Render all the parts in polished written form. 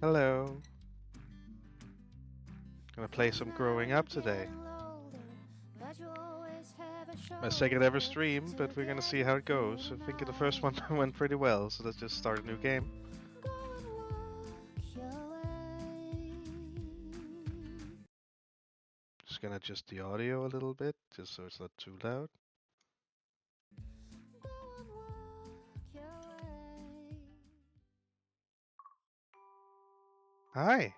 Hello. Gonna play some Growing Up today. My second ever stream, but we're gonna see how it goes. I think the first one went pretty well, so let's just start a new game. Just gonna adjust the audio a little bit, just so it's not too loud. Hi.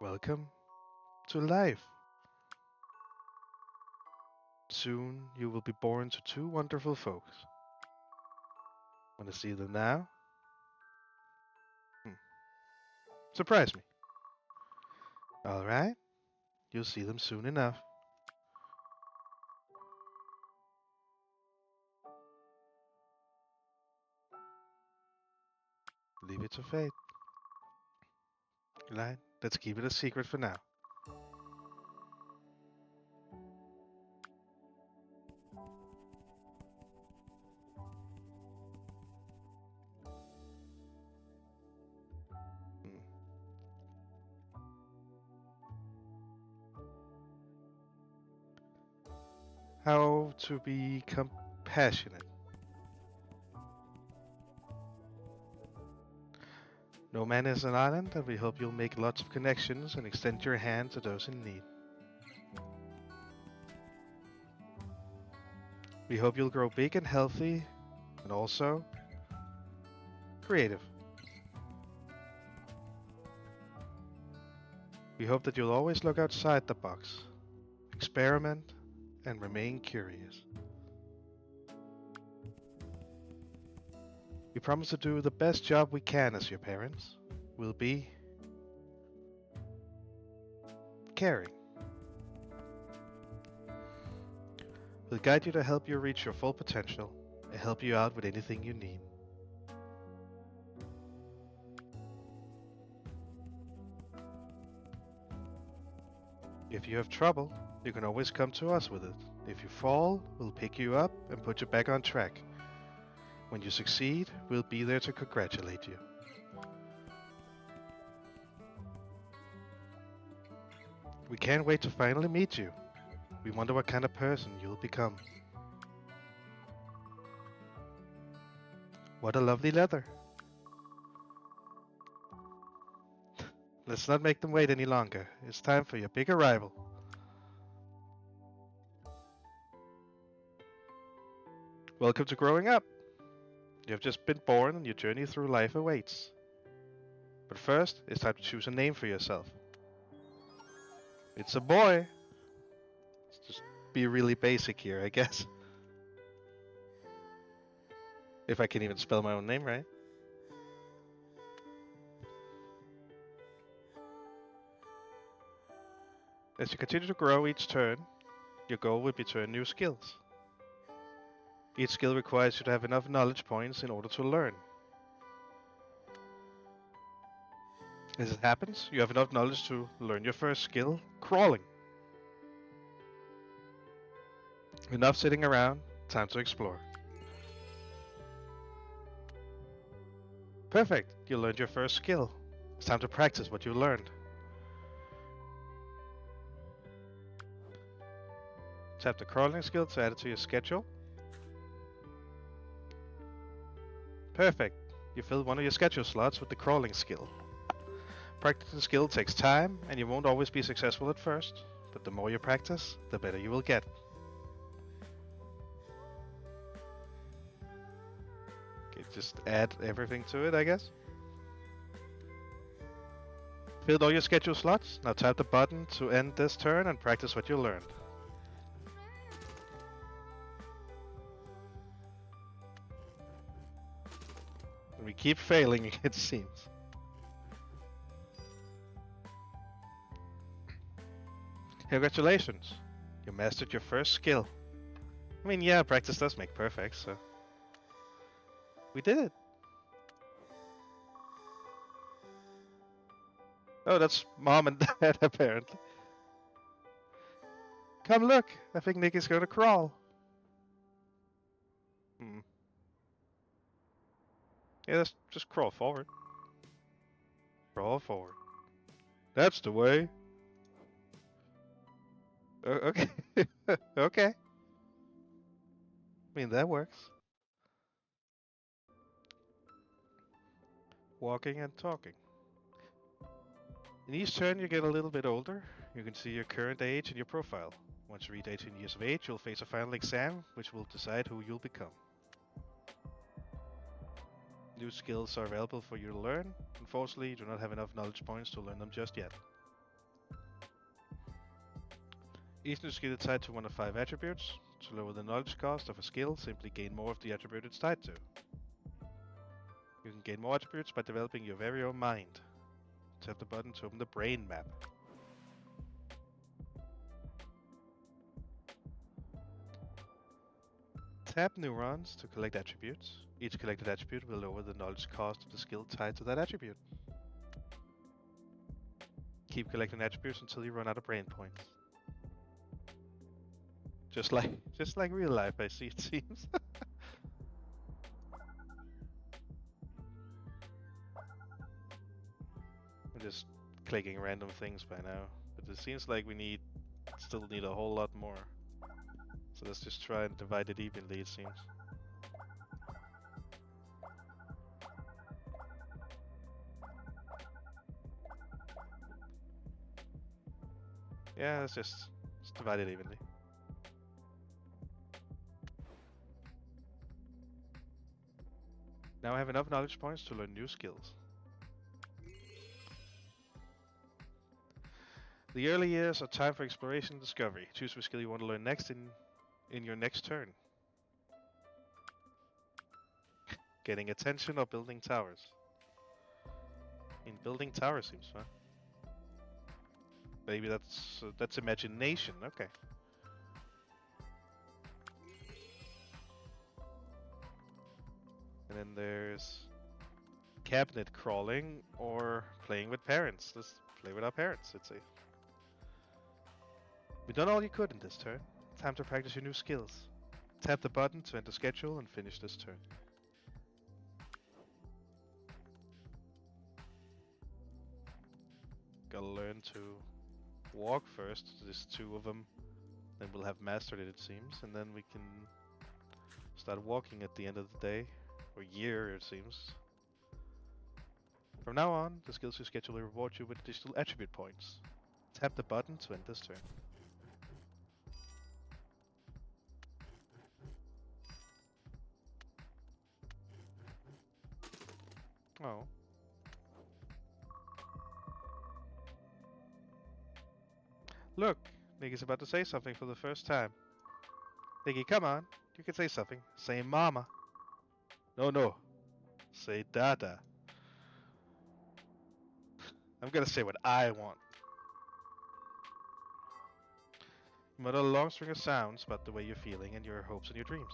Welcome to life. Soon you will be born to two wonderful folks. Wanna see them now? Surprise me. Alright, you'll see them soon enough. Leave it to fate. Right? Let's keep it a secret for now. How to be compassionate. No man is an island, and we hope you'll make lots of connections and extend your hand to those in need. We hope you'll grow big and healthy, and also creative. We hope that you'll always look outside the box, experiment, and remain curious. We promise to do the best job we can as your parents. We'll be caring. We'll guide you to help you reach your full potential and help you out with anything you need. If you have trouble, you can always come to us with it. If you fall, we'll pick you up and put you back on track. When you succeed, we'll be there to congratulate you. We can't wait to finally meet you. We wonder what kind of person you'll become. What a lovely letter. Let's not make them wait any longer. It's time for your big arrival. Welcome to Growing Up. You have just been born and your journey through life awaits. But first, it's time to choose a name for yourself. It's a boy. Let's just be really basic here, I guess. If I can even spell my own name right. As you continue to grow each turn, your goal will be to earn new skills. Each skill requires you to have enough knowledge points in order to learn. As it happens, you have enough knowledge to learn your first skill, crawling. Enough sitting around, time to explore. Perfect, you learned your first skill. It's time to practice what you learned. Tap the crawling skill to add it to your schedule. Perfect, you filled one of your schedule slots with the crawling skill. Practicing the skill takes time, and you won't always be successful at first, but the more you practice, the better you will get. Okay, just add everything to it, I guess. Filled all your schedule slots, now tap the button to end this turn and practice what you learned. We keep failing, it seems. Congratulations, you mastered your first skill. I mean, yeah, practice does make perfect, so... We did it! Oh, that's mom and dad, apparently. Come look, I think Nick is gonna crawl. Yeah, let's just crawl forward. Crawl forward. That's the way. Okay. Okay. I mean, that works. Walking and talking. In each turn, you get a little bit older. You can see your current age and your profile. Once you reach 18 years of age, you'll face a final exam, which will decide who you'll become. New skills are available for you to learn. Unfortunately, you do not have enough knowledge points to learn them just yet. Each new skill is tied to one of 5 attributes. To lower the knowledge cost of a skill, simply gain more of the attribute it's tied to. You can gain more attributes by developing your very own mind. Tap the button to open the brain map. Tap neurons to collect attributes. Each collected attribute will lower the knowledge cost of the skill tied to that attribute. Keep collecting attributes until you run out of brain points. Just like real life, I see it seems. I'm just clicking random things by now, but it seems like we still need a whole lot more. So let's just try and divide it evenly, it seems. Yeah, let's just divide it evenly. Now I have enough knowledge points to learn new skills. The early years are time for exploration and discovery. Choose which skill you want to learn next in your next turn. Getting attention or building towers? Building towers seems fun. Maybe that's imagination. Okay. And then there's cabinet crawling or playing with parents. Let's play with our parents, let's see. You've done all you could in this turn. Time to practice your new skills. Tap the button to enter schedule and finish this turn. Gotta learn to walk first. There's 2 of them. Then we'll have mastered it seems. And then we can start walking at the end of the day. Or year, it seems. From now on, the skills you schedule will reward you with additional attribute points. Tap the button to end this turn. Oh. Look, Nikki's about to say something for the first time. Nikki, come on. You can say something. Say mama. No. Say dada. I'm gonna say what I want. You mutter a long string of sounds about the way you're feeling and your hopes and your dreams.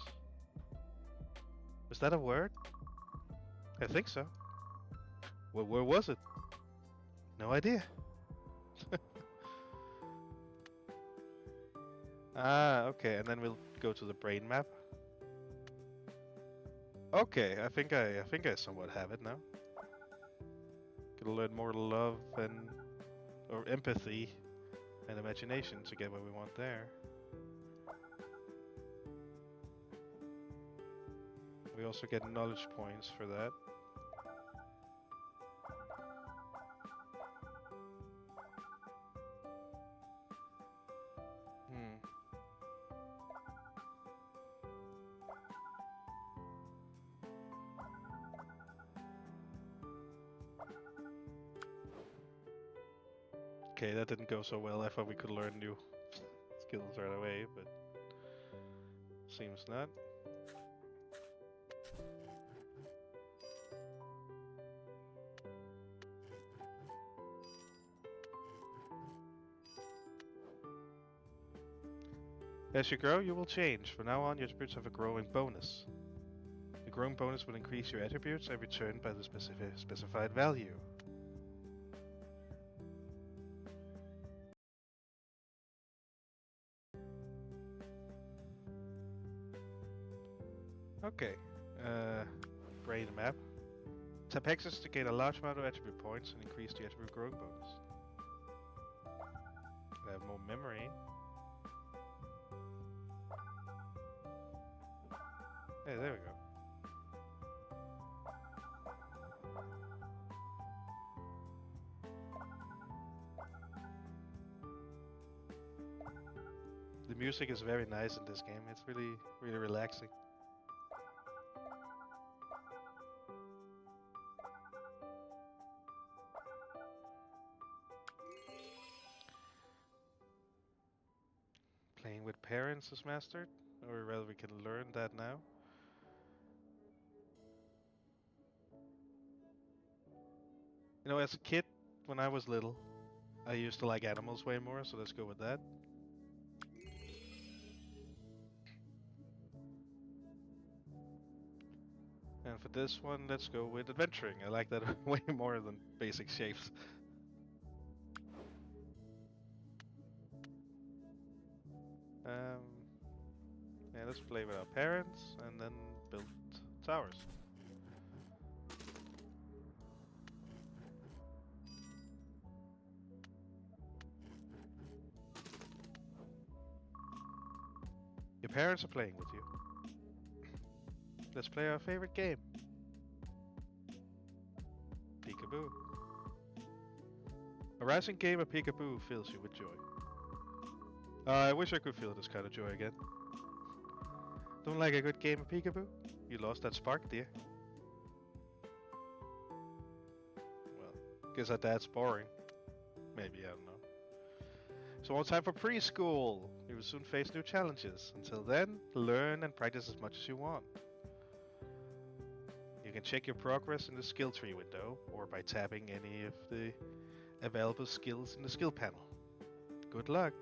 Was that a word? I think so. Where was it? No idea. Ah, okay, and then we'll go to the brain map. Okay, I think I somewhat have it now. Gotta learn more love or empathy and imagination to get what we want there. We also get knowledge points for that. Okay, that didn't go so well. I thought we could learn new skills right away, but seems not. As you grow, you will change. From now on, your attributes have a growing bonus. The growing bonus will increase your attributes every turn by the specified value. Okay, brain map. Tap Hexes to gain a large amount of attribute points and increase the attribute growing bonus. I have more memory. Hey, there we go. The music is very nice in this game. It's really, really relaxing. Playing with parents is mastered, or rather we can learn that now. You know, as a kid, when I was little, I used to like animals way more, so let's go with that. And for this one, let's go with adventuring. I like that way more than basic shapes. Yeah, let's play with our parents and then build towers. Your parents are playing with you. Let's play our favorite game. Peekaboo. A rising game of Peekaboo fills you with joy. I wish I could feel this kind of joy again. Don't like a good game of Peekaboo? You lost that spark, dear. Well, guess our dad's boring. Maybe, I don't know. So all time for preschool. You will soon face new challenges. Until then, learn and practice as much as you want. You can check your progress in the skill tree window or by tapping any of the available skills in the skill panel. Good luck.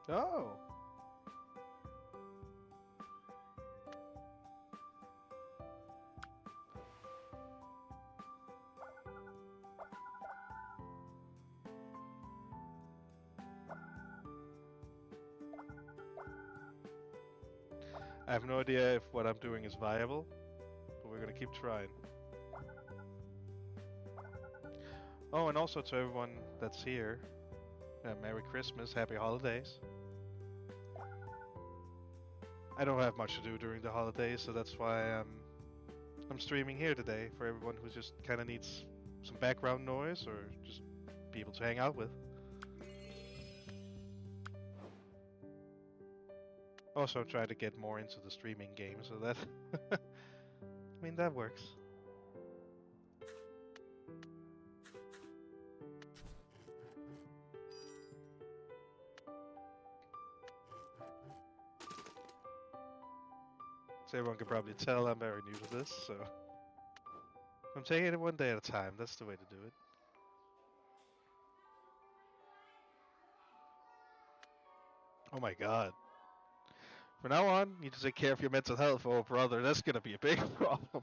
Oh. I have no idea if what I'm doing is viable, but we're gonna keep trying. Oh, and also to everyone that's here, Merry Christmas, Happy Holidays. I don't have much to do during the holidays, so that's why I'm streaming here today for everyone who just kind of needs some background noise or just people to hang out with. Also, I'm trying to get more into the streaming game, so that I mean that works. So everyone can probably tell I'm very new to this, so I'm taking it one day at a time. That's the way to do it. Oh my god. From now on, you need to take care of your mental health, oh brother. That's gonna be a big problem.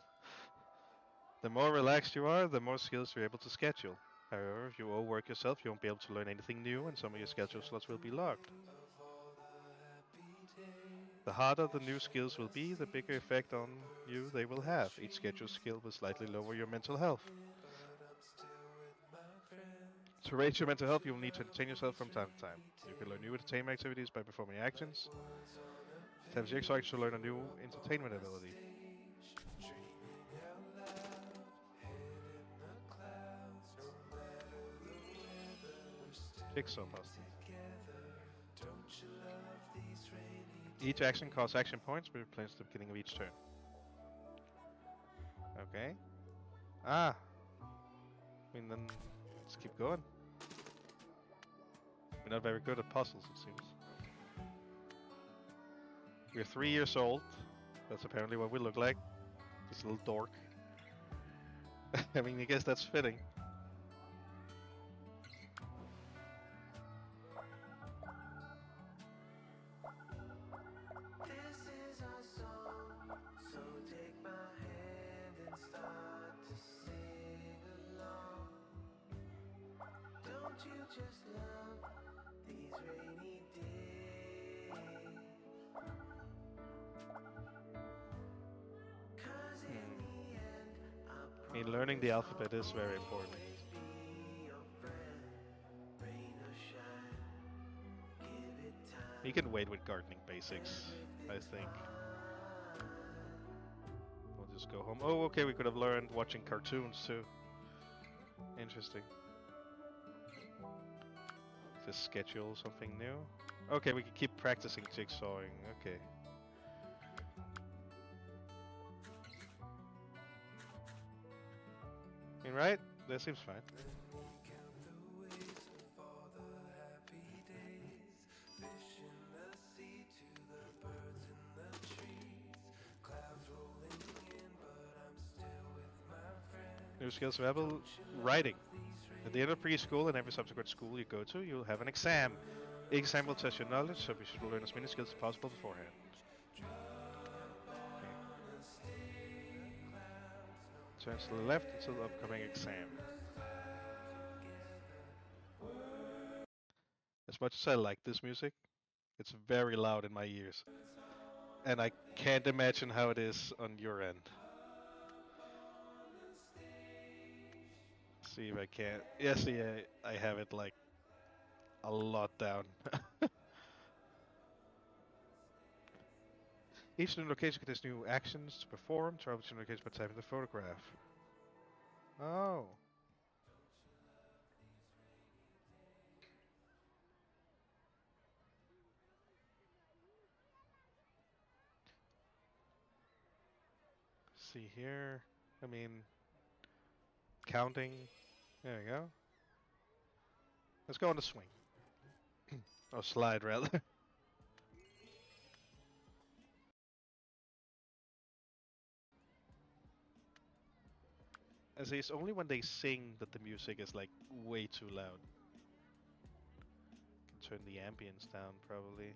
The more relaxed you are, the more skills you're able to schedule. However, if you overwork yourself, you won't be able to learn anything new, and some of your schedule slots will be locked. The harder the new skills will be, the bigger effect on you they will have. Each scheduled skill will slightly lower your mental health. To raise your mental health, you will need to entertain yourself from time to time. You can learn new entertainment activities by performing actions. Times the exercise to learn a new entertainment ability. Jigsaw puzzle. Each action costs action points, but replaces the beginning of each turn. Okay. Ah. I mean, then let's keep going. We're not very good at puzzles, it seems. We're 3 years old. That's apparently what we look like. This little dork. I mean, I guess that's fitting. This is our song, so take my hand and start to sing along. Don't you just love these rainy days? mean, learning the alphabet is very important. always be your friend, rain or shine. Give it You time, can wait with gardening basics, I everything's think. fine. We'll just go home. Oh, okay, we could have learned watching cartoons too. Interesting. Just schedule something new. Okay, we can keep practicing jigsawing. Okay. I mean, right? That seems fine. Let me count the ways of all the happy days. Fish in the sea to the birds in the trees. Clouds rolling in, but I'm still with my New friends. skills level Don't you writing. love these At the end of rainy preschool and every subsequent school you go to, you'll have an exam. The exam will test your knowledge, so be sure to learn as many skills as possible beforehand. Okay. Turn to the left until the upcoming exam. As much as I like this music, it's very loud in my ears. And I can't imagine how it is on your end. See if I can. Yeah, see, I have it like a lot down. Each new location contains new actions to perform. Travel to new location by typing the photograph. Oh. See here. I mean, counting. There we go. Let's go on the swing. Oh, slide rather. As it's only when they sing that the music is like way too loud. Can turn the ambience down probably.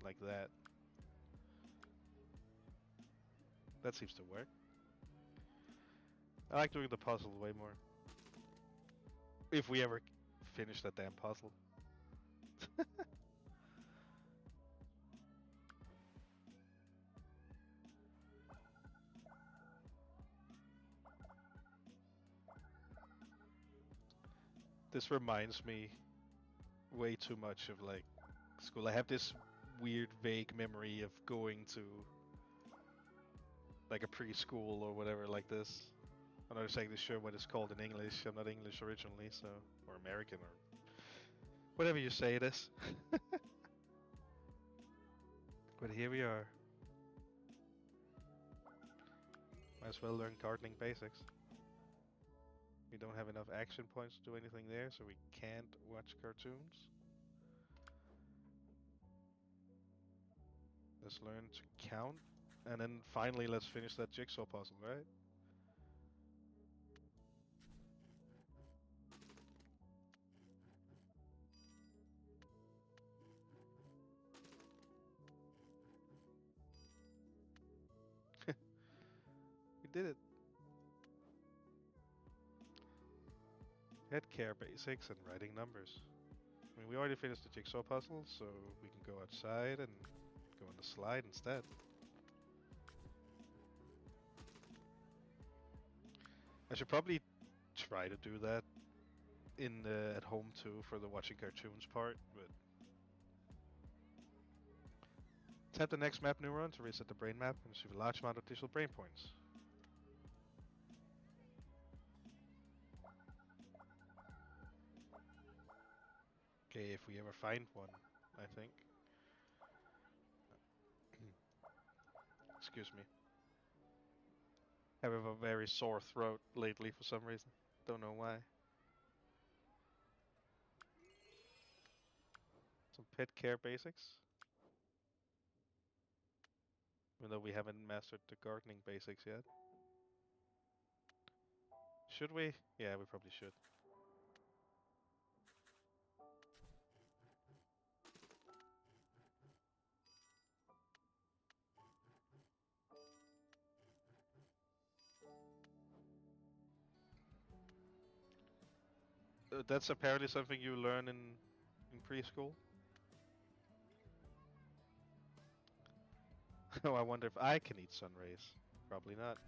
Like that. That seems to work. I like doing the puzzle way more. If we ever finish that damn puzzle. This reminds me way too much of like school. I have this weird vague memory of going to like a preschool or whatever like this. I'm not exactly sure what it's called in English. I'm not English originally, so or American or whatever you say it is. But here we are. Might as well learn gardening basics. We don't have enough action points to do anything there, so we can't watch cartoons. Let's learn to count. And then finally, let's finish that jigsaw puzzle, right? We did it. Head care basics and writing numbers. I mean, we already finished the jigsaw puzzle, so we can go outside and go on the slide instead. I should probably try to do that in at home too for the watching cartoons part, but tap the next map neuron to reset the brain map and receive a large amount of additional brain points. Okay, if we ever find one, I think. Excuse me. I have a very sore throat lately for some reason. Don't know why. Some pet care basics. Even though we haven't mastered the gardening basics yet. Should we? Yeah, we probably should. That's apparently something you learn in preschool. Oh, I wonder if I can eat sun rays. Probably not.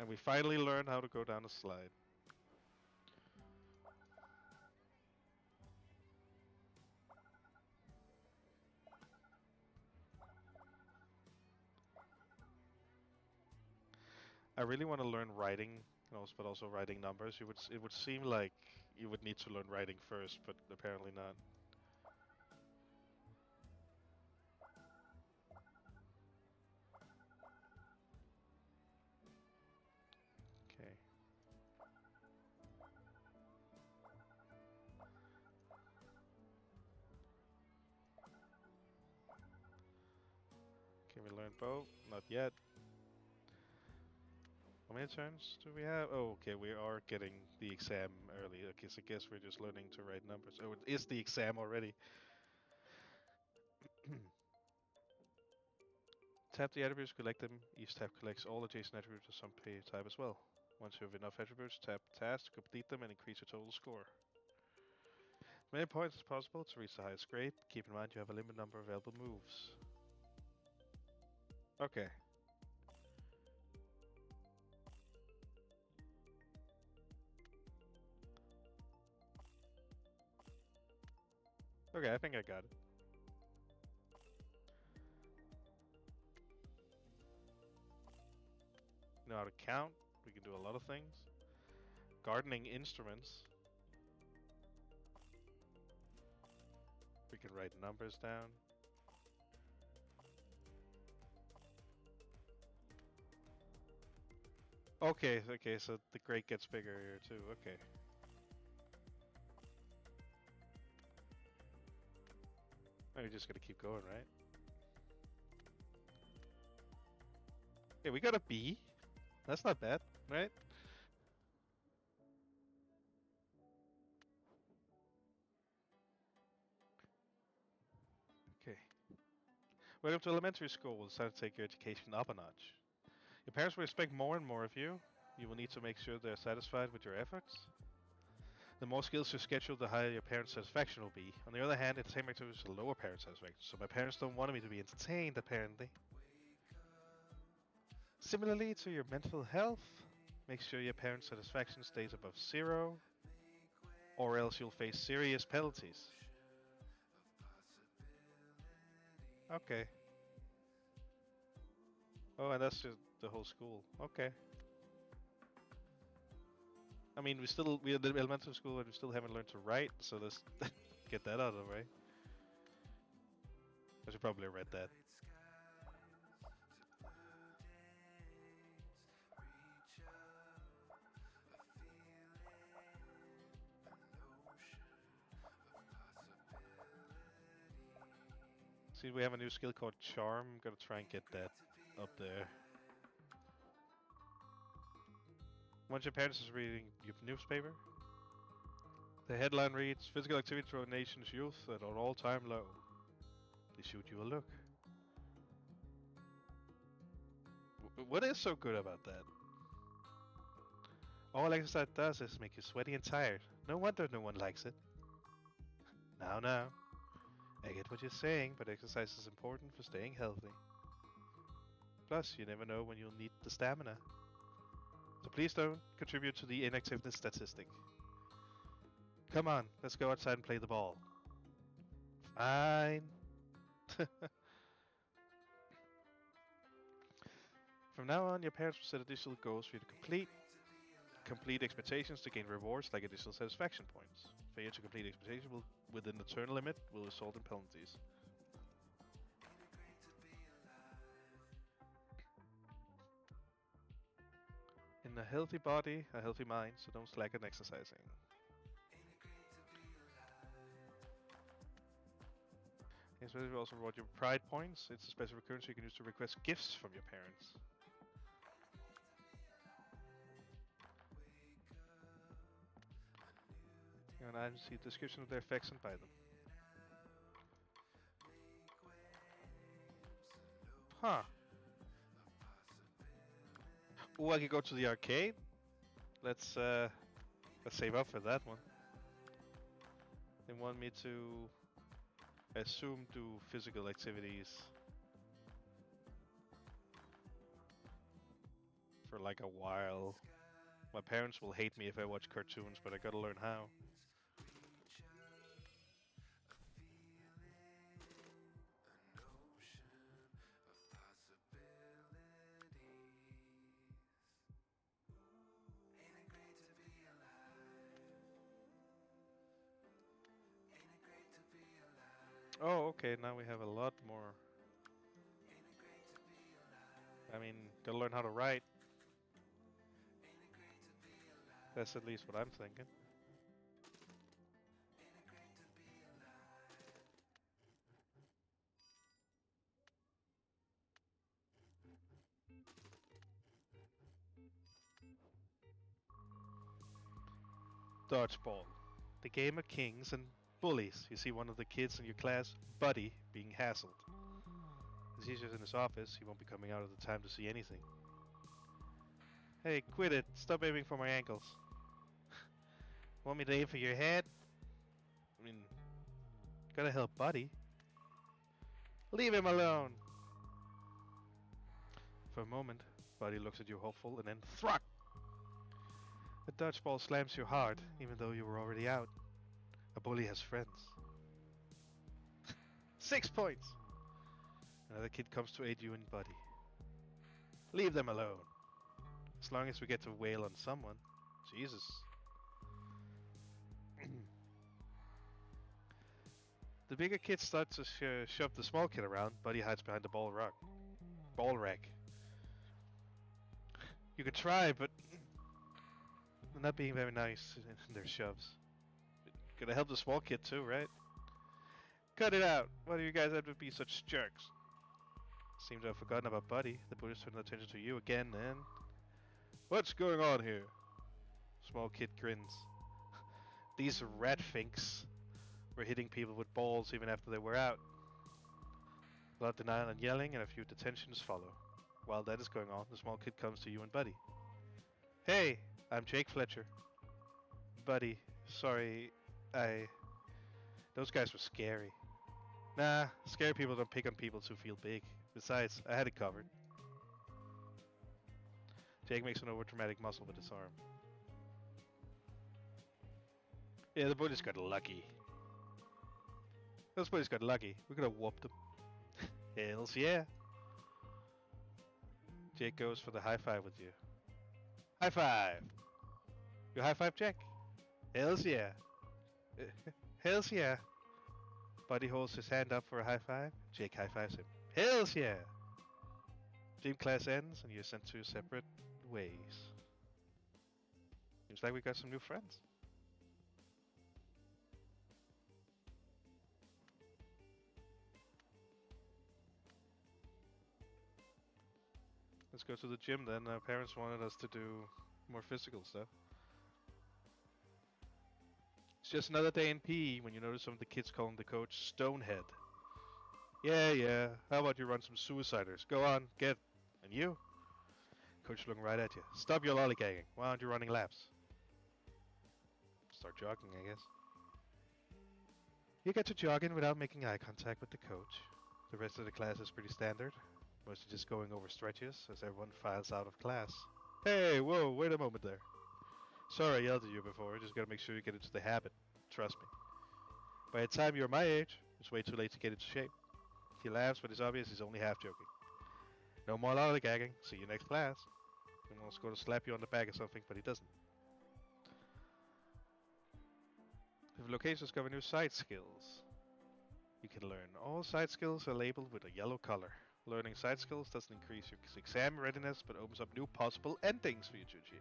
And we finally learned how to go down a slide. I really want to learn writing, but also writing numbers. It would seem like you would need to learn writing first, but apparently not. Okay. Can we learn bow? Not yet. How many turns do we have? Oh, okay, we are getting the exam early. Okay, so I guess we're just learning to write numbers. Oh, it is the exam already. Tap the attributes, collect them. Each tab collects all adjacent attributes of some type as well. Once you have enough attributes, tap tasks to complete them and increase your total score. As many points as possible to reach the highest grade. Keep in mind you have a limited number of available moves. Okay. Okay, I think I got it. Know how to count. We can do a lot of things. Gardening instruments. We can write numbers down. Okay, so the grade gets bigger here too. Okay. Now you're just gonna keep going, right? Okay, we got a B. That's not bad, right? Okay. Welcome to elementary school. It's time to take your education up a notch. Your parents will expect more and more of you. You will need to make sure they're satisfied with your efforts. The more skills you schedule, the higher your parents' satisfaction will be. On the other hand, entertainment activities will lower parent satisfaction, so my parents don't want me to be entertained, apparently. Similarly to your mental health, make sure your parent satisfaction stays above 0, or else you'll face serious penalties. Okay. Oh, and that's just the whole school. Okay. I mean, we are in elementary school and we still haven't learned to write, so let's get that out of the way. I should probably have read that. See, we have a new skill called Charm. I'm gonna try and get that up there. Once your parents is reading your newspaper, the headline reads, "Physical activity to our nation's youth at an all-time low." They shoot you a look. What is so good about that? All exercise does is make you sweaty and tired. No wonder no one likes it. Now. I get what you're saying, but exercise is important for staying healthy. Plus, you never know when you'll need the stamina. So please don't contribute to the inactiveness statistic. Come on, let's go outside and play the ball. Fine. From now on, your parents will set additional goals for you to complete. Complete expectations to gain rewards like additional satisfaction points. Failure to complete expectations within the turn limit will result in penalties. In a healthy body, a healthy mind, so don't slack on exercising. Especially we also reward your pride points. It's a special recurrence you can use to request gifts from your parents. And I see a description of their effects and buy them. Huh. Oh, I could go to the arcade. Let's save up for that one. They want me to, I assume, do physical activities. for like a while. My parents will hate me if I watch cartoons, but I gotta learn how. An ocean of possibilities. Ain't it great to be alive? Ain't it great to be alive? Oh, okay, now we have a lot more. Ain't it great to be alive? I mean, gotta learn how to write. Ain't it great to be alive? That's at least what I'm thinking. Ain't it great to be alive? Dodgeball. The game of kings and bullies. You see one of the kids in your class, Buddy, being hassled. As he's just in his office, he won't be coming out at the time to see anything. Hey, quit it. Stop aiming for my ankles. Want me to aim for your head? I mean, gotta help Buddy. Leave him alone! For a moment, Buddy looks at you hopeful and then thwack! A dodgeball slams you hard, even though you were already out. A bully has friends. 6 points! Another kid comes to aid you and Buddy. Leave them alone. As long as we get to wail on someone. Jesus. The bigger kids start to shove the small kid around. Buddy hides behind the ball rack. You could try, but they're not being very nice in their shoves. Gonna help the small kid too, right? Cut it out! Why do you guys have to be such jerks? Seems I've forgotten about Buddy. The bully's turning attention to you again, and... What's going on here? Small kid grins. These rat finks were hitting people with balls even after they were out. A lot of denial and yelling, and a few detentions follow. While that is going on, the small kid comes to you and Buddy. Hey, I'm Jake Fletcher. Buddy, sorry, those guys were scary. Nah, scary people don't pick on people who feel big. Besides, I had it covered. Jake makes an overdramatic muscle with his arm. Yeah, the bullies got lucky. Those bullies got lucky. We could have whooped them. Hells yeah. Jake goes for the high five with you. High five! You high five, Jake? Hells yeah. Hells yeah. Buddy holds his hand up for a high five. Jake high fives him. Hells yeah! Gym class ends and you're sent to separate ways. Seems like we got some new friends. Let's go to the gym then. Our parents wanted us to do more physical stuff. It's just another day in PE when you notice some of the kids calling the coach Stonehead. Yeah. How about you run some suiciders? Go on, get. And you? Coach looking right at you. Stop your lollygagging. Why aren't you running laps? Start jogging, I guess. You get to jogging without making eye contact with the coach. The rest of the class is pretty standard. Mostly just going over stretches as everyone files out of class. Hey, whoa, wait a moment there. Sorry I yelled at you before, just gotta make sure you get into the habit. Trust me. By the time you're my age, it's way too late to get into shape. He laughs, but it's obvious he's only half joking. No more lollygagging. See you next class. He wants to go to slap you on the back or something, but he doesn't. The locations cover new side skills. You can learn. All side skills are labeled with a yellow color. Learning side skills doesn't increase your exam readiness, but opens up new possible endings for you to achieve.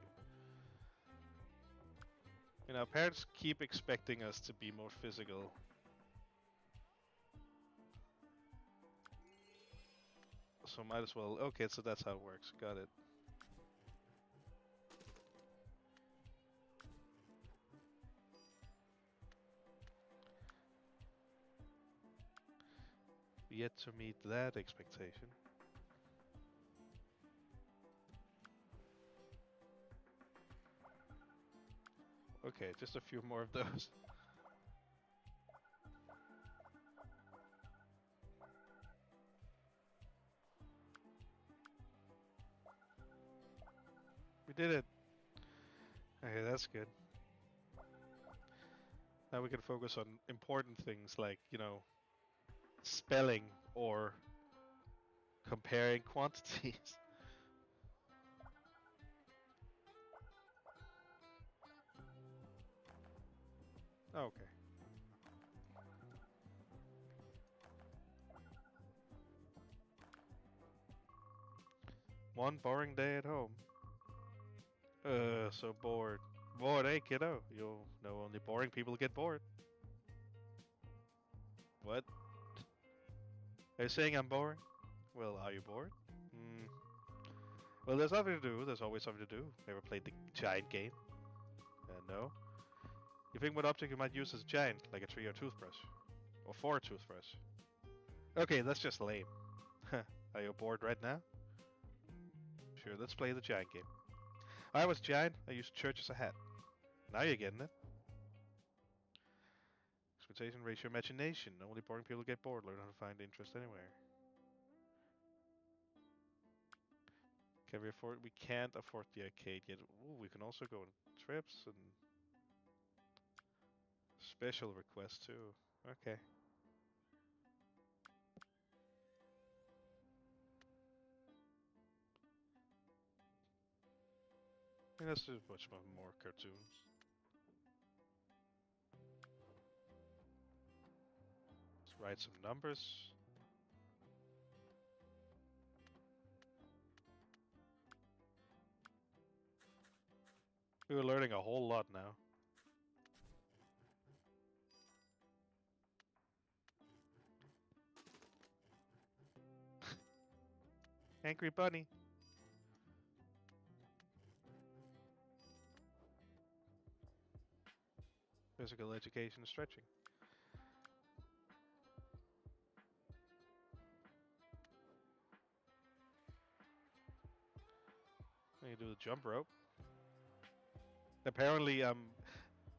You know, parents keep expecting us to be more physical. So might as well. Okay, so that's how it works. Got it. Yet to meet that expectation. Okay, just a few more of those. did it. Okay, that's good. Now we can focus on important things like, spelling or comparing quantities. Okay. One boring day at home. So bored. Bored, eh, kiddo? You'll know only boring people get bored. What? Are you saying I'm boring? Well, are you bored? Hmm. Well, there's nothing to do. There's always something to do. Ever played the giant game? No. You think what object you might use as a giant, like a tree or toothbrush? Or for a toothbrush? Okay, that's just lame. Are you bored right now? Sure, let's play the giant game. I was giant, I used church as a hat. Now you're getting it. Expectation, raise your imagination. Only boring people get bored. Learn how to find interest anywhere. Can we afford? We can't afford the arcade yet. Ooh, we can also go on trips and special requests too. Okay. Let's just watch more cartoons. Let's write some numbers. We're learning a whole lot now. Angry bunny. Physical education stretching. We can do the jump rope. Apparently,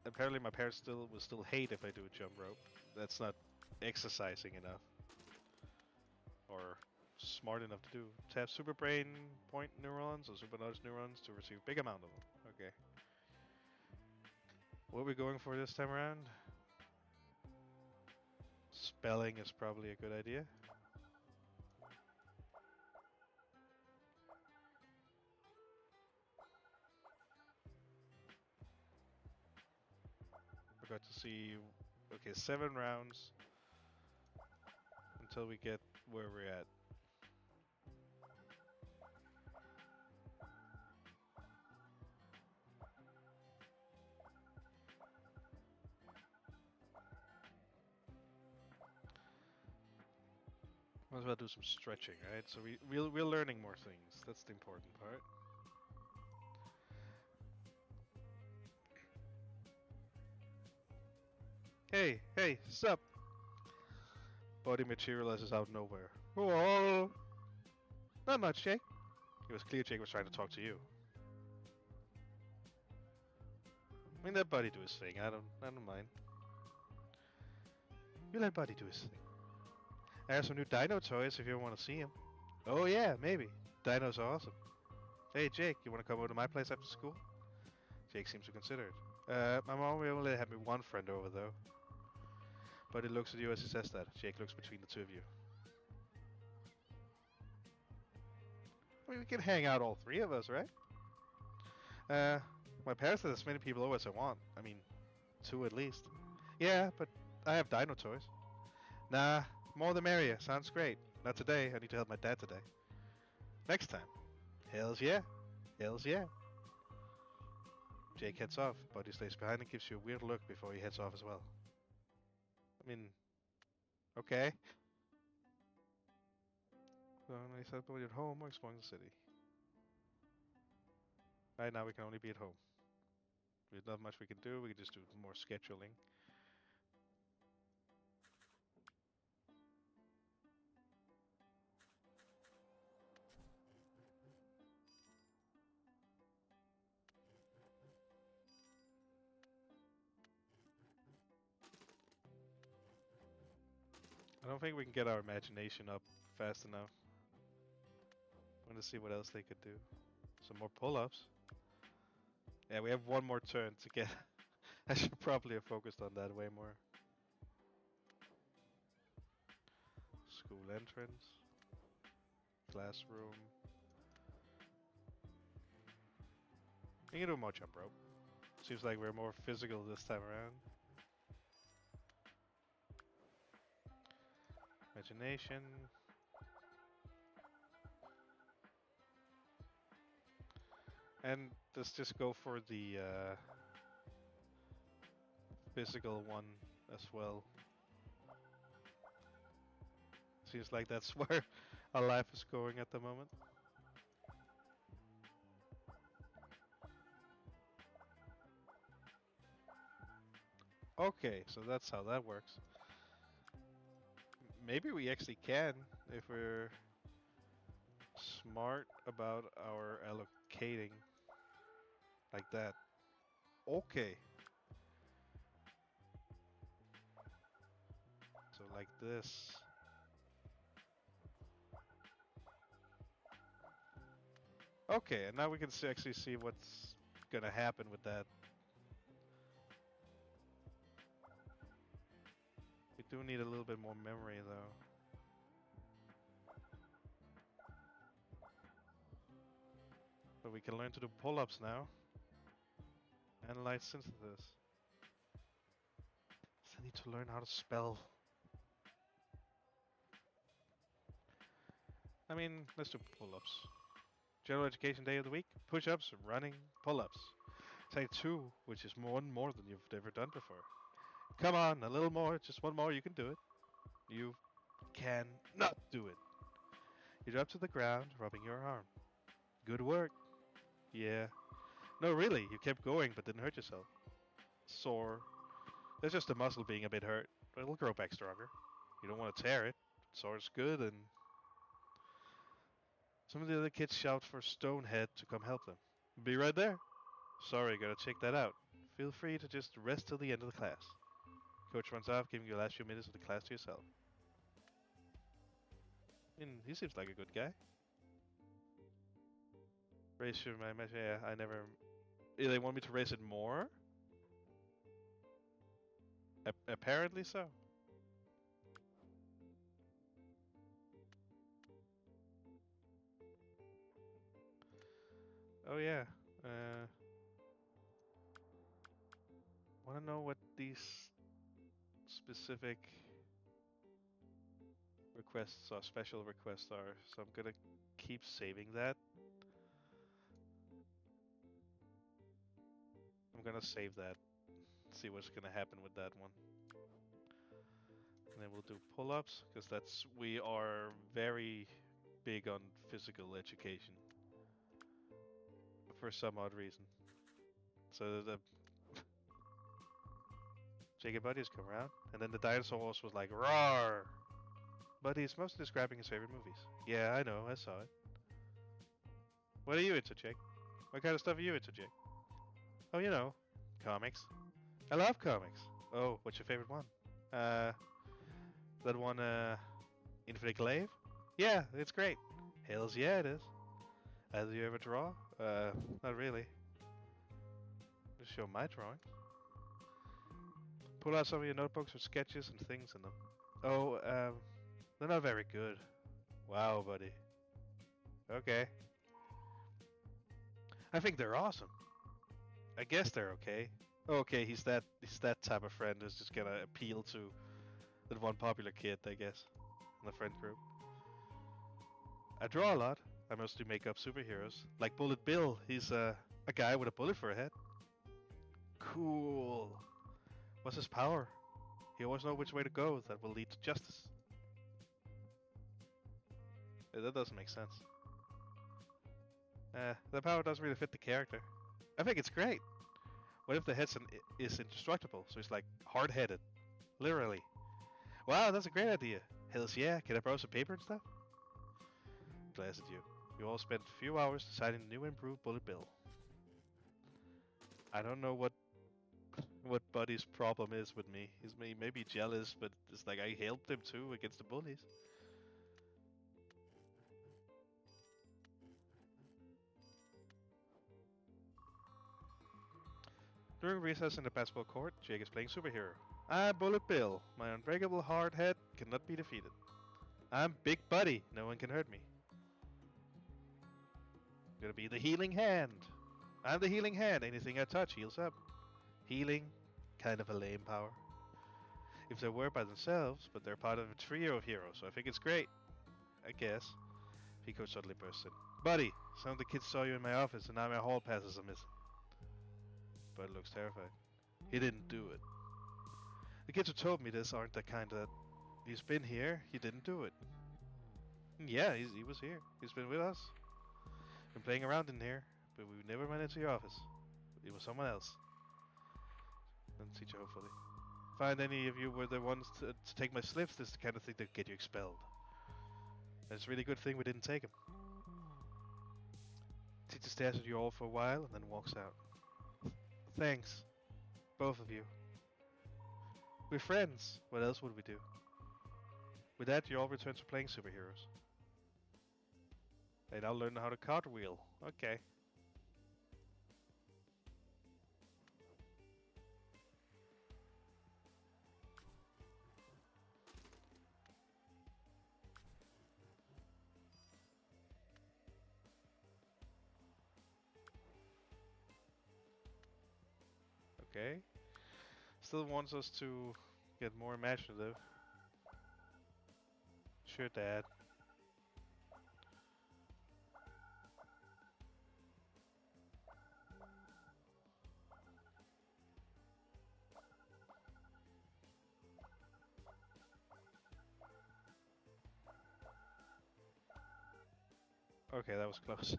apparently my parents will still hate if I do a jump rope. That's not exercising enough or smart enough to do. Tap super brain point neurons or super nudge neurons to receive big amount of them. Okay. What are we going for this time around? Spelling is probably a good idea. We got to see, okay, 7 rounds until we get where we're at. Might as well do some stretching, right? So we're learning more things. That's the important part. Hey, sup? Body materializes out of nowhere. Whoa! Not much, Jake. It was clear Jake was trying to talk to you. I mean, let Buddy do his thing. I don't mind. You let Buddy do his thing. I have some new dino toys if you want to see them. Oh yeah, maybe. Dinos are awesome. Hey Jake, you want to come over to my place after school? Jake seems to consider it. My mom will only have me one friend over though. Buddy looks at you as he says that. Jake looks between the two of you. I mean, we can hang out all 3 of us, right? My parents said as many people over as I want. I mean, 2 at least. Yeah, but I have dino toys. Nah, more the merrier. Sounds great. Not today. I need to help my dad today. Next time. Hells yeah. Hells yeah. Jake heads off. Buddy stays behind and gives you a weird look before he heads off as well. I mean, okay. So I said Buddy at home or exploring the city. Right now we can only be at home. There's not much we can do. We can just do more scheduling. I don't think we can get our imagination up fast enough. I'm gonna see what else they could do. Some more pull-ups. Yeah, we have one more turn to get. I should probably have focused on that way more. School entrance. Classroom. You can do more jump rope. Seems like we're more physical this time around. Imagination. And let's just go for the physical one as well. Seems like that's where our life is going at the moment. Okay, so that's how that works. Maybe we actually can if we're smart about our allocating like that. Okay. So like this. Okay, and now we can actually see what's gonna happen with that. We do need a little bit more memory though. But we can learn to do pull-ups now. And light synthesis. I need to learn how to spell. I mean, let's do pull-ups. General education day of the week. Push-ups, running, pull-ups. Say 2, which is more than you've ever done before. Come on, a little more, just one more, you can do it. You can not do it. You drop to the ground, rubbing your arm. Good work. Yeah. No, really, you kept going but didn't hurt yourself. Sore. That's just the muscle being a bit hurt, but it'll grow back stronger. You don't want to tear it. Sore is good, and some of the other kids shout for Stonehead to come help them. Be right there. Sorry, gotta check that out. Feel free to just rest till the end of the class. Coach runs off, giving you the last few minutes of the class to yourself. I mean, he seems like a good guy. Race your my yeah, I never. They want me to race it more? Apparently so. Oh yeah. Want to know what these specific requests or special requests are, so I'm gonna keep saving that. I'm gonna save that. See what's gonna happen with that one. And then we'll do pull-ups, because we are very big on physical education. For some odd reason. So the Jacob Buddies come around, and then the dinosaur horse was like, roar! But he's mostly describing his favorite movies. Yeah, I know, I saw it. What are you into, Jake? What kind of stuff are you into, Jake? Oh, you know, comics. I love comics. Oh, what's your favorite one? That one, Infinite Glaive? Yeah, it's great. Hells yeah, it is. Do you ever draw? Not really. Just show my drawing. Pull out some of your notebooks with sketches and things in them. Oh, they're not very good. Wow, buddy. Okay. I think they're awesome. I guess they're okay. Okay, he's that type of friend who's just gonna appeal to that one popular kid, I guess, in the friend group. I draw a lot. I mostly make up superheroes. Like Bullet Bill, he's a guy with a bullet for a head. Cool. What's his power? He always knows which way to go that will lead to justice. That doesn't make sense. The power doesn't really fit the character. I think it's great. What if the head is indestructible, so he's like hard-headed? Literally. Wow, that's a great idea. Hells yeah, can I borrow some paper and stuff? Glares at you. You all spent a few hours deciding the new improved Bullet Bill. I don't know what Buddy's problem is with me. He's maybe jealous, but it's like I helped him too against the bullies. During recess in the basketball court, Jake is playing superhero. I'm Bullet Bill. My unbreakable hard head cannot be defeated. I'm Big Buddy. No one can hurt me. Gonna be the healing hand. I'm the healing hand. Anything I touch heals up. Healing, kind of a lame power. If they were by themselves, but they're part of a trio of heroes, so I think it's great. I guess. Pico suddenly bursts in. Buddy, some of the kids saw you in my office and now my hall passes are missing. Bud looks terrified. He didn't do it. The kids who told me this aren't the kind that... He's been here, he didn't do it. Yeah, he was here. He's been with us. Been playing around in here, but we never went into your office. It was someone else. Then teacher, hopefully. Find any of you were the ones to take my slips, this is the kind of thing that get you expelled. And it's a really good thing we didn't take him. Teacher stares at you all for a while and then walks out. Thanks. Both of you. We're friends. What else would we do? With that, you all return to playing superheroes. They now learn how to cartwheel. Okay. Okay. Still wants us to get more imaginative. Sure, Dad. Okay, that was close.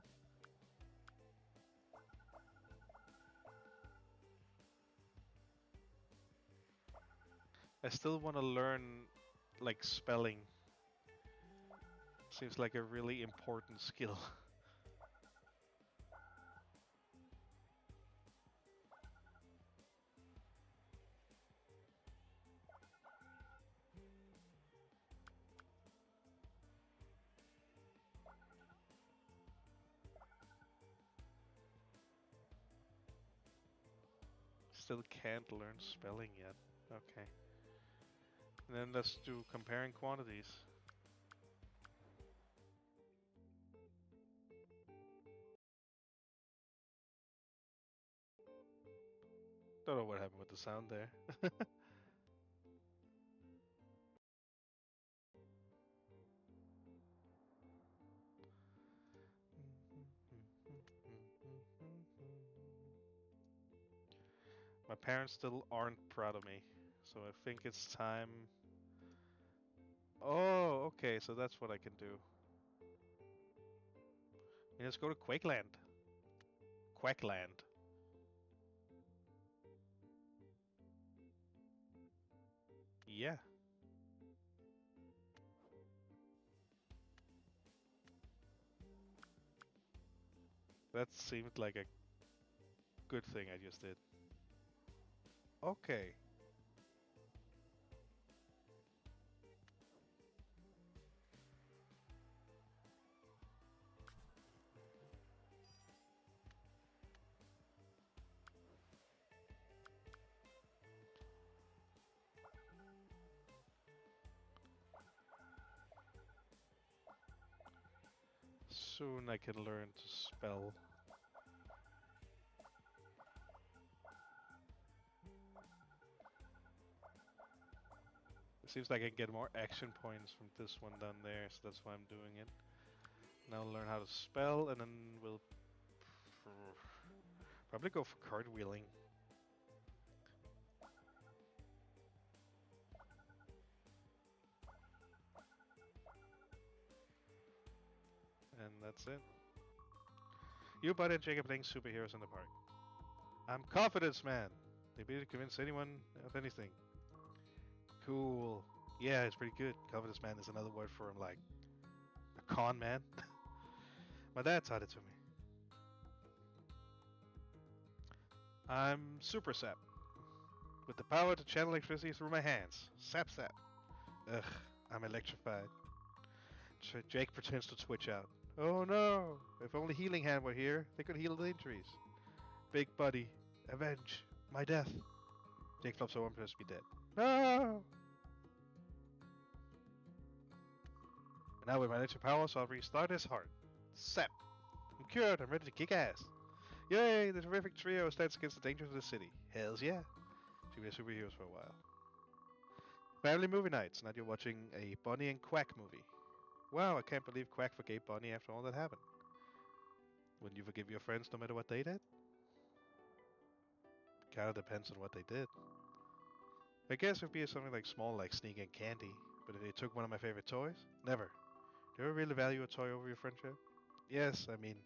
I still want to learn, like, spelling. Seems like a really important skill. Still can't learn spelling yet. Okay. And then let's do comparing quantities. Don't know what happened with the sound there. My parents still aren't proud of me, so I think it's time. Oh, okay, so that's what I can do. Let's go to Quakeland. Quackland. Yeah. That seemed like a good thing I just did. Okay. Soon I can learn to spell. It seems like I can get more action points from this one down there, so that's why I'm doing it. Now learn how to spell, and then we'll probably go for cartwheeling. And that's it. You, Buddy, and Jacob playing superheroes in the park. I'm Confidence Man. The ability to convince anyone of anything. Cool. Yeah, it's pretty good. Confidence Man is another word for him, like a con man. My dad taught it to me. I'm Super Sap. With the power to channel electricity through my hands. Sap Sap. Ugh, I'm electrified. Jake pretends to twitch out. Oh no! If only Healing Hand were here, they could heal the injuries. Big Buddy, avenge. My death. Jake flops over and appears to be dead. No! And now with my electric powers, I'll restart his heart. Sep! I'm cured, I'm ready to kick ass. Yay! The terrific trio stands against the dangers of the city. Hells yeah. Should be superheroes for a while. Family movie nights. Now you're watching a Bonnie and Quack movie. Wow, I can't believe Quack forgave Bonnie after all that happened. Wouldn't you forgive your friends no matter what they did? Kinda depends on what they did. I guess it would be something like small like sneaking candy, but if they took one of my favorite toys? Never. Do you ever really value a toy over your friendship? Yes, I mean,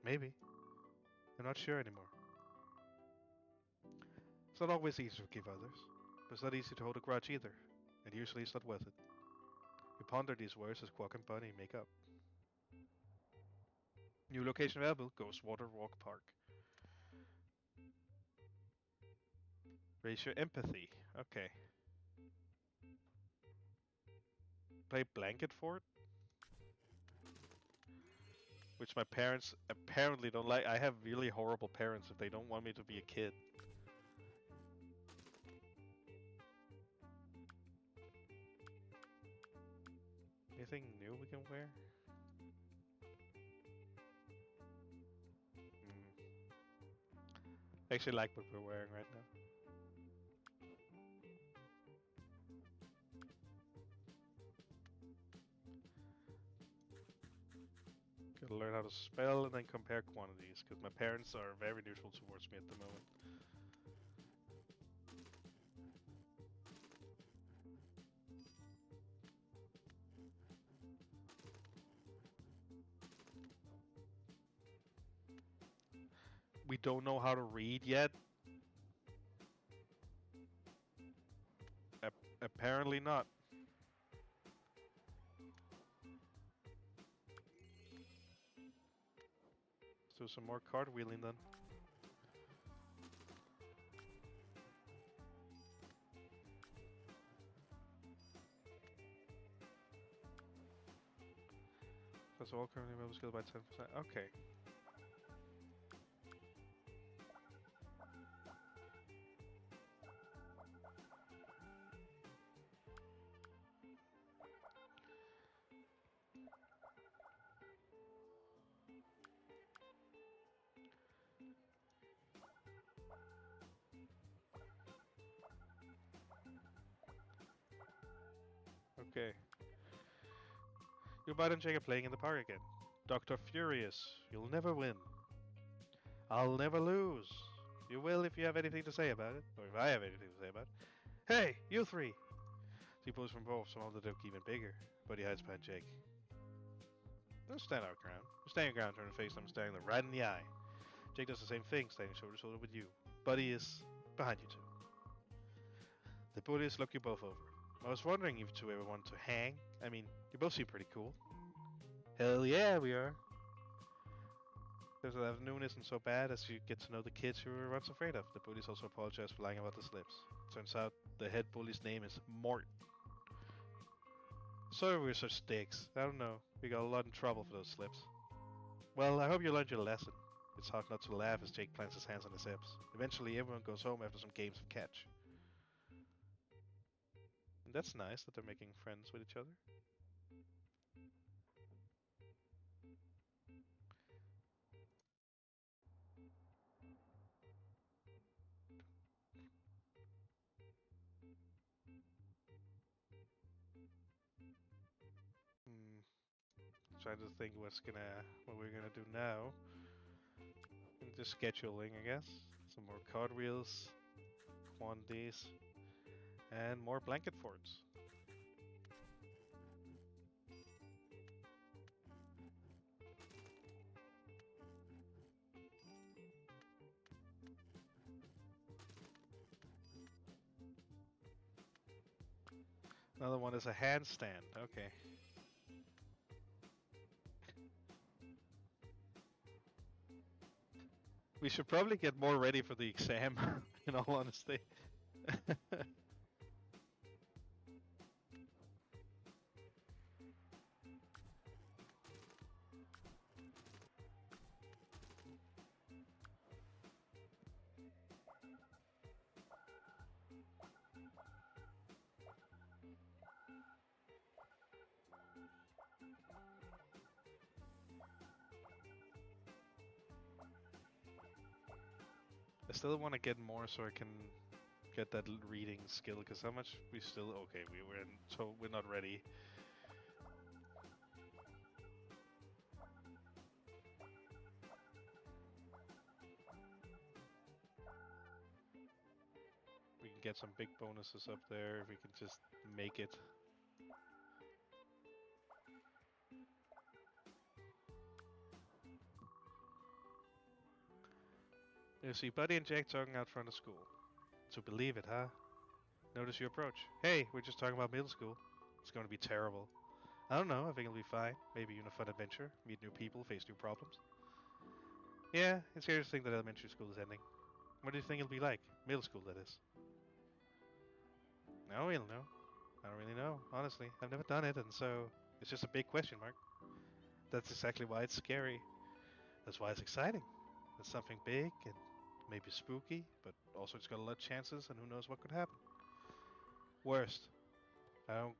maybe. I'm not sure anymore. It's not always easy to forgive others, but it's not easy to hold a grudge either, and usually it's not worth it. You ponder these words as Quack and Bunny make up. New location available, Ghost Water Walk Park. Raise your empathy. Okay. Play Blanket Fort, which my parents apparently don't like. I have really horrible parents if they don't want me to be a kid. Anything new we can wear? I actually like what we're wearing right now. Gotta learn how to spell and then compare quantities, because my parents are very neutral towards me at the moment. We don't know how to read yet. Apparently not. Let's do some more cartwheeling then. Plus all currently available skill by 10%. Okay. Okay. You're Bud and Jake are playing in the park again. Dr. Furious, you'll never win. I'll never lose. You will if you have anything to say about it, or if I have anything to say about it. Hey, you three! He pulls from both, some of them look even bigger, but he hides behind Jake. Don't stand our ground. You stand your ground, turn and face them, staring them right in the eye. Jake does the same thing, standing shoulder to shoulder with you. Buddy is behind you two. The bullies look you both over. I was wondering if you two ever want to hang. I mean, you both seem pretty cool. Hell yeah, we are. This afternoon isn't so bad as you get to know the kids you were once afraid of. The bullies also apologize for lying about the slips. Turns out the head bully's name is Mort. Sorry we're such dicks. I don't know. We got a lot in trouble for those slips. Well, I hope you learned your lesson. It's hard not to laugh as Jake plants his hands on his hips. Eventually everyone goes home after some games of catch. And that's nice that they're making friends with each other. Trying to think what we're gonna do now. Just scheduling, I guess. Some more cartwheels, quantities, and more blanket forts. Another one is a handstand. Okay. We should probably get more ready for the exam, in all honesty. still want to get more so I can get that reading skill. Because how much we still? Okay, so we're not ready. We can get some big bonuses up there if we can just make it. You see Buddy and Jake talking out front of school. To believe it, huh? Notice you approach. Hey, we're just talking about middle school. It's going to be terrible. I don't know, I think it'll be fine. Maybe even a fun adventure. Meet new people, face new problems. Yeah, it's scary to think that elementary school is ending. What do you think it'll be like? Middle school, that is. No, we'll know. I don't really know, honestly. I've never done it, and so it's just a big question mark. That's exactly why it's scary. That's why it's exciting. It's something big and maybe spooky, but also it's got a lot of chances, and who knows what could happen. Worst, I don't.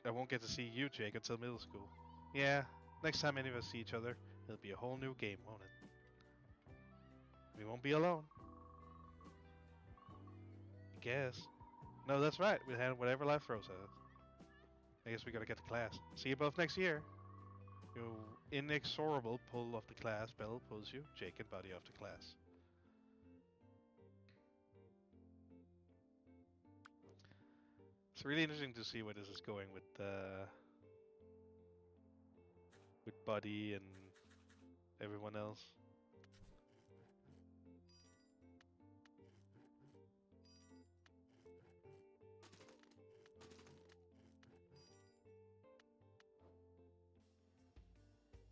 I won't get to see you, Jake, until middle school. Yeah, next time any of us see each other, it'll be a whole new game, won't it? We won't be alone. I guess. No, that's right. We'll handle whatever life throws at us. I guess we gotta get to class. See you both next year. Your inexorable pull of the class bell pulls you, Jake and Buddy, off to class. It's really interesting to see where this is going with Buddy and everyone else.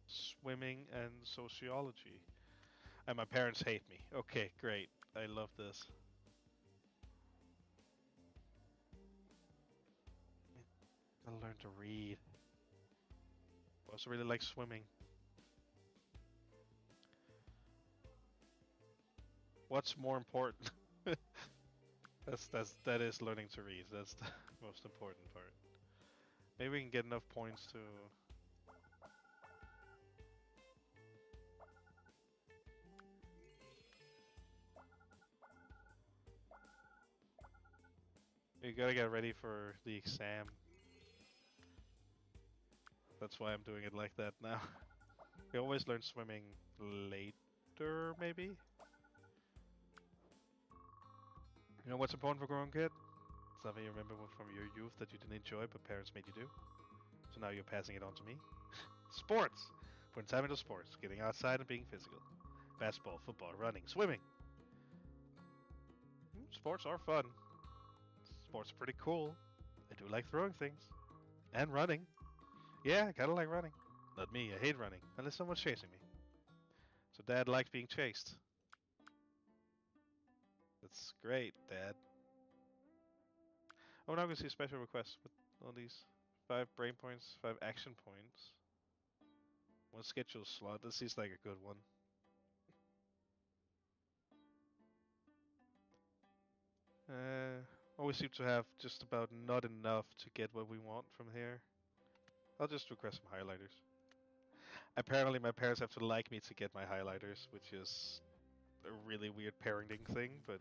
Swimming and sociology. And my parents hate me. Okay, great. I love this. Gotta learn to read. I also really like swimming. What's more important? That is learning to read. That's the most important part. Maybe we can get enough points to. You gotta get ready for the exam. That's why I'm doing it like that now. We always learn swimming later, maybe? You know what's important for a grown kid? Something you remember from your youth that you didn't enjoy but parents made you do. So now you're passing it on to me. Sports! Putting time into sports. Getting outside and being physical. Basketball, football, running, swimming. Sports are fun. Sports are pretty cool. I do like throwing things. And running. Yeah, I kinda like running. Not me, I hate running. Unless someone's chasing me. So Dad likes being chased. That's great, Dad. Oh, now we can see special requests with all these 5 brain points, 5 action points. 1 schedule slot. This seems like a good one. Always seem to have just about not enough to get what we want from here. I'll just request some highlighters. Apparently my parents have to like me to get my highlighters, which is a really weird parenting thing, but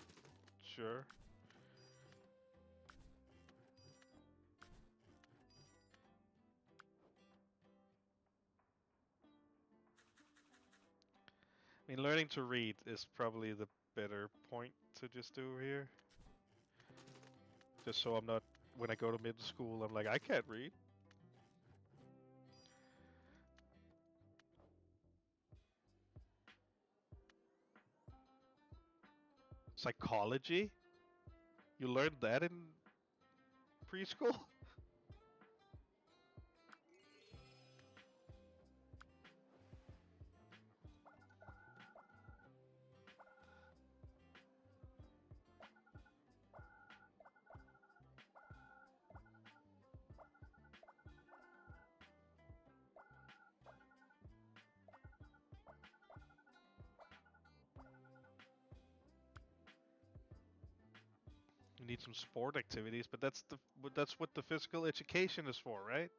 sure. I mean, learning to read is probably the better point to just do here. Just so I'm not, when I go to middle school, I'm like, I can't read. Psychology? You learned that in preschool? You need some sport activities, but that's what the physical education is for, right?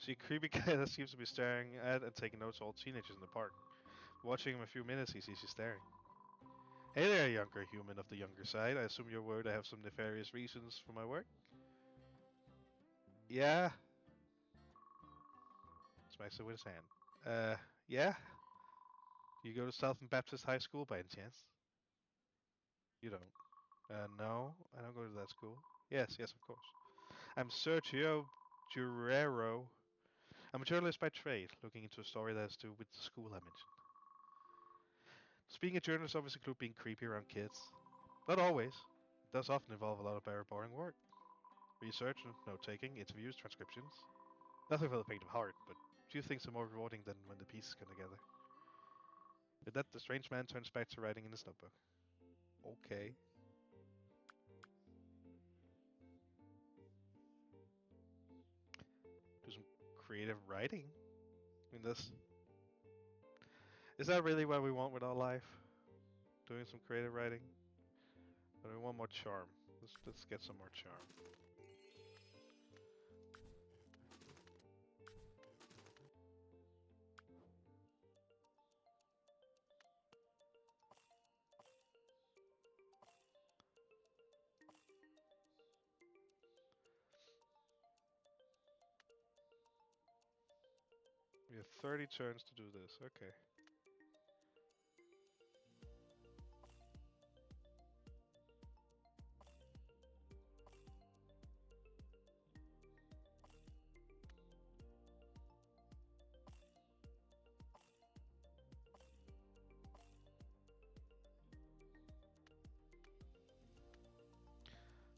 See a creepy guy that seems to be staring at and taking notes of all teenagers in the park. Watching him a few minutes, he sees you staring. Hey there, younger human of the younger side. I assume you're worried I have some nefarious reasons for my work? Yeah, smacks it with his hand. Yeah? You go to Southern Baptist High School by any chance? You don't. No, I don't go to that school. Yes, of course. I'm Sergio Guerrero. I'm a journalist by trade, looking into a story that has to do with the school I mentioned. Does being a journalist always include being creepy around kids? Not always. It does often involve a lot of very boring work. Research, note taking, interviews, transcriptions. Nothing for the faint of heart, but few things are more rewarding than when the pieces come together. With that, the strange man turns back to writing in his notebook. Okay. Do some creative writing. I mean, this is that really what we want with our life? Doing some creative writing? Or do we want more charm? Let's get some more charm. We have 30 turns to do this. Okay.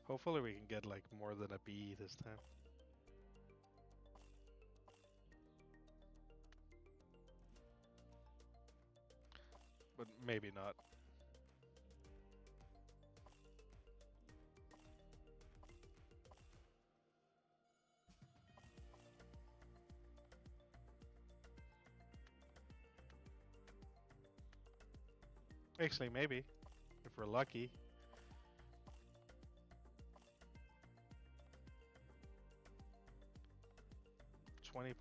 Hopefully we can get like more than a B this time. But maybe not. Actually, maybe. If we're lucky. $20.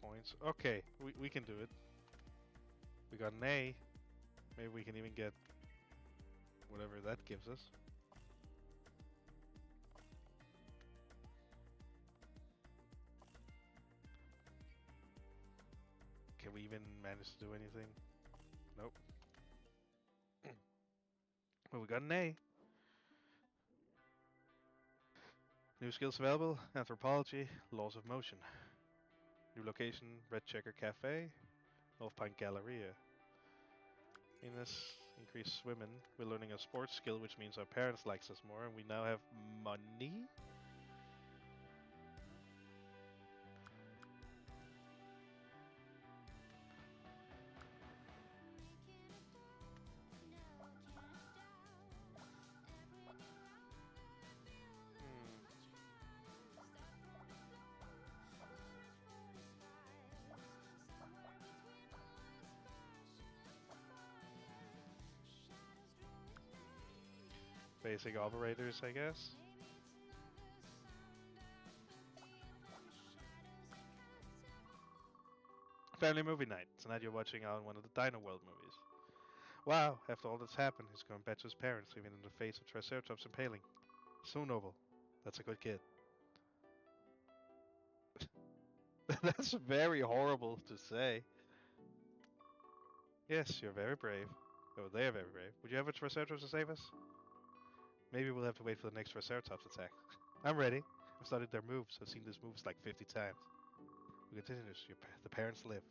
Okay, we can do it. We got an A. Maybe we can even get whatever that gives us. Can we even manage to do anything? Nope. Well, we got an A. New skills available: anthropology, laws of motion. New location: Red Checker Cafe, North Pine Galleria. In this increased swimming, we're learning a sports skill, which means our parents likes us more, and we now have money. Basic operators, I guess. Family movie night. Tonight you're watching out one of the Dino World movies. Wow, after all that's happened, he's going back to his parents, even in the face of Triceratops impaling. So noble. That's a good kid. That's very horrible to say. Yes, you're very brave. Oh, they're very brave. Would you have a Triceratops to save us? Maybe we'll have to wait for the next Triceratops attack. I'm ready. I've studied their moves. I've seen these moves like 50 times. We continue. The parents live.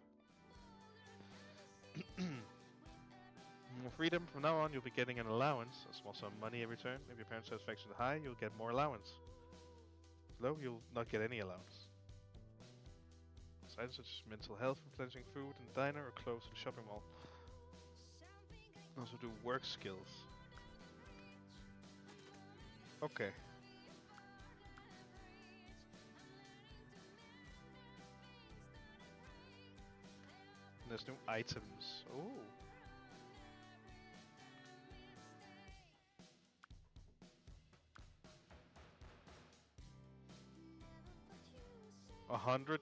Freedom. From now on, you'll be getting an allowance, a small sum of money every turn. If your parents' satisfaction is high, you'll get more allowance. Low, you'll not get any allowance. Besides such as mental health, replenishing food in the diner, or clothes in the shopping mall. Also do work skills. Okay. And there's new items. Oh. $100?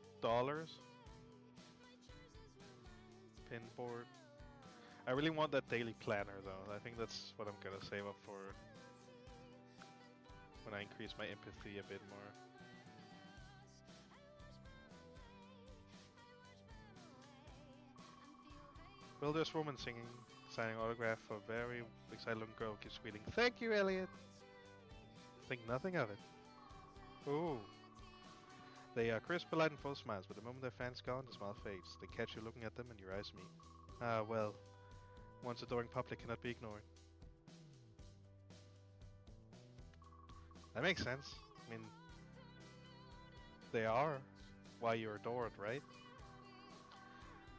pin board. I really want that daily planner though. I think that's what I'm gonna save up for when I increase my empathy a bit more. Will this woman singing, signing autograph for a very excited looking girl keeps squealing, "Thank you, Elliot!" Think nothing of it. Ooh. They are crisp, polite, and full of smiles, but the moment their fan's gone, the smile fades. They catch you looking at them, and your eyes meet. Ah, well. Once adoring public cannot be ignored. That makes sense. I mean, they are why you're adored, right?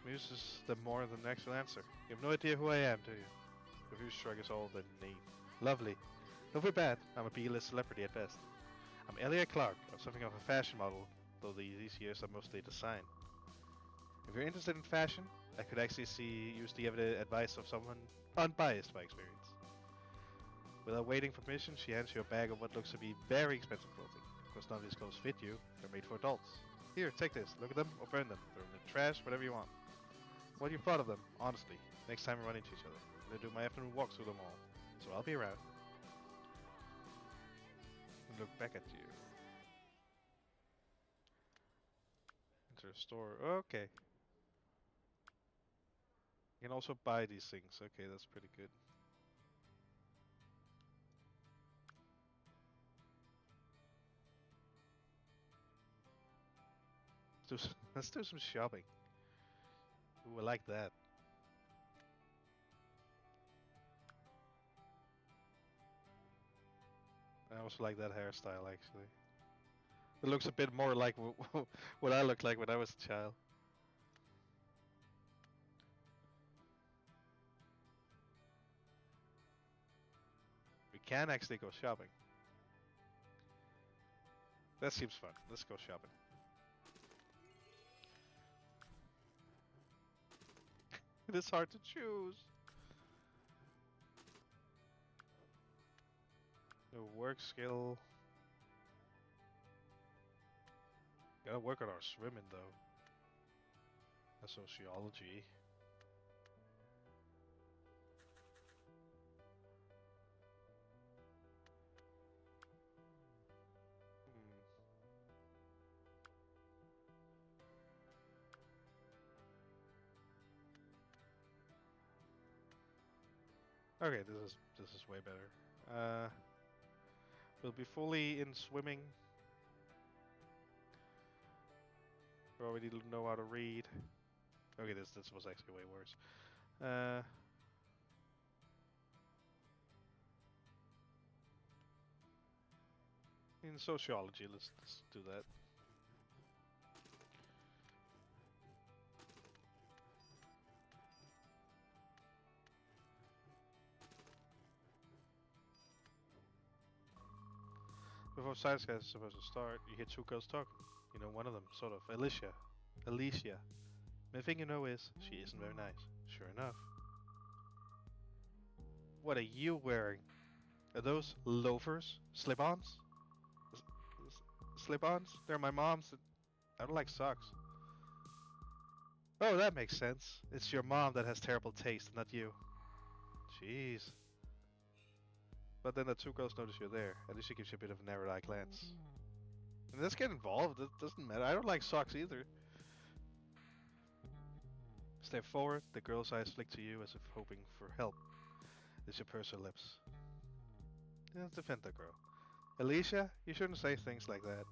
Muse is the more than excellent answer. You have no idea who I am, do you? The Muse shrug is all the need. Lovely. Don't feel bad. I'm a B-list celebrity at best. I'm Elliot Clark. I'm something of a fashion model, though these years are mostly design. If you're interested in fashion, I could actually use the advice of someone unbiased by experience. Without waiting for permission, she hands you a bag of what looks to be very expensive clothing. Of course, none of these clothes fit you. They're made for adults. Here, take this. Look at them or burn them. Throw them in the trash, whatever you want. What do you thought of them, honestly? Next time we run into each other. I'm gonna do my afternoon walks through them all. So I'll be around. And look back at you. Enter a store. Okay. You can also buy these things. Okay, that's pretty good. Let's do some shopping. Ooh, I like that. I also like that hairstyle, actually. It looks a bit more like what I looked like when I was a child. We can actually go shopping. That seems fun. Let's go shopping. It is hard to choose. No work skill. Gotta work on our swimming though. A sociology. Hmm. Okay, this is way better. We'll be fully in swimming. We already know how to read. Okay, this was actually way worse. In sociology, let's do that. Before science class is supposed to start, you hear two girls talking. You know, one of them, sort of, Alicia. Alicia. The thing you know is, she isn't very nice. Sure enough. What are you wearing? Are those loafers? Slip-ons? Slip-ons? They're my mom's. I don't like socks. Oh, that makes sense. It's your mom that has terrible taste, not you. Jeez. But then the two girls notice you're there. At least she gives you a bit of a narrowed-eye glance. And let's get involved. It doesn't matter. I don't like socks either. Step forward. The girl's eyes flick to you as if hoping for help. As you purse her lips. Let's defend the girl. Alicia, you shouldn't say things like that.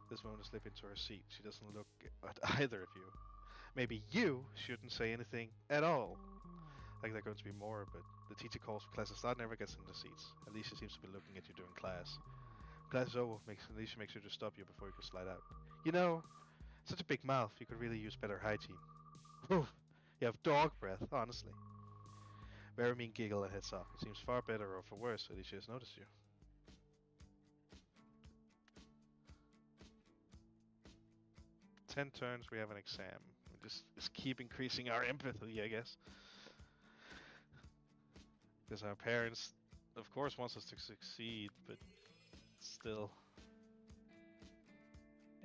This woman slips into her seat. She doesn't look at either of you. Maybe you shouldn't say anything at all. Like there are going to be more, but the teacher calls for class to start, never gets in the seats. Alicia seems to be looking at you during class. Class is over, Alicia makes sure to stop you before you can slide out. You know, such a big mouth, you could really use better hygiene. Whew, you have dog breath, honestly. Very mean giggle and heads off. It seems far better or for worse, Alicia has noticed you. 10 turns, we have an exam. We just keep increasing our empathy, I guess. Because our parents, of course, wants us to succeed, but still.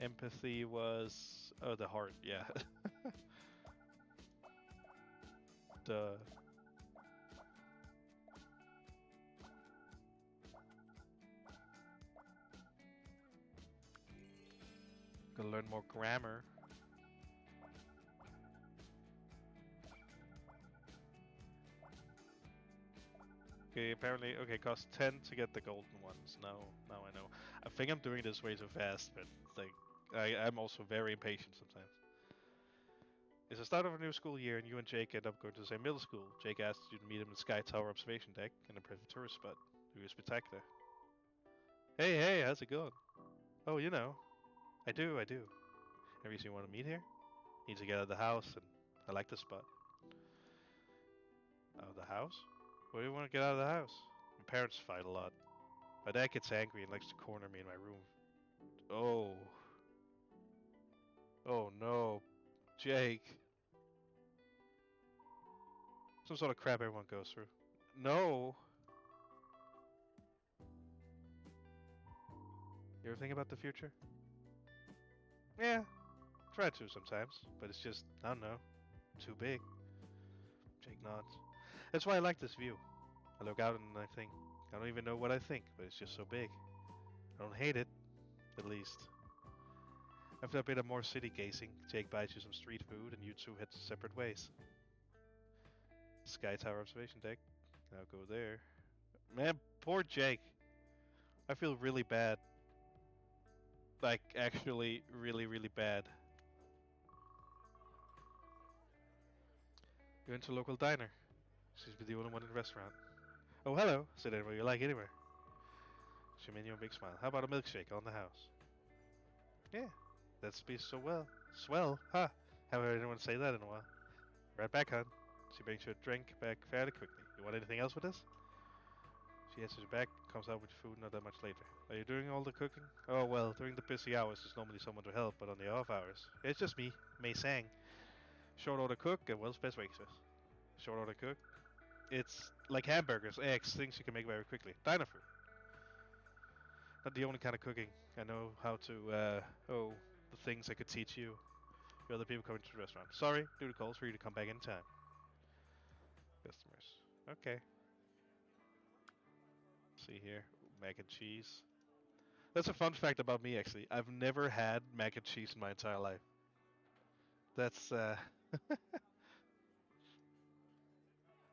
Empathy was... Oh, the heart, yeah. Duh. Gotta learn more grammar. Okay, apparently, okay, cost 10 to get the golden ones. Now I know. I think I'm doing this way too fast, but like, I'm also very impatient sometimes. It's the start of a new school year, and you and Jake end up going to the same middle school. Jake asks you to meet him in the Sky Tower observation deck, an impressive tourist spot. The view is spectacular. Hey, how's it going? Oh, you know. I do. Any reason you want to meet here? Need to get out of the house, and I like the spot. Out of the house? Why do you want to get out of the house? My parents fight a lot. My dad gets angry and likes to corner me in my room. Oh. Oh no. Jake. Some sort of crap everyone goes through. No. You ever think about the future? Yeah. Try to sometimes, but it's just, I don't know, too big. Jake nods. That's why I like this view. I look out and I think, I don't even know what I think, but it's just so big. I don't hate it, at least. After a bit of more city gazing, Jake buys you some street food and you two head separate ways. Sky Tower observation deck. I'll go there. Man, poor Jake. I feel really bad. Like, actually, really, really bad. You went to a local diner. Seems to be the only one in the restaurant. Oh, hello. Sit anywhere you like, anywhere. She made you a big smile. How about a milkshake on the house? Yeah, that's be so well. Swell, huh? Haven't heard anyone say that in a while. Right back, hon. She brings you a drink back fairly quickly. You want anything else with this? She answers you back, comes out with food not that much later. Are you doing all the cooking? Oh, well, during the busy hours there's normally someone to help, but on the off hours, it's just me, Mei Sang. Short order cook and world's best waitress. Short order cook? It's like hamburgers, eggs, things you can make very quickly. Diner food. Not the only kind of cooking. I know how to, the things I could teach you. The other people coming to the restaurant. Sorry, due to calls for you to come back in time. Customers. Okay. See here, mac and cheese. That's a fun fact about me, actually. I've never had mac and cheese in my entire life. That's,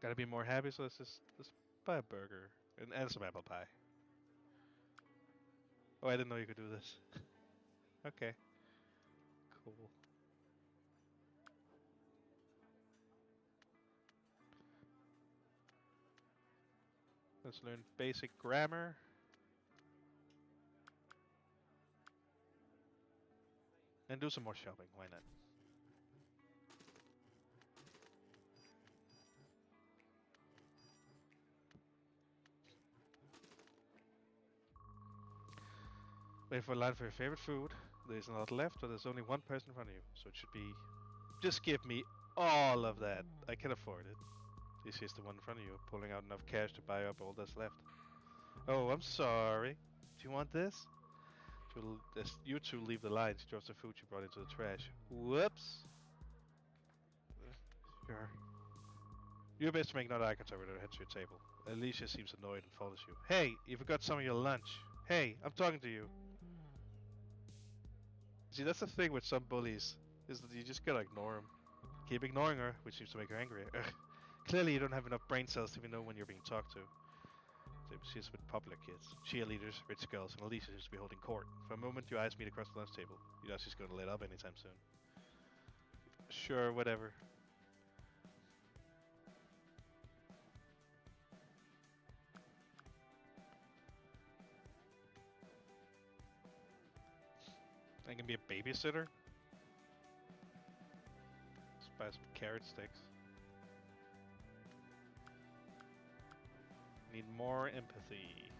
gotta be more happy, so let's buy a burger. And some apple pie. Oh, I didn't know you could do this. Okay. Cool. Let's learn basic grammar. And do some more shopping, why not? Wait for a line for your favorite food. There's a lot left, but there's only one person in front of you, so it should be... Just give me all of that. I can afford it. This is the one in front of you, pulling out enough cash to buy up all that's left. Oh, I'm sorry. Do you want this? You two leave the line. She drops the food you brought into the trash. Whoops. Sure. You're best to make no eye contact with her, head to your table. Alicia seems annoyed and follows you. Hey, you forgot some of your lunch. Hey, I'm talking to you. See, that's the thing with some bullies, is that you just gotta ignore them. Keep ignoring her, which seems to make her angrier. Clearly you don't have enough brain cells to even know when you're being talked to. She's with popular kids, cheerleaders, rich girls, and Alicia seems to be holding court. For a moment, your eyes meet across the lunch table. You know she's going to let up anytime soon. Sure, whatever. I can be a babysitter? Let's buy some carrot sticks. Need more empathy.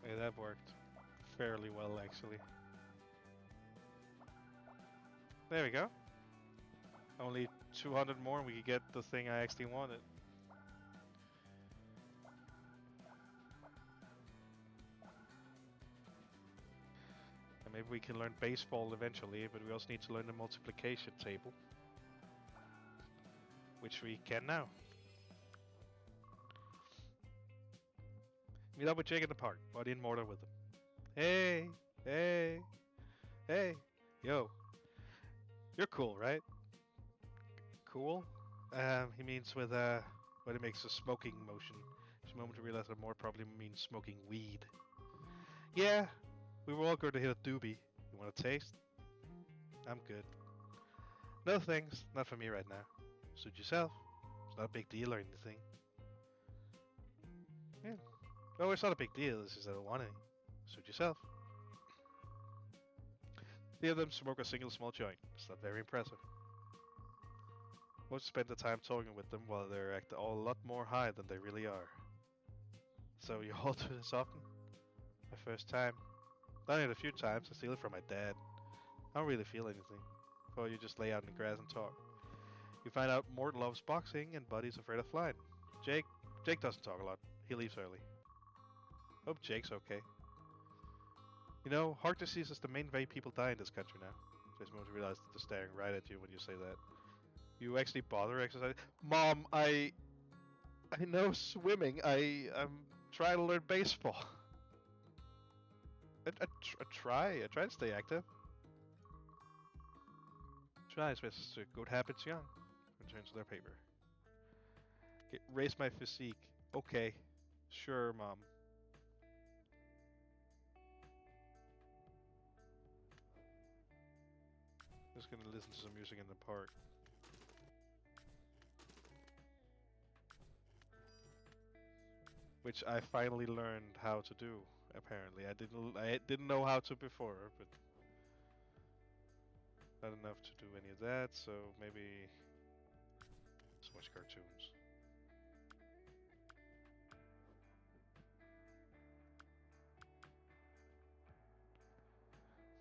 Yeah, that worked fairly well, actually. There we go. Only 200 more and we could get the thing I actually wanted. And maybe we can learn baseball eventually, but we also need to learn the multiplication table. Which we can now. Meet up with Jake in the park. Buddy and Mortar with him. Hey! Hey! Hey! Yo! You're cool, right? Cool? He means with, when he makes a smoking motion. It's a moment to realize that more probably means smoking weed. Yeah! We were all going to hit a doobie. You want a taste? I'm good. No thanks. Not for me right now. Suit yourself. It's not a big deal or anything. Yeah. Oh, it's not a big deal. It's just I don't want any. Suit yourself. The other them smoke a single small joint. It's not very impressive. Most spend the time talking with them while they're acting all a lot more high than they really are. So you all do this often? My first time. Done it a few times. I steal it from my dad. I don't really feel anything. Well, you just lay out in the grass and talk. You find out Mort loves boxing and Buddy's afraid of flying. Jake doesn't talk a lot. He leaves early. Hope Jake's okay. You know, heart disease is the main way people die in this country now. Just moment to realize that they're staring right at you when you say that. You actually bother exercising? Mom, I know swimming. I'm trying to learn baseball. I try to stay active. Try to good habits young. Return to their paper. Raise my physique. Okay. Sure, Mom. Just gonna listen to some music in the park. Which I finally learned how to do. Apparently, I didn't know how to before, but not enough to do any of that. So maybe so much cartoons.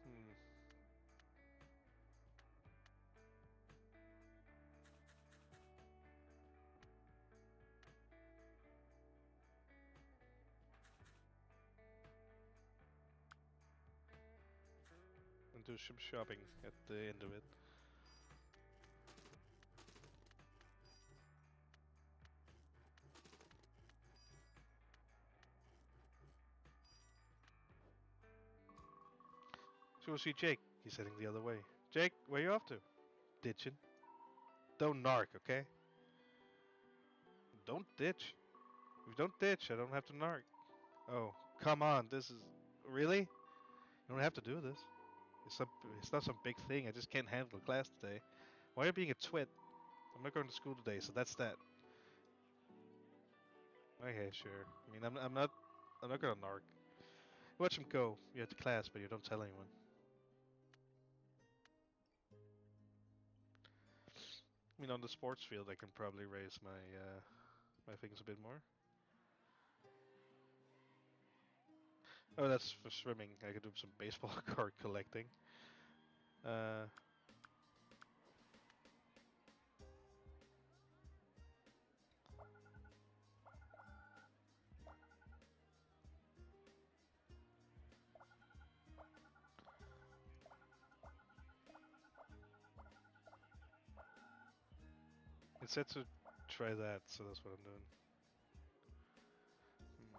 Hmm. And do some shopping at the end of it. So we'll see Jake. He's heading the other way. Jake, where you off to? Ditching. Don't narc, okay? Don't ditch. If you don't ditch, I don't have to narc. Oh, come on. This is... Really? You don't have to do this. It's not some big thing. I just can't handle class today. Why are you being a twit? I'm not going to school today, so that's that. Okay, sure. I mean, I'm not gonna narc. Watch him go. You're at the class, but you don't tell anyone. I mean, on the sports field, I can probably raise my things a bit more. Oh, that's for swimming. I could do some baseball card collecting. Uh, it said to try that, so that's what I'm doing. Hmm.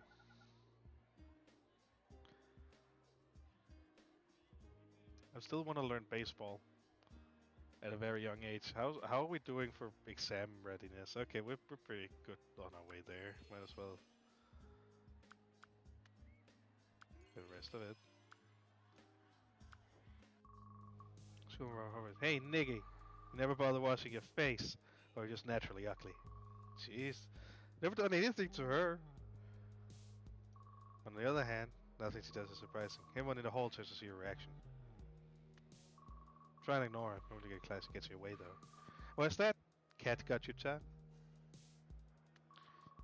I still want to learn baseball at a very young age. How are we doing for exam readiness? Okay, we're pretty good on our way there. Might as well get the rest of it. Hey, Niggy, you never bother washing your face, or you're just naturally ugly. Jeez, never done anything to her. On the other hand, nothing she does is surprising. Everyone in the hall tries to see your reaction. Try and ignore it. Remember to get class gets your way though. What's that? Cat got your tongue?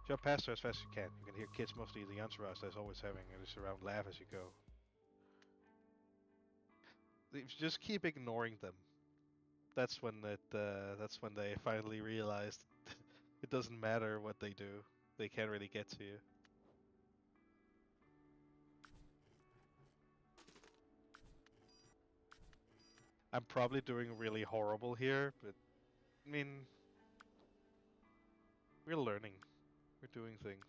Jump past her as fast as you can. You can hear kids, mostly the entourage that's always having and just around laugh as you go. Just keep ignoring them. That's when that's when they finally realized it doesn't matter what they do. They can't really get to you. I'm probably doing really horrible here, but I mean, we're learning. We're doing things.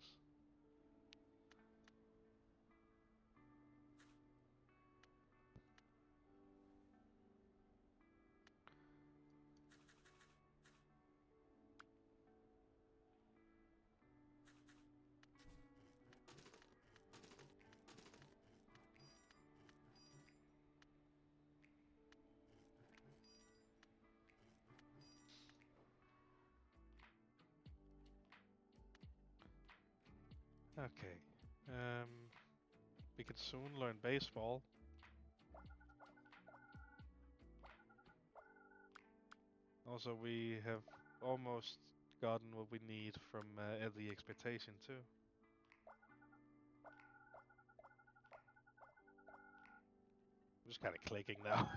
Okay. Um, we can soon learn baseball. Also, we have almost gotten what we need from the expectation too. I'm just kind of clicking now,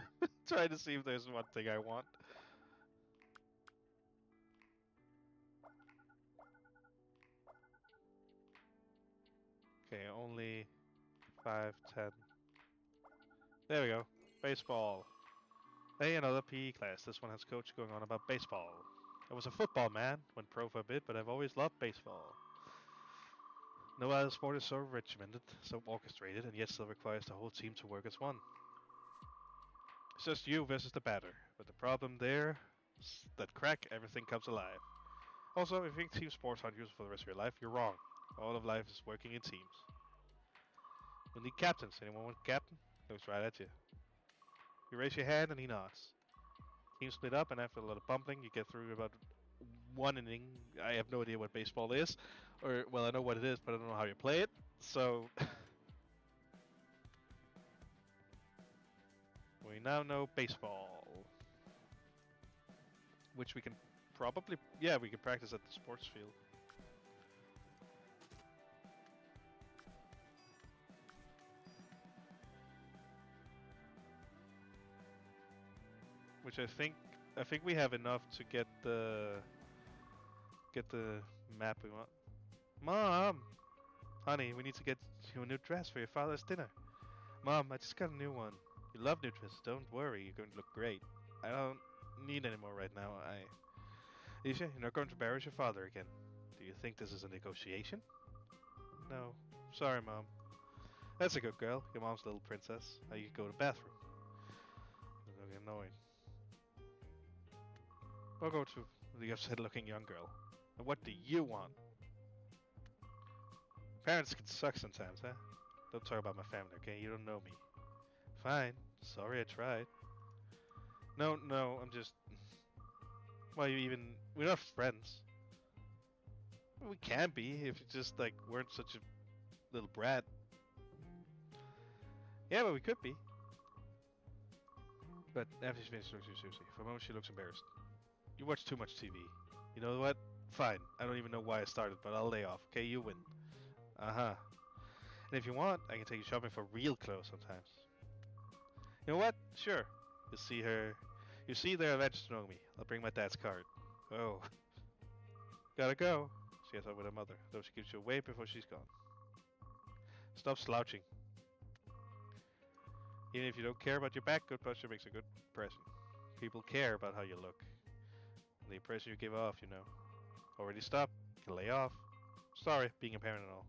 trying to see if there's one thing I want. Okay, only 5, 10. There we go. Baseball. Hey, another PE class. This one has coach going on about baseball. I was a football man, went pro for a bit, but I've always loved baseball. No other sport is so regimented, so orchestrated, and yet still requires the whole team to work as one. It's just you versus the batter, but the problem there is that crack, everything comes alive. Also, if you think team sports aren't useful for the rest of your life, you're wrong. All of life is working in teams. We need captains. Anyone want a captain? Looks right at you. You raise your hand and he nods. Teams split up, and after a lot of bumping, you get through about one inning. I have no idea what baseball is, or well, I know what it is, but I don't know how you play it. So we now know baseball, which we can probably, yeah, we can practice at the sports field. Which I think we have enough to get the map we want. Mom, honey, we need to get you a new dress for your father's dinner. Mom, I just got a new one. You love new dresses. Don't worry, you're going to look great. I don't need any more right now. Isha, you're not going to embarrass your father again. Do you think this is a negotiation? No. Sorry, Mom. That's a good girl. Your mom's little princess. Now you can go to the bathroom. It's gonna be annoying. I'll go to the upset-looking young girl. And what do you want? Parents can suck sometimes, huh? Don't talk about my family, okay? You don't know me. Fine. Sorry I tried. No, no, I'm just... Well, we're not friends. We can be if you just, like, weren't such a little brat. Yeah, but we could be. But after she finishes, looks at you seriously. For a moment, she looks embarrassed. You watch too much TV. You know what? Fine. I don't even know why I started, but I'll lay off. Okay, you win. Uh-huh. And if you want, I can take you shopping for real clothes sometimes. You know what? Sure. You'll see her. You see, they're registering me. I'll bring my dad's card. Oh. Gotta go. She gets up with her mother, though she gives you away before she's gone. Stop slouching. Even if you don't care about your back, good posture makes a good impression. People care about how you look. And the impression you give off, you know. Already stopped. You can lay off. Sorry, being a parent and all.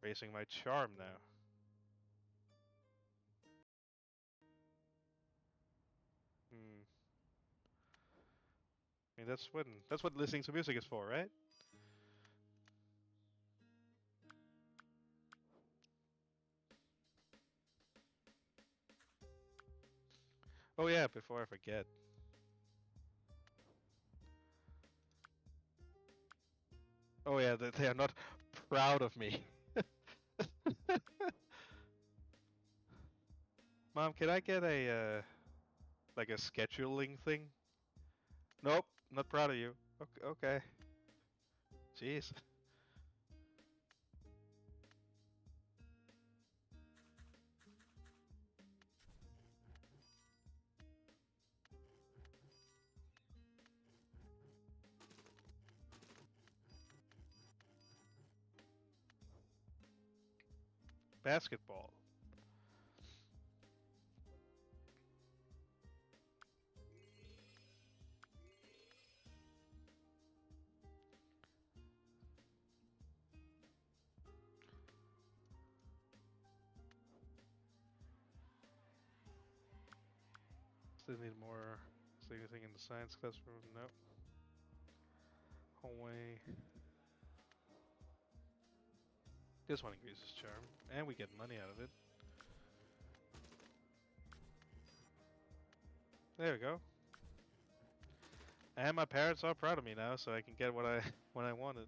Raising my charm now. Hmm. I mean, that's what listening to music is for, right? Oh yeah, before I forget. Oh yeah, they are not proud of me. Mom, can I get a like a scheduling thing? Nope, not proud of you. Okay, okay. Jeez. Basketball. Still need more. Is there anything in the science classroom? No. Hallway. This one increases charm, and we get money out of it. There we go. And my parents are proud of me now, so I can get what I wanted.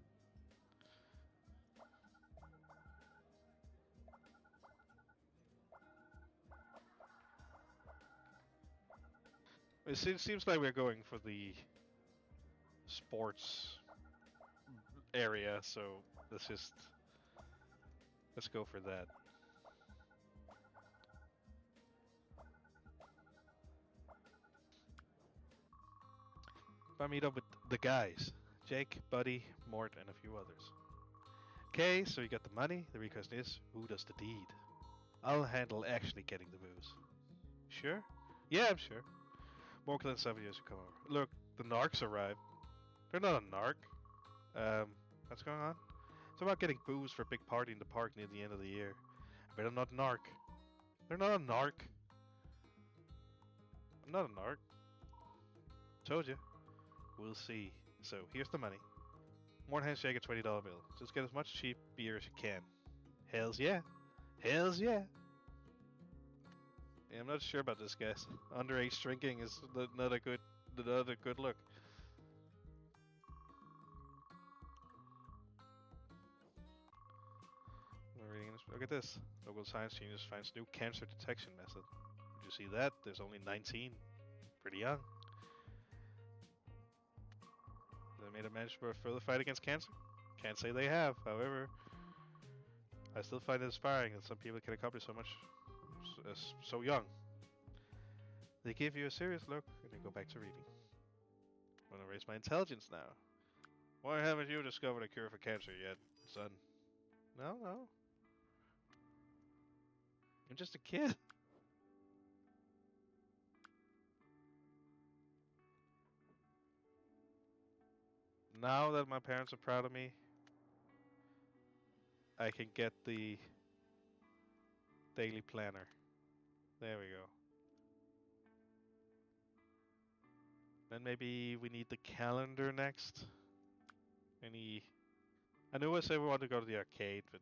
Seems like we're going for the sports area, so let's go for that. I meet up with the guys: Jake, Buddy, Mort, and a few others. Okay, so you got the money. The real question is, who does the deed? I'll handle actually getting the booze. Sure? Yeah, I'm sure. More than 7 years to come over. Look, the narcs arrived. They're not a narc. What's going on? It's about getting booze for a big party in the park near the end of the year. But I'm not a narc. They're not a narc. I'm not a narc. Told you. We'll see. So, here's the money. More handshake a $20 bill. Just get as much cheap beer as you can. Hells yeah. Hells yeah. Yeah, I'm not sure about this, guys. Underage drinking is not a good look. I'm reading this. Look at this. Local science genius finds new cancer detection method. Did you see that? There's only 19. Pretty young. They made a manage for a further fight against cancer? Can't say they have. However, I still find it inspiring that some people can accomplish so much so young. They give you a serious look and you go back to reading. I want to raise my intelligence now. Why haven't you discovered a cure for cancer yet, son? No. I'm just a kid. Now that my parents are proud of me, I can get the daily planner. There we go. Then maybe we need the calendar next. I knew I said we wanted to go to the arcade, but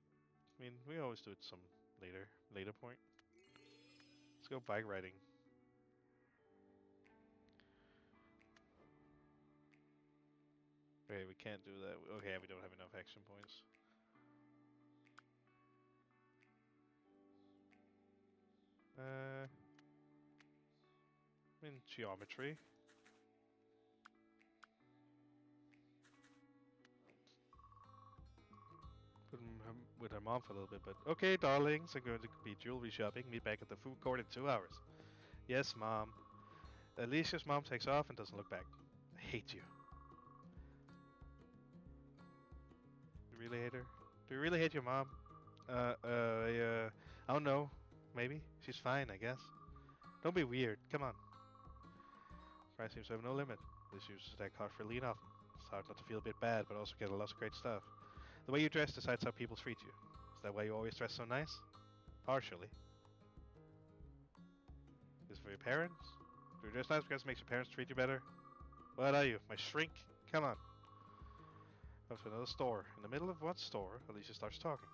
I mean, we always do it some later point. Let's go bike riding. Okay, we can't do that. Okay, we don't have enough action points. I mean, geometry. With her mom for a little bit, but okay, darlings, I'm going to be jewelry shopping. Meet back at the food court in 2 hours. Yes, mom. Alicia's mom takes off and doesn't look back. I hate you. You really hate her? Do you really hate your mom? I don't know. Maybe. She's fine, I guess. Don't be weird. Come on. Price seems to have no limit. This uses that card for lean off. It's hard not to feel a bit bad, but also get a lot of great stuff. The way you dress decides how people treat you. Is that why you always dress so nice? Partially. Is it for your parents? Do you dress nice because it makes your parents treat you better? What are you, my shrink? Come on. Up to another store. In the middle of what store? Alicia starts talking.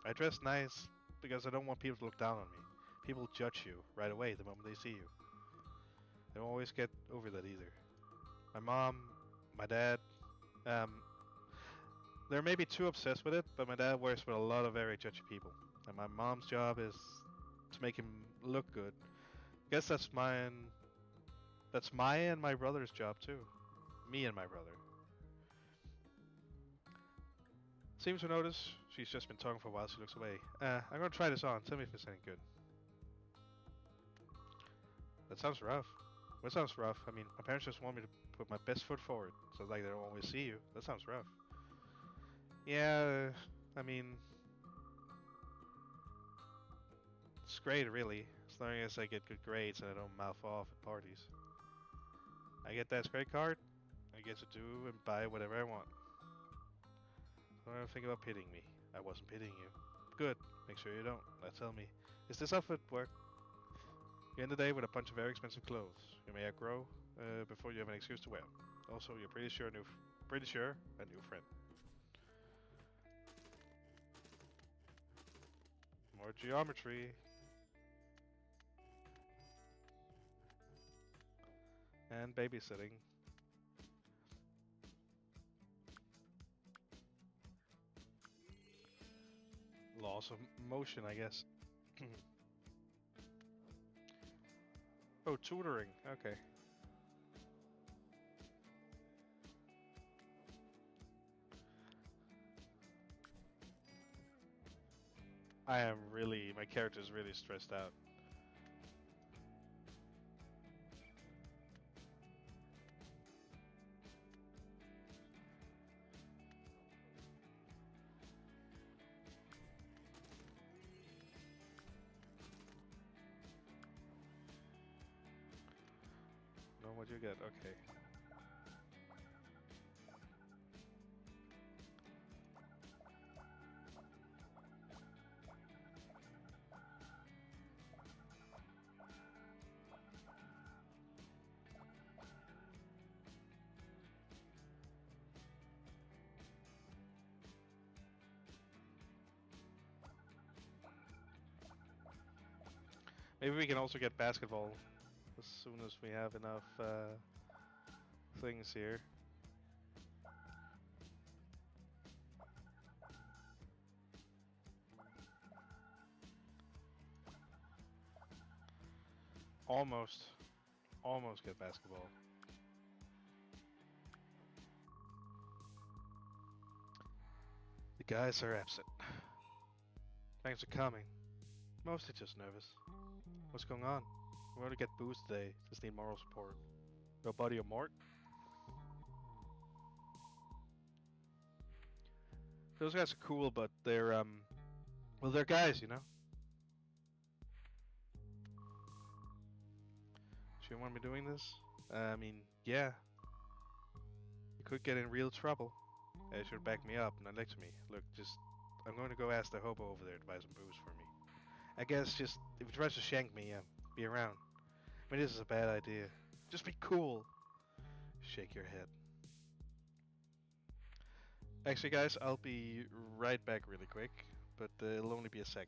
I dress nice because I don't want people to look down on me. People judge you right away the moment they see you. They don't always get over that either. My mom, my dad, they're maybe too obsessed with it, but my dad works with a lot of very judgy people. And my mom's job is to make him look good. I guess that's mine. That's my and my brother's job too. Me and my brother. Seems to notice she's just been talking for a while. She looks away. I'm gonna try this on. Tell me if it's any good. That sounds rough. What sounds rough? I mean, my parents just want me to put my best foot forward, so like they don't always see you. That sounds rough. Yeah, I mean, it's great, really, as long as I get good grades and I don't mouth off at parties. I get that credit card, I get to do and buy whatever I want. Don't think about pitying me. I wasn't pitying you. Good. Make sure you don't. Now tell me, is this outfit work? You end the day with a bunch of very expensive clothes. You may outgrow before you have an excuse to wear. Also, you're pretty sure a new friend. More geometry. And babysitting. Laws of motion, I guess. Oh, tutoring. Okay. My character's really stressed out. Know what you get, okay. Maybe we can also get basketball as soon as we have enough things here. Almost. Almost get basketball. The guys are absent. Thanks for coming. Mostly just nervous. What's going on? We want to get booze today. Just need moral support. No buddy or Mort? Those guys are cool, but they're well, they're guys, you know. Do you want me doing this? I mean, yeah. You could get in real trouble. You should back me up, not lecture me. Look, I'm going to go ask the hobo over there to buy some booze for me. I guess just, if he tries to shank me, be around. I mean, this is a bad idea. Just be cool. Shake your head. Actually, guys, I'll be right back really quick, but it'll only be a sec.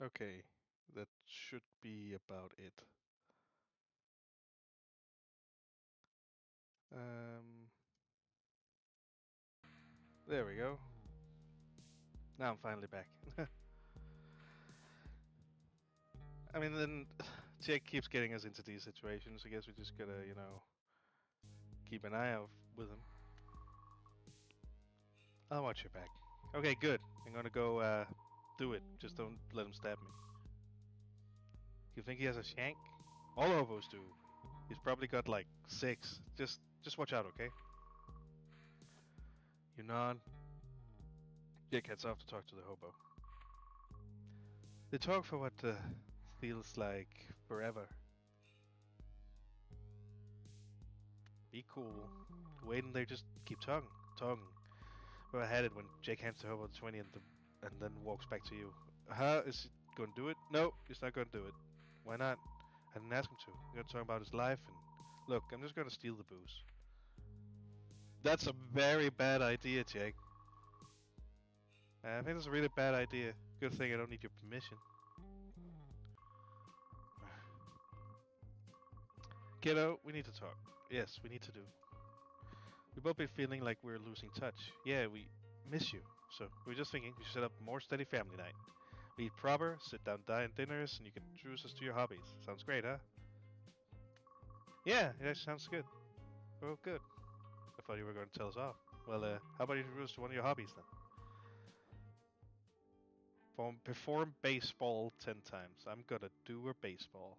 Okay, that should be about it. Um, there we go. Now I'm finally back. I mean, then Jake keeps getting us into these situations. I guess we just gotta, keep an eye out with him. I'll watch your back. Okay, good. I'm gonna go do it. Just don't let him stab me. You think he has a shank? All hobos do. He's probably got like 6. Just watch out, okay? You nod. Jake heads off to talk to the hobo. They talk for what feels like forever. Be cool. Wait and they just keep talking. Where I had it when Jake hands the hobo the 20 and then walks back to you. Is he gonna do it? No, he's not gonna do it. Why not? I didn't ask him to. We're gonna talk about his life and look, I'm just gonna steal the booze. That's a very bad idea, Jake. I think that's a really bad idea. Good thing I don't need your permission. Kiddo, we need to talk. Yes, we need to do. We both been feeling like we're losing touch. Yeah, we miss you. So we were just thinking we should set up more steady family night. We eat proper, sit down dinners, and you can introduce us to your hobbies. Sounds great, huh? Yeah, it actually sounds good. Oh, good. I thought you were going to tell us off. Well, how about you introduce to one of your hobbies then? Perform baseball 10 times. I'm gonna do a baseball.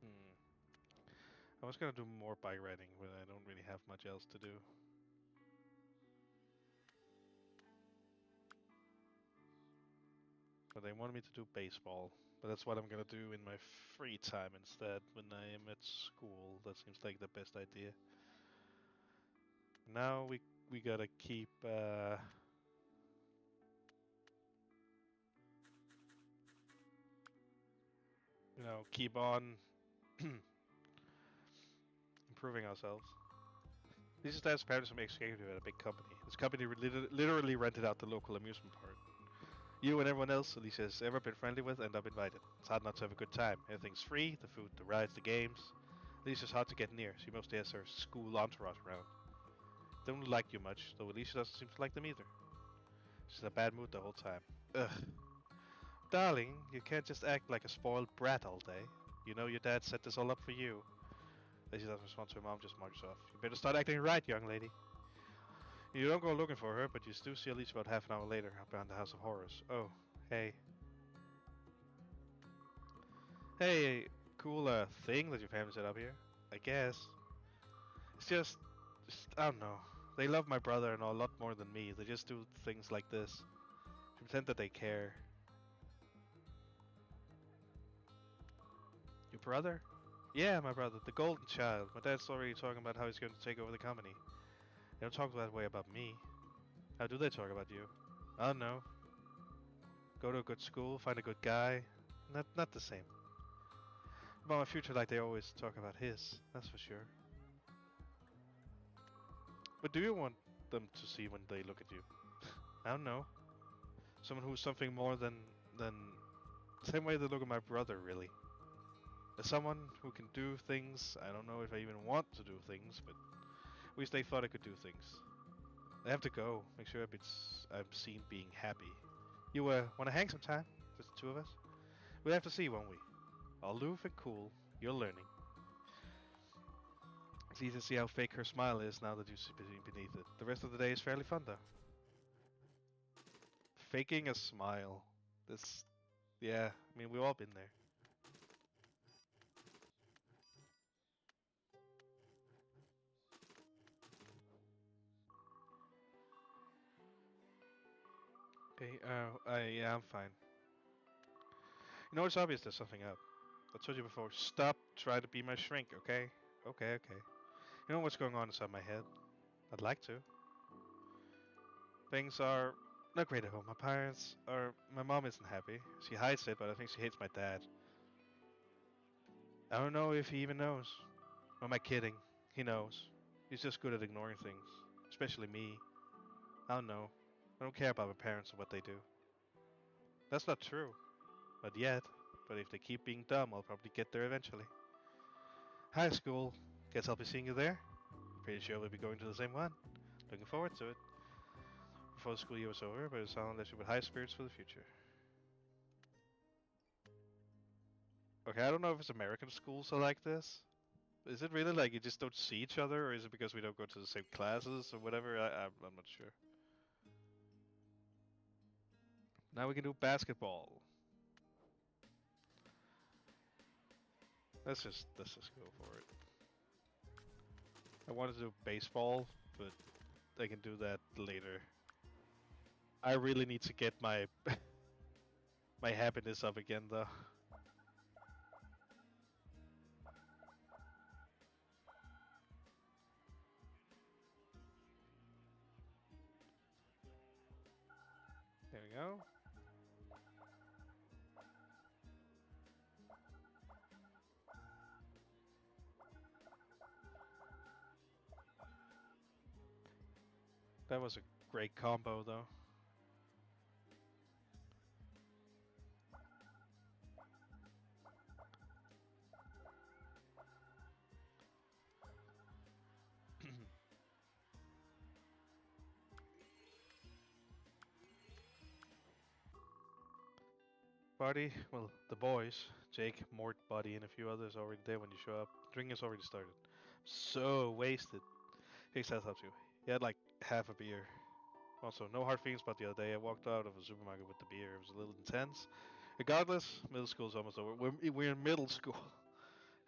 Hmm. I was gonna do more bike riding, but I don't really have much else to do. But they wanted me to do baseball. But that's what I'm gonna do in my free time instead when I am at school. That seems like the best idea. Now we gotta keep keep on improving ourselves. These dad's parents are executive at a big company. This company literally rented out the local amusement park. You and everyone else Alicia has ever been friendly with end up invited. It's hard not to have a good time. Everything's free, the food, the rides, the games. Alicia's hard to get near. She mostly has her school entourage around. They don't like you much, though Alicia doesn't seem to like them either. She's in a bad mood the whole time. Ugh. Darling, you can't just act like a spoiled brat all day. You know your dad set this all up for you. Alicia doesn't respond to her mom, just marches off. You better start acting right, young lady. You don't go looking for her, but you do see Alicia about half an hour later, up behind the House of Horrors. Oh, hey. Hey, cool thing that your family set up here. I guess. It's just I don't know. They love my brother and all a lot more than me. They just do things like this. Pretend that they care. Your brother? Yeah, my brother, the golden child. My dad's already talking about how he's going to take over the company. They don't talk that way about me. How do they talk about you? I don't know. Go to a good school, find a good guy. Not the same. About my future like they always talk about his, that's for sure. But do you want them to see when they look at you? I don't know. Someone who's something more than same way they look at my brother, really. As someone who can do things, I don't know if I even want to do things, but at least they thought I could do things. I have to go. Make sure I'm seen being happy. You want to hang sometime? Just the two of us? We'll have to see, won't we? Aloof and cool. You're learning. It's easy to see how fake her smile is now that you see beneath it. The rest of the day is fairly fun, though. Faking a smile. This, yeah, I mean, we've all been there. Okay, yeah, I'm fine. You know, it's obvious there's something up. I told you before, stop trying to be my shrink, okay? Okay. You know what's going on inside my head? I'd like to. Things are not great at home. My mom isn't happy. She hides it, but I think she hates my dad. I don't know if he even knows. Or am I kidding? He knows. He's just good at ignoring things. Especially me. I don't know. I don't care about my parents or what they do. That's not true. Not yet. But if they keep being dumb, I'll probably get there eventually. High school. Guess I'll be seeing you there. Pretty sure we'll be going to the same one. Looking forward to it. Before the school year was over, but it sounded left you with high spirits for the future. Okay, I don't know if it's American schools are like this. Is it really like you just don't see each other, or is it because we don't go to the same classes or whatever? I'm not sure. Now we can do basketball. Let's just go for it. I wanted to do baseball, but I can do that later. I really need to get my my happiness up again, though. There we go. That was a great combo, though. Party, well, the boys, Jake, Mort, Buddy, and a few others already there when you show up. Drinking has already started. So wasted. Higgs has up too. He had like half a beer. Also, no hard feelings about the other day. I walked out of a supermarket with the beer. It was a little intense. Regardless, middle school's almost over. We're in middle school.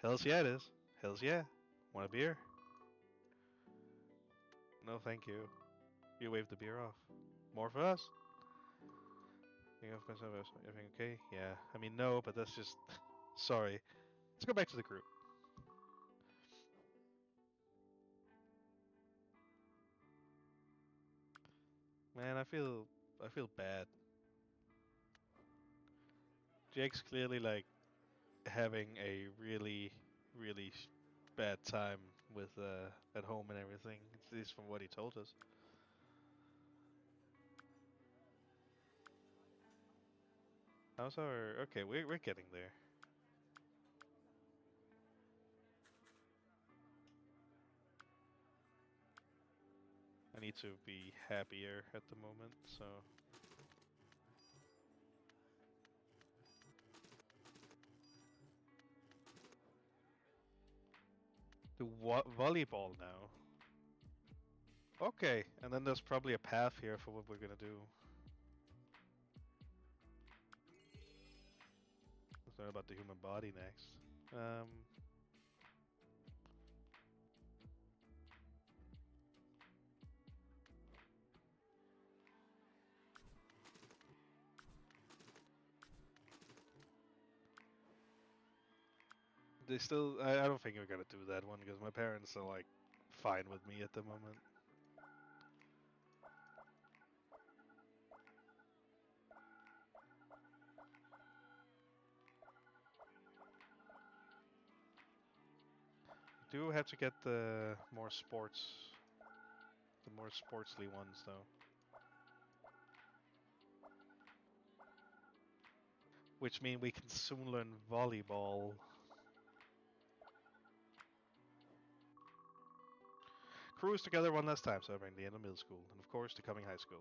Hells yeah, it is. Hells yeah. Want a beer? No, thank you. You waved the beer off. More for us? You know, everything okay? Yeah. I mean, no, but that's just. Sorry. Let's go back to the group. Man, I feel bad. Jake's clearly like having a really bad time with at home and everything. At least from what he told us. How's our? Okay, we're getting there. I need to be happier at the moment, so. Do volleyball now. Okay, and then there's probably a path here for what we're gonna do. Let's learn about the human body next. Um, they still. I don't think we're gonna do that one because my parents are like fine with me at the moment. Do have to get the more sportsly ones though. Which mean we can soon learn volleyball. Cruise together one last time, celebrating the end of middle school, and of course the coming high school.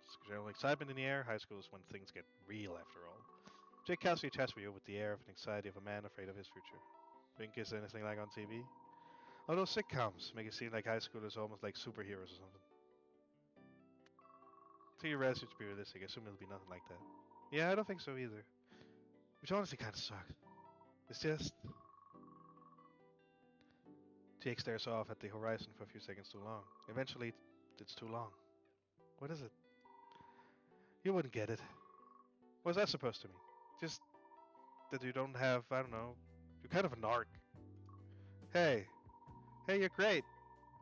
It's general excitement in the air. High school is when things get real, after all. Jake Cassidy chats for you with the air of an anxiety of a man afraid of his future. Think it's anything like on TV? Although sitcoms make it seem like high school is almost like superheroes or something. To your res, be realistic. I assume it'll be nothing like that. Yeah, I don't think so either. Which honestly kind of sucks. It's just Jake stares off at the horizon for a few seconds too long. Eventually, it's too long. What is it? You wouldn't get it. What's that supposed to mean? Just that you don't have, I don't know, you're kind of a narc. Hey, hey, you're great.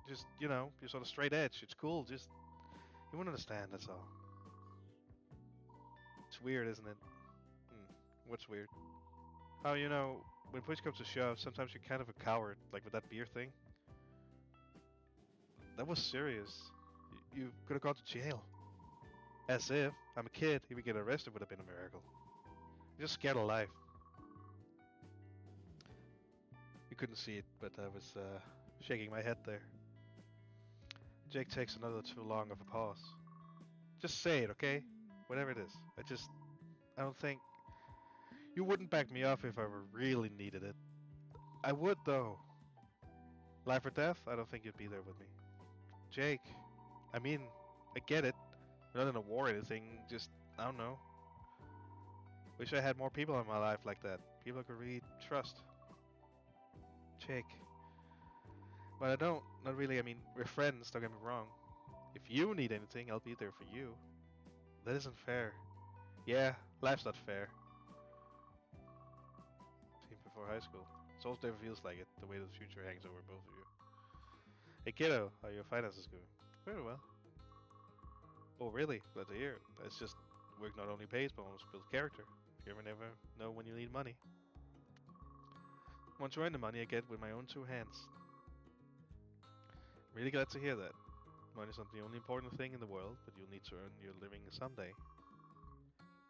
Just, you're sort of straight edge. It's cool. Just, you wouldn't understand, that's all. It's weird, isn't it? Hmm. What's weird? How, when push comes to shove, sometimes you're kind of a coward, like with that beer thing. That was serious. You could have gone to jail. As if, I'm a kid, if we get arrested would have been a miracle. You're just scared of life. You couldn't see it, but I was shaking my head there. Jake takes another too long of a pause. Just say it, okay? Whatever it is. I don't think. You wouldn't back me up if I really needed it. I would, though. Life or death? I don't think you'd be there with me. Jake, I mean, I get it. You're not in a war or anything, just, I don't know. Wish I had more people in my life like that. People I could really trust. Jake. But I don't, not really, I mean, we're friends, don't get me wrong. If you need anything, I'll be there for you. That isn't fair. Yeah, life's not fair. Team before high school. It always never feels like it, the way the future hangs over both of you. Hey kiddo, how are your finances going? Very well. Oh really? Glad to hear. It's just, work not only pays, but almost builds character. You ever never know when you need money. Once you earn the money, I get with my own two hands. Really glad to hear that. Money's not the only important thing in the world, but you'll need to earn your living someday.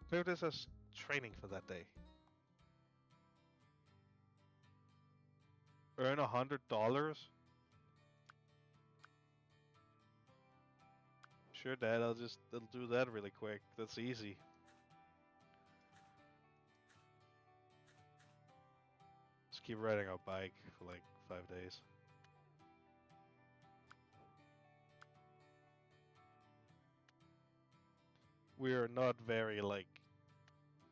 Think of this as training for that day. Earn $100? Sure, Dad, I'll do that really quick. That's easy. Just keep riding our bike for like 5 days. We are not very like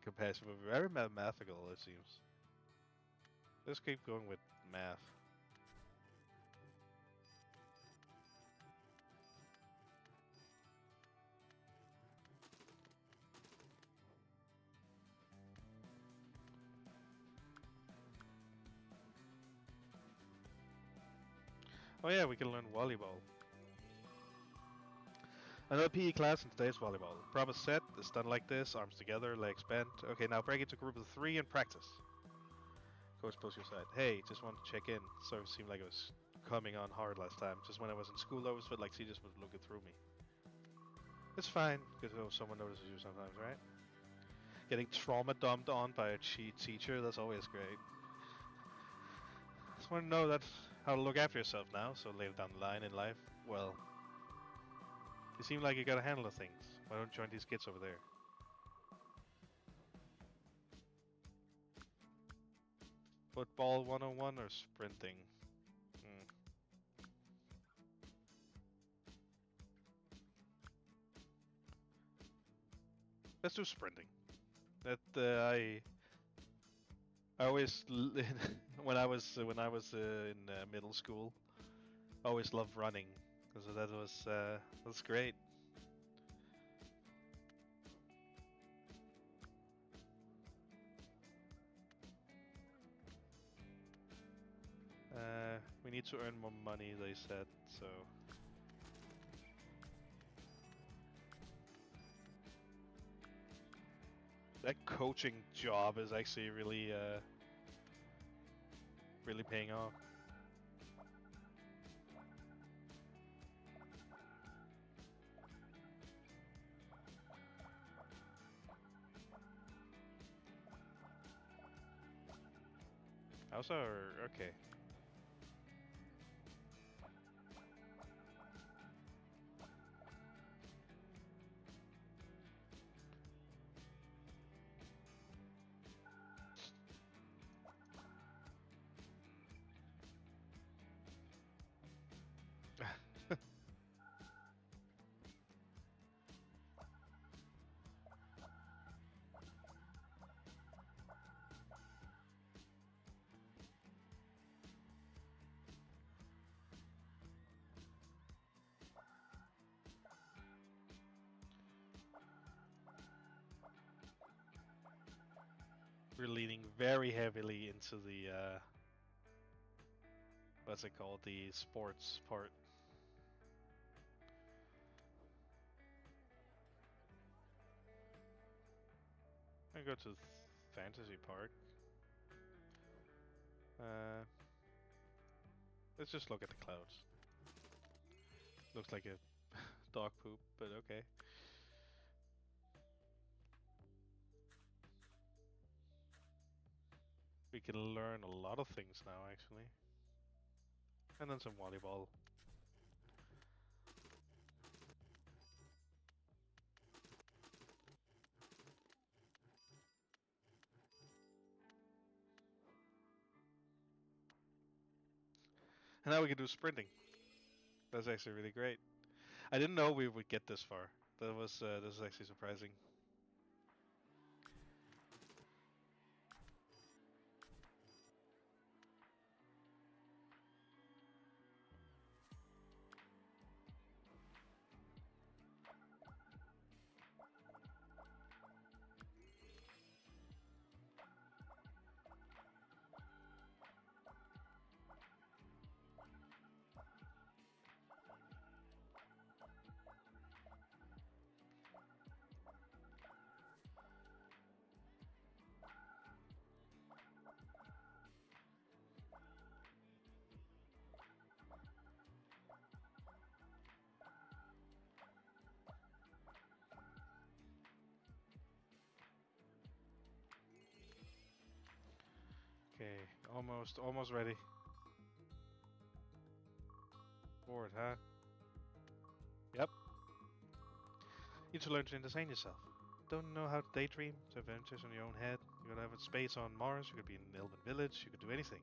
compassionate, but very mathematical, it seems. Let's keep going with math. Oh yeah, we can learn volleyball. Another PE class in today's volleyball. Proper set is done like this, arms together, legs bent. Okay, now break into group of 3 and practice. Coach, post your side. Hey, just want to check in. Sorry, it seemed like I was coming on hard last time. Just when I was in school, I always felt like she just was looking through me. It's fine, because someone notices you sometimes, right? Getting trauma dumped on by a cheat teacher, that's always great. Just want to know that how to look after yourself now, so later down the line in life, well, you seem like you got a handle of things. Why don't you join these kids over there? Football 101 or sprinting? Let's do sprinting. That I always when I was in middle school, I always loved running because that's great. We need to earn more money, they said, so. That coaching job is actually really paying off. Also, okay. We're leaning very heavily into the what's it called, the sports part. I go to Fantasy Park. Let's just look at the clouds. Looks like a dog poop, but okay. We can learn a lot of things now, actually. And then some volleyball. And now we can do sprinting. That's actually really great. I didn't know we would get this far. This is actually surprising. Okay, almost ready. Bored, huh? Yep. You need to learn to entertain yourself. Don't know how to daydream, to adventures in your own head. You could have a space on Mars, you could be in an Elven village, you could do anything.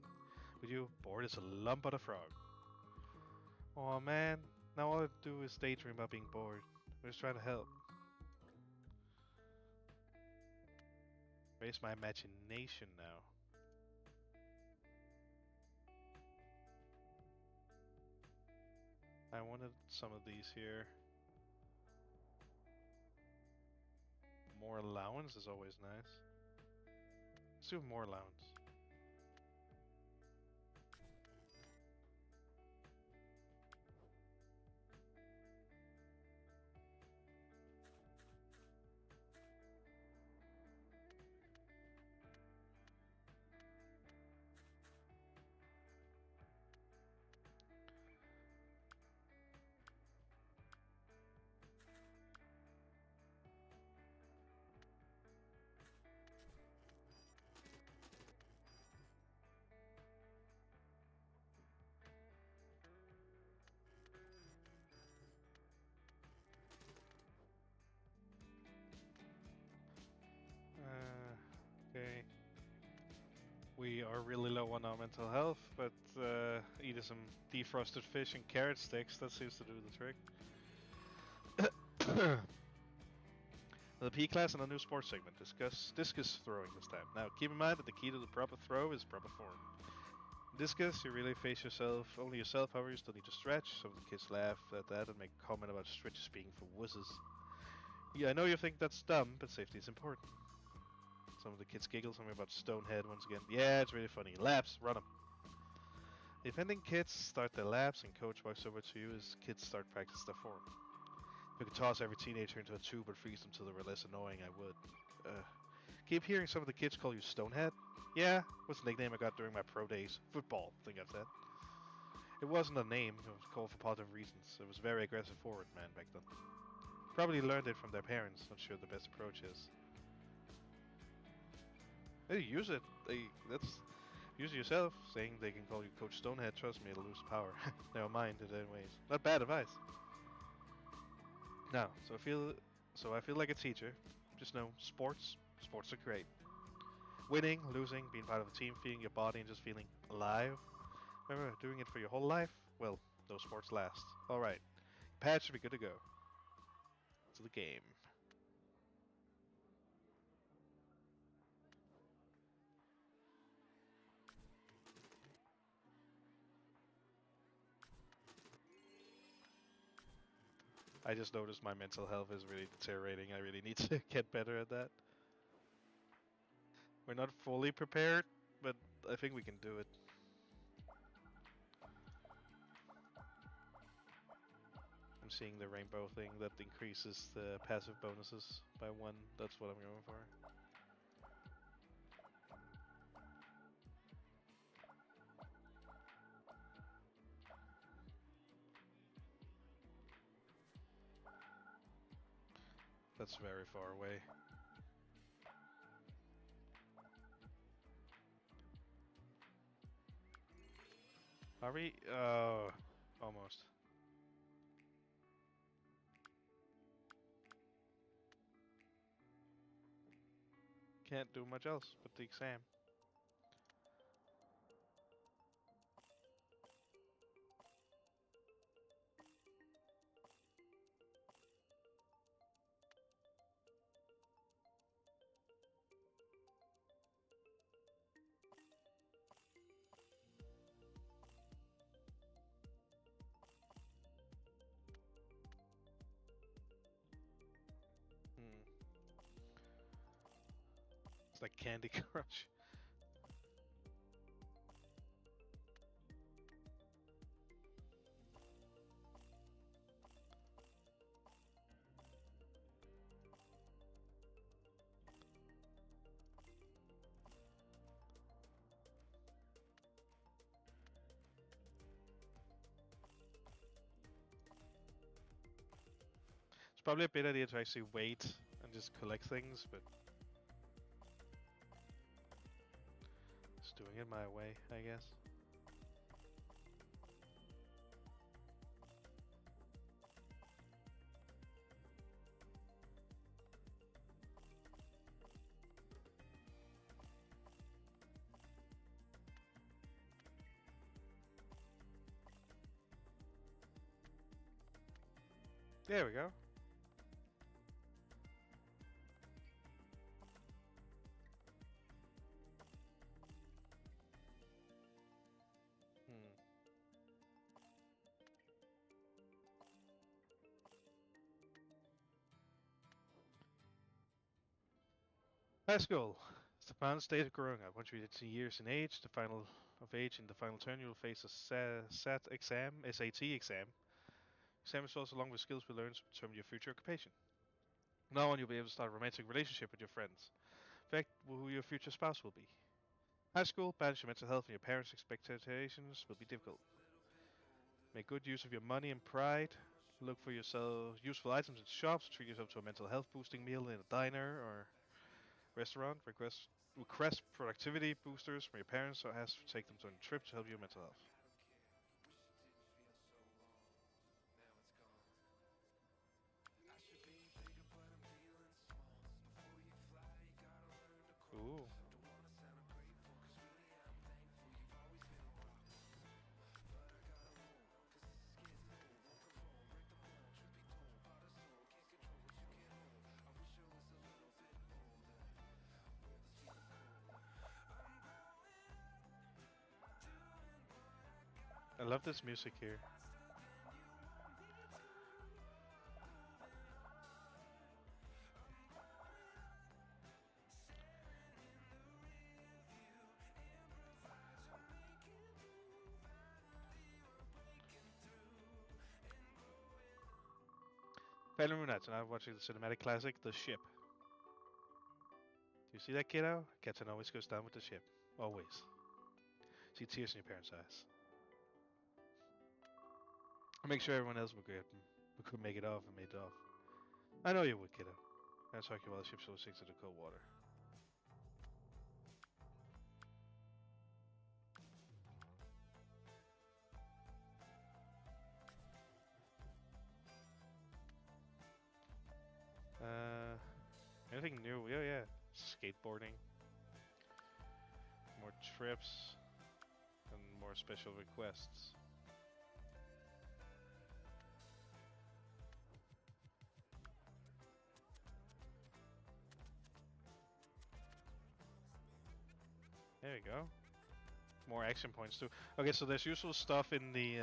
With you, bored as a lump of a frog. Oh man, now all I do is daydream about being bored. I'm just trying to help. Raise my imagination now. I wanted some of these here. More allowance is always nice. Let's do more allowance. Okay. We are really low on our mental health, but eating some defrosted fish and carrot sticks, that seems to do the trick. The P class and a new sports segment. Discuss discus throwing this time. Now, keep in mind that the key to the proper throw is proper form. In discus, you really face yourself, only yourself, however, you still need to stretch. Some of the kids laugh at that and make a comment about stretches being for wusses. Yeah, I know you think that's dumb, but safety is important. Some of the kids giggle, something about Stonehead once again. Yeah, it's really funny. Laps, run them. The offending kids start their laps and coach walks over to you as kids start practice their form. If I could toss every teenager into a tube and freeze them till they were less annoying, I would. Keep hearing some of the kids call you Stonehead? Yeah, what's the nickname I got during my pro days? Football, I think I've said. It wasn't a name, it was called for positive reasons. It was a very aggressive forward man back then. Probably learned it from their parents, not sure the best approach is. Hey, use it. That's use it yourself. Saying they can call you Coach Stonehead, trust me, it'll lose power. Never mind it anyways. Not bad advice. Now, so I feel like a teacher. Just know, sports are great. Winning, losing, being part of a team, feeling your body and just feeling alive. Remember, doing it for your whole life? Well, those sports last. Alright. Patch should be good to go. To the game. I just noticed my mental health is really deteriorating. I really need to get better at that. We're not fully prepared, but I think we can do it. I'm seeing the rainbow thing that increases the passive bonuses by 1. That's what I'm going for. That's very far away. Are we? Almost. Can't do much else but the exam. It's like Candy Crush. It's probably a bad idea to actually wait and just collect things, but just doing in my way, I guess. There we go. Hmm. High school. It's the final stage of growing up. Once you reach years in age, the final of age in the final turn, you will face a SAT exam, SAT exam. Exam results along with skills we learn to determine your future occupation. Now on, you'll be able to start a romantic relationship with your friends. In fact, who your future spouse will be. High school, balance your mental health and your parents' expectations will be difficult. Make good use of your money and pride. Look for yourself useful items in shops. Treat yourself to a mental health boosting meal in a diner or restaurant. Request productivity boosters from your parents or ask to take them on a trip to help your mental health. Ooh. I love this music here. Family Nights, and I'm watching the cinematic classic, The Ship. Do you see that, kiddo? Captain always goes down with the ship. Always. See tears in your parents' eyes. I'll make sure everyone else could make it off and made it off. I know you would, kiddo. I'm talking while the ship slowly sinks into cold water. Uh, anything new? Yeah, yeah. Skateboarding. More trips. And more special requests. There you go. More action points too. Okay, so there's useful stuff in the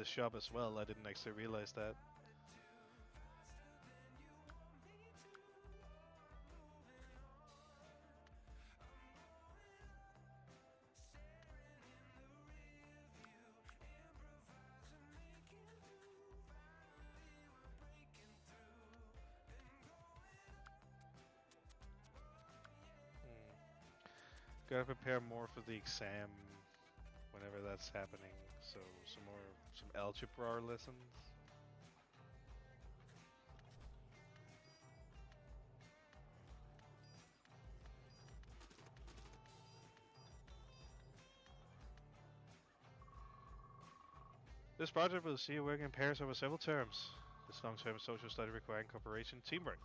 shop as well. I didn't actually realize that. Hmm. Gotta prepare more for the exam whenever that's happening. So some algebra lessons. This project will see you working in pairs over several terms. This long-term social study requiring cooperation, teamwork,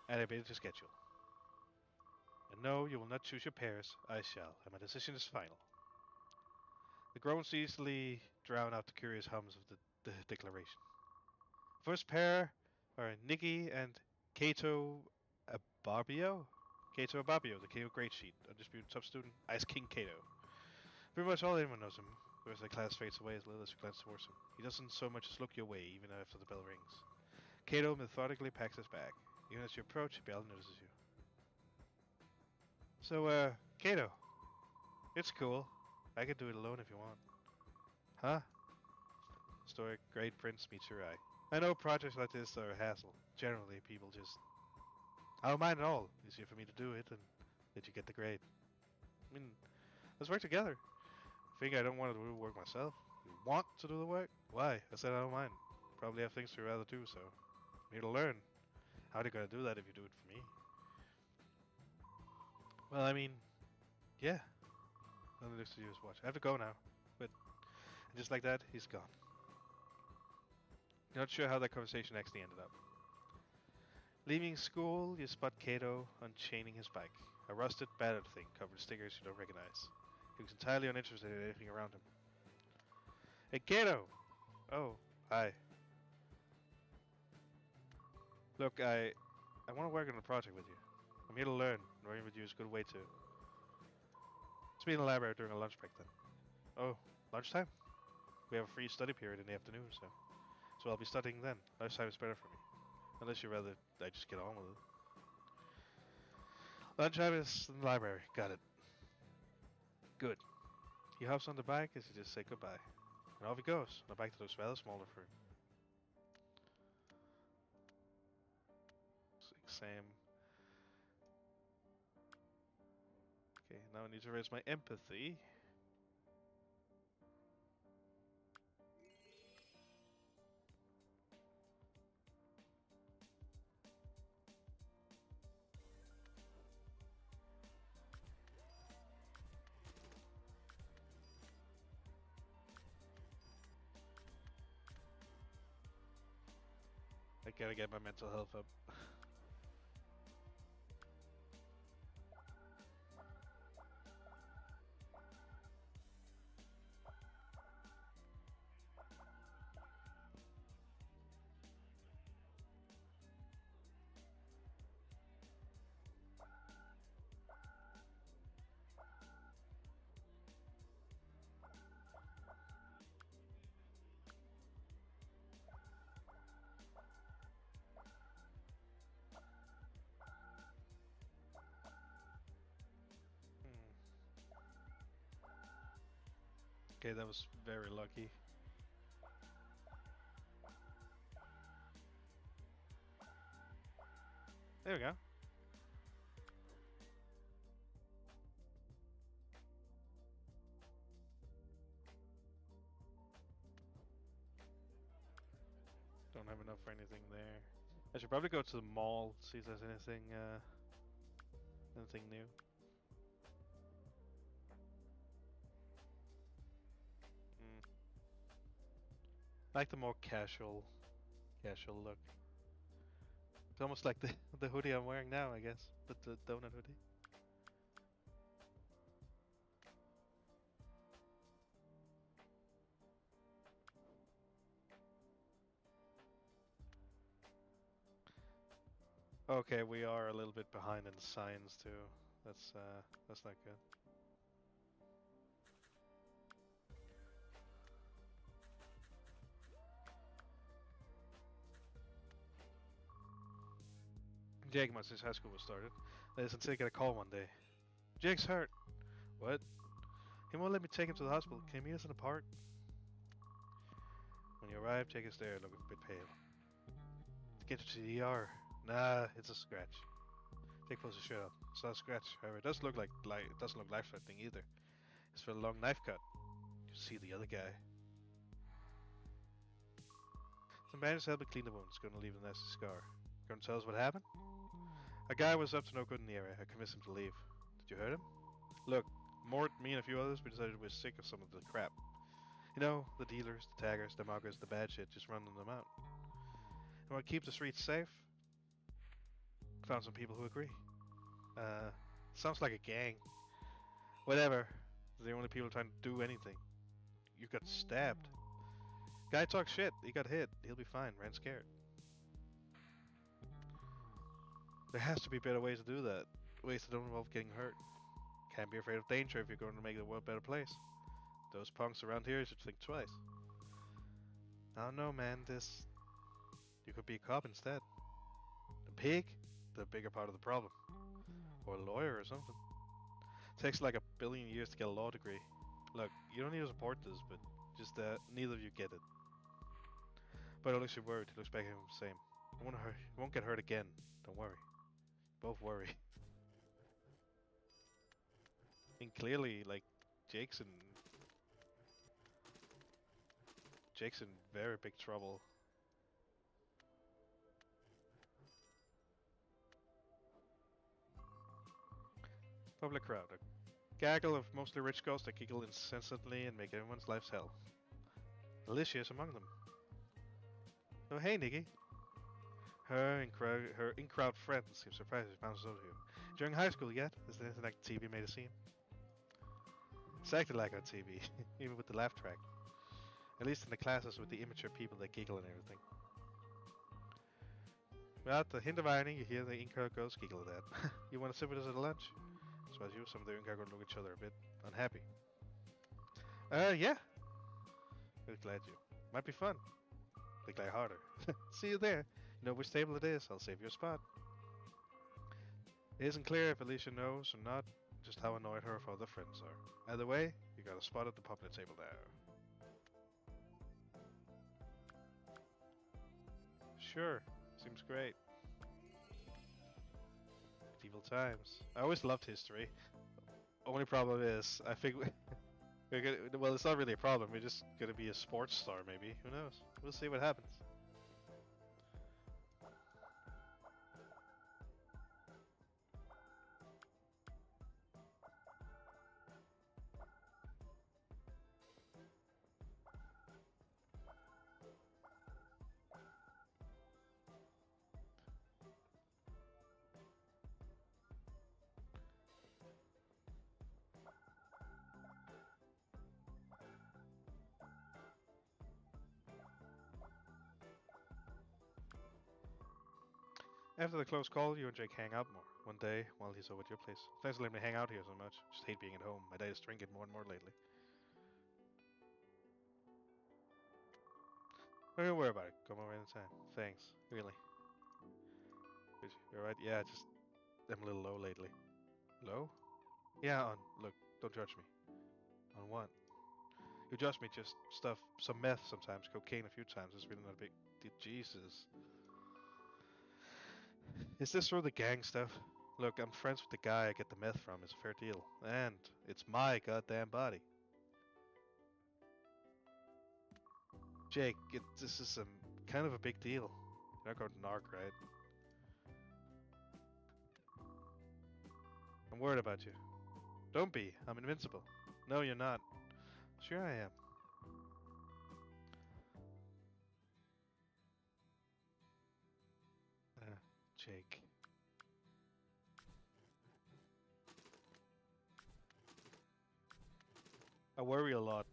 and ability to schedule. And no, you will not choose your pairs. I shall, and my decision is final. The groans easily drown out the curious hums of the declaration. First pair are Nikki and Kato Abarbio. Kato Abarbio, the king of Great Sheet, undisputed top student, Ice King Kato. Pretty much all anyone knows him, but as the class fades away, as little as you glance towards him, he doesn't so much as look your way, even after the bell rings. Kato methodically packs his bag. Even as you approach, he barely notices you. So, Kato, it's cool. I could do it alone if you want. Huh? Stoic Great Prince meets your eye. I know projects like this are a hassle. Generally, people just... I don't mind at all. Easier for me to do it and let you get the grade. I mean, let's work together. Think I don't want to do the work myself? You want to do the work? Why? I said I don't mind. Probably have things to rather do, so I'm here to learn. How are you gonna do that if you do it for me? Well, I mean, yeah. Only looks to use watch. I have to go now. But just like that, he's gone. Not sure how that conversation actually ended up. Leaving school, you spot Kato unchaining his bike. A rusted, battered thing covered with stickers you don't recognize. He was entirely uninterested in anything around him. Hey, Kato! Oh, hi. Look, I want to work on a project with you. I'm here to learn. Working with you is a good way to. Let's meet in the library during a lunch break then. Oh, lunchtime? We have a free study period in the afternoon, so I'll be studying then. Lunchtime is better for me. Unless you'd rather I just get on with it. Lunchtime is in the library. Got it. Good. He hops on the bike as he just say goodbye. And off he goes, on a bike that looks rather smaller for him. Exam. Okay, now I need to raise my empathy. I gotta get my mental health up. Okay, that was very lucky. There we go. Don't have enough for anything there. I should probably go to the mall, see if there's anything new. Like the more casual look. It's almost like the hoodie I'm wearing now, I guess. The donut hoodie. Okay, we are a little bit behind in signs too. That's not good. Jake, since high school was started, is until he got a call one day. Jake's hurt. What? He won't let me take him to the hospital. Can you meet us in the park? When you arrive, Jake is there, looking a bit pale. To get you to the ER. Nah, it's a scratch. Jake pulls his shirt up. It's not a scratch, however, it doesn't look it doesn't look life-threatening either. It's for a long knife cut. You see the other guy. Some bandits help me clean the wound. It's gonna leave a nasty scar. Gonna tell us what happened? A guy was up to no good in the area. I convinced him to leave. Did you hurt him? Look, Mort, me, and a few others, we decided we were sick of some of the crap. You know, the dealers, the taggers, the muggers, the bad shit, just running them out. And want to keep the streets safe? Found some people who agree. Sounds like a gang. Whatever. They're the only people trying to do anything. You got stabbed. Guy talks shit. He got hit. He'll be fine. Ran scared. There has to be better ways to do that. Ways that don't involve getting hurt. Can't be afraid of danger if you're going to make the world a better place. Those punks around here should think twice. I don't know, man. You could be a cop instead. A pig? The bigger part of the problem. Or a lawyer or something. Takes like 1 billion years to get a law degree. Look, you don't need to support this, but just neither of you get it. But it looks you're worried. He looks back at him the same. You won't get hurt again. Don't worry. Both worry. And clearly, like, Jake's in very big trouble. Public crowd. Gaggle of mostly rich ghosts that giggle incessantly and make everyone's lives hell. Alicia is among them. Oh, hey, Nikki. Her in-crowd friends seem surprised she bounces over to you. During high school yet? Is there anything like TV made a scene? Exactly like on TV, even with the laugh track. At least in the classes with the immature people that giggle and everything. Without the hint of irony, you hear the in-crowd girls giggle at that. You want to sit with us at lunch? So as you, some of the in-crowd girls look at each other a bit unhappy. Yeah. We're glad you. Might be fun. Think like harder. See you there. You know which table it is. I'll save you a spot. It isn't clear if Alicia knows or not just how annoyed her other friends are. Either way, you got a spot at the popular table there. Sure. Seems great. Medieval times. I always loved history. Only problem is, I think we're gonna, well, it's not really a problem. We're just gonna be a sports star, maybe. Who knows? We'll see what happens. After the close call, you and Jake hang out more. One day, while he's over at your place. Thanks for letting me hang out here so much. Just hate being at home. My dad is drinking more and more lately. Don't worry about it. Come over anytime. Thanks. Really. You're right. Yeah, just I'm a little low lately. Low? Yeah, on. Look, don't judge me. On what? You judge me just stuff. Some meth sometimes, cocaine a few times. It's really not a big. Jesus. Is this sort of the gang stuff? Look, I'm friends with the guy I get the meth from. It's a fair deal. And it's my goddamn body. Jake, this is kind of a big deal. You're not going to narc, right? I'm worried about you. Don't be. I'm invincible. No, you're not. Sure I am. Jake. I worry a lot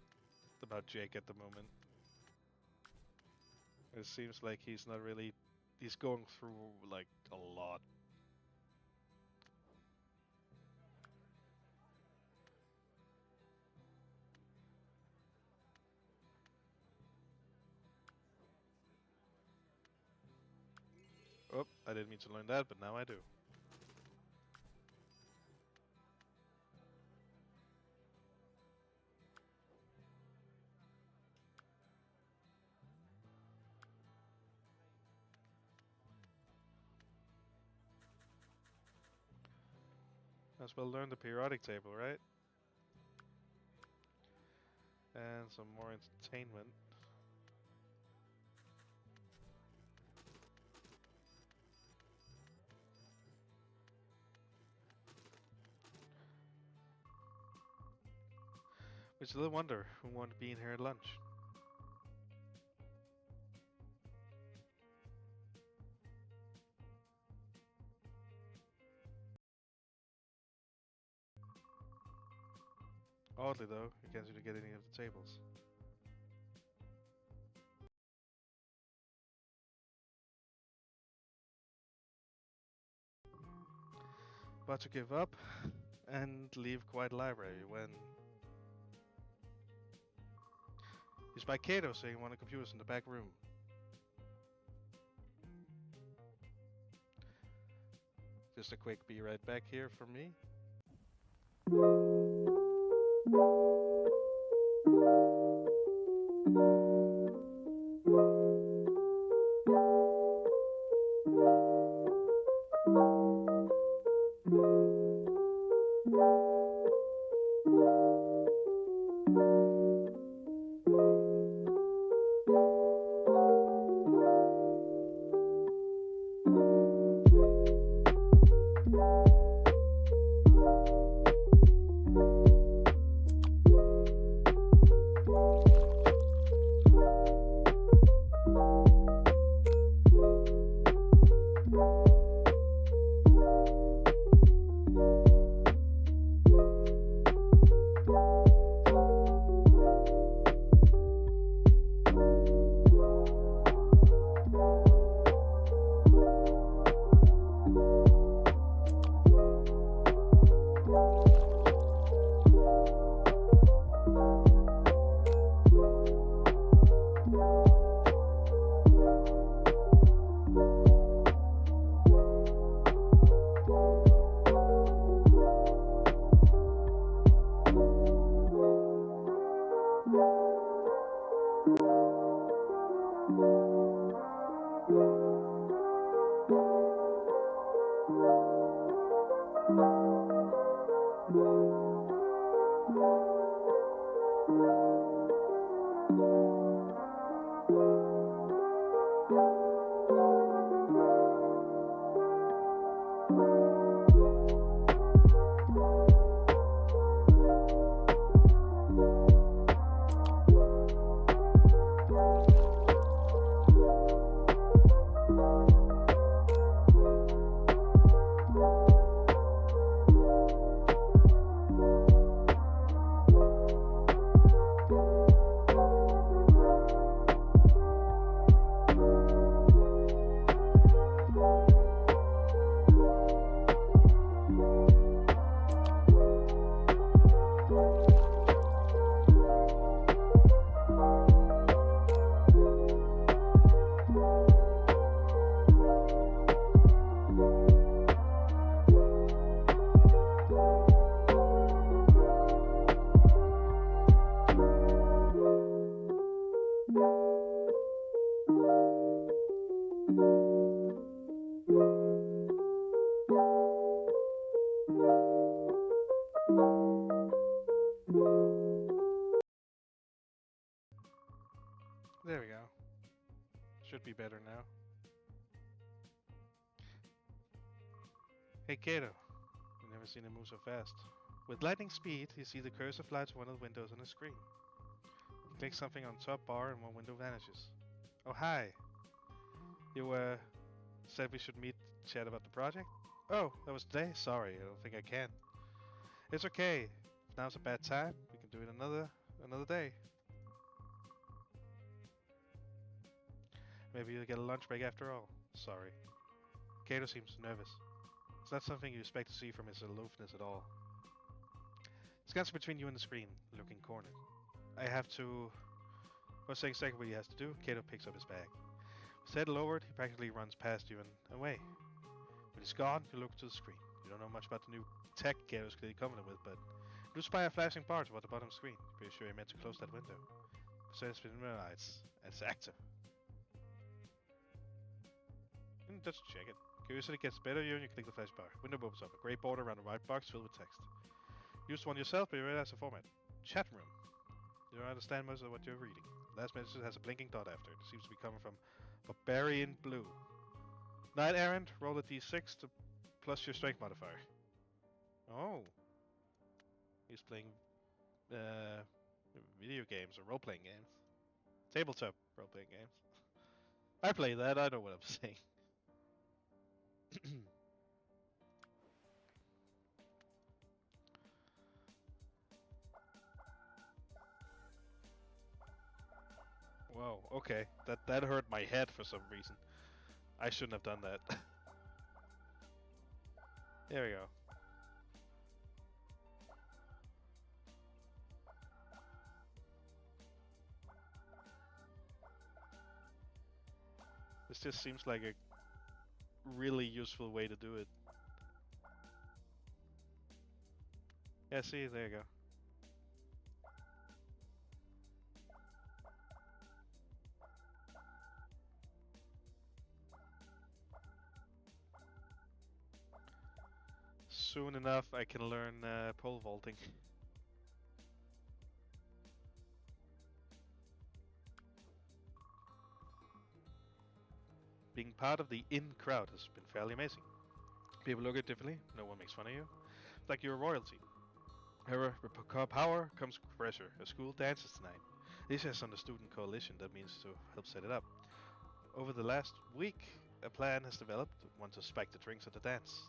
about Jake at the moment. It seems like he's not really... He's going through, like, a lot. Oh, I didn't mean to learn that, but now I do. As well learn the periodic table, right? And some more entertainment. Which is a little wonder who wanted to be in here at lunch. Oddly though, you can't seem to get any of the tables. About to give up and leave quiet library when he's by Kato saying one of the computers in the back room. Just a quick be right back here from me. There we go. Should be better now. Hey Kato, I've never seen him move so fast. With lightning speed, you see the cursor fly to one of the windows on the screen. You click something on top bar and one window vanishes. Oh hi! You said we should meet to chat about the project? Oh, that was today? Sorry, I don't think I can. It's okay. If now's a bad time, we can do it another day. Maybe you'll get a lunch break after all. Sorry. Kato seems nervous. It's not something you expect to see from his aloofness at all. He scans between you and the screen, looking cornered. I have to... Well, saying exactly what he has to do, Kato picks up his bag. With his head lowered, he practically runs past you and away. When he's gone, you look to the screen. You don't know much about the new tech Kato's clearly coming with, but you do spy a flashing bar toward the bottom screen. Pretty sure he meant to close that window. So it's been realized. It's active. Just check it. Curiosity gets better and you click the flash bar. Window opens up. A grey border around a white box filled with text. Use one yourself, but you realize the format. Chat room. You don't understand most of what you're reading. Last message has a blinking dot after it. It seems to be coming from Barbarian Blue. Knight Errant, roll a d6 to plus your strength modifier. Oh. He's playing video games or role-playing games. Tabletop role-playing games. I play that, I know what I'm saying. Whoa, okay. That hurt my head for some reason. I shouldn't have done that. There we go. This just seems like a really useful way to do it. Yeah, see, there you go. Soon enough, I can learn pole vaulting. Being part of the in crowd has been fairly amazing. People look at you differently, no one makes fun of you. It's like you're royalty. However, with power comes pressure. A school dances tonight. This is on the student coalition that means to help set it up. Over the last week, a plan has developed. Want to spike the drinks at the dance.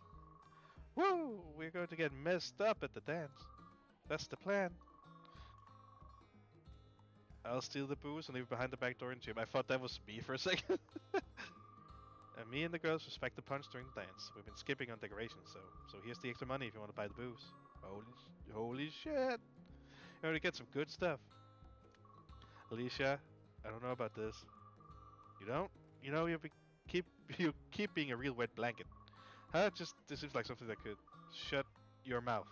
Woo! We're going to get messed up at the dance. That's the plan. I'll steal the booze and leave it behind the back door in gym. I thought that was me for a second. And me and the girls respect the punch during the dance. We've been skipping on decorations, so here's the extra money if you want to buy the booze. Holy shit! You know, to get some good stuff. Alicia, I don't know about this. You don't? You know, you keep being a real wet blanket. Huh? This seems like something that could shut your mouth.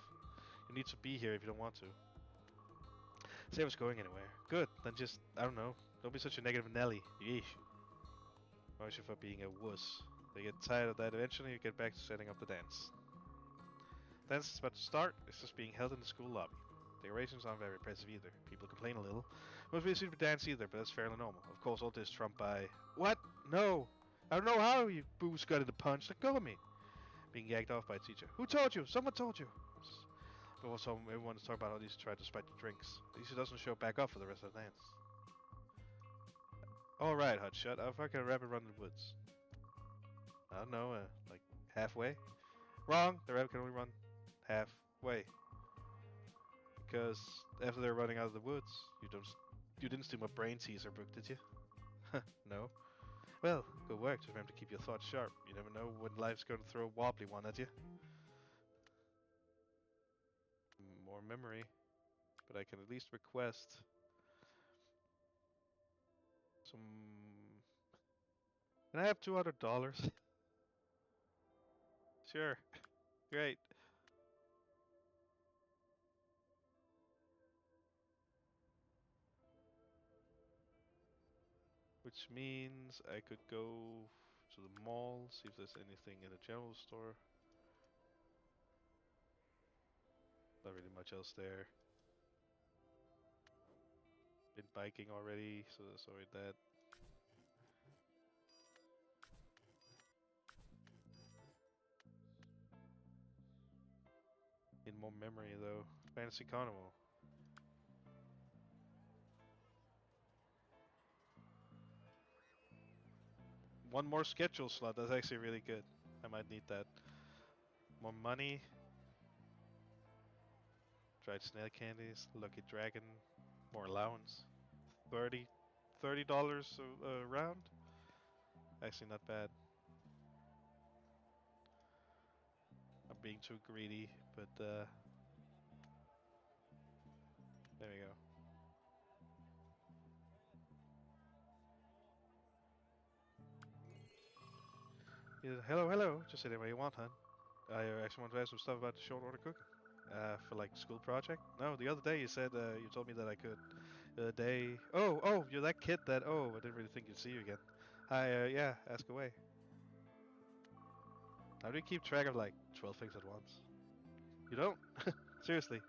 You need to be here if you don't want to. Say I was going anywhere. Good, then just, I don't know, Don't be such a negative Nelly. Yeesh. Punish you for being a wuss. They get tired of that eventually, you get back to setting up the dance. Dance is about to start, it's just being held in the school lobby. Decorations aren't very impressive either. People complain a little. Most really suited for dance either, but that's fairly normal. Of course, all this trumped by... What? No! I don't know how you booze got the punch. Let go of me! Being yagged off by a teacher. Who told you? Someone told you! But also, everyone's talking about how these tried to spike the drinks. At least he doesn't show back up for the rest of the dance. Alright, Hotshot. I'll fucking rabbit run in the woods. I don't know, like halfway? Wrong! The rabbit can only run halfway. Because after they're running out of the woods, you didn't steal my brain teaser book, did you? No. Well, good work. Just remember to keep your thoughts sharp. You never know when life's going to throw a wobbly one at you. More memory, but I can at least request some. Can I have $200? Sure. Great. Which means I could go to the mall, see if there's anything in the general store. Not really much else there. Been biking already, so that's already that. Need more memory though. Fantasy Carnival. One more schedule slot, that's actually really good. I might need that. More money. Dried snail candies. Lucky dragon. More allowance. 30 $30 a round? Actually not bad. I'm being too greedy, but there we go. Yeah, hello, hello. Just say where you want, hon. I actually want to ask some stuff about the short order cooking. For like school project? No, the other day you said you told me that I could. The other day. Oh, you're that kid that. Oh, I didn't really think you'd see you again. Hi, yeah, ask away. How do you keep track of like 12 things at once? You don't? Seriously,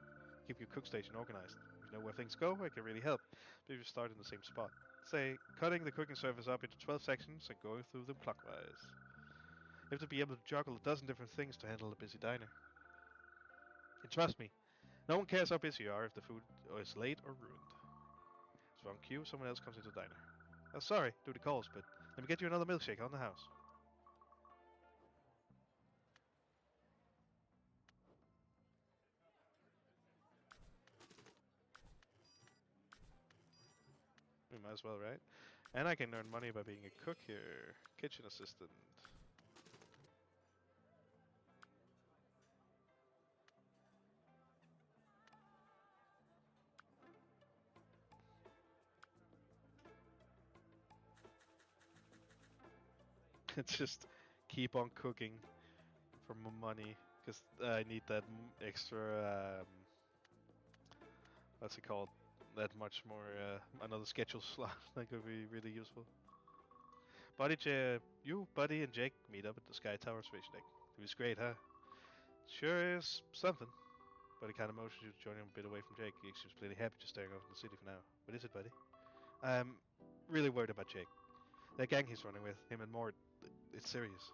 keep your cook station organized. If you know where things go, it can really help. But if you start in the same spot. Say, cutting the cooking surface up into 12 sections and going through them clockwise. You have to be able to juggle a dozen different things to handle a busy diner. And trust me, no one cares how busy you are if the food is late or ruined. So on cue, someone else comes into the diner. Oh, sorry, do the calls, but let me get you another milkshake on the house. We might as well, right? And I can earn money by being a cook here. Kitchen assistant. Just keep on cooking for more money. Because I need that extra, what's it called? That much more, another schedule slot. That could be really useful. You, Buddy, and Jake meet up at the Sky Tower Space Deck. It was great, huh? Sure is something. Buddy kind of motions you to join him a bit away from Jake. He seems plenty happy just staring off in the city for now. What is it, Buddy? I'm really worried about Jake. That gang he's running with, him and Mort, it's serious.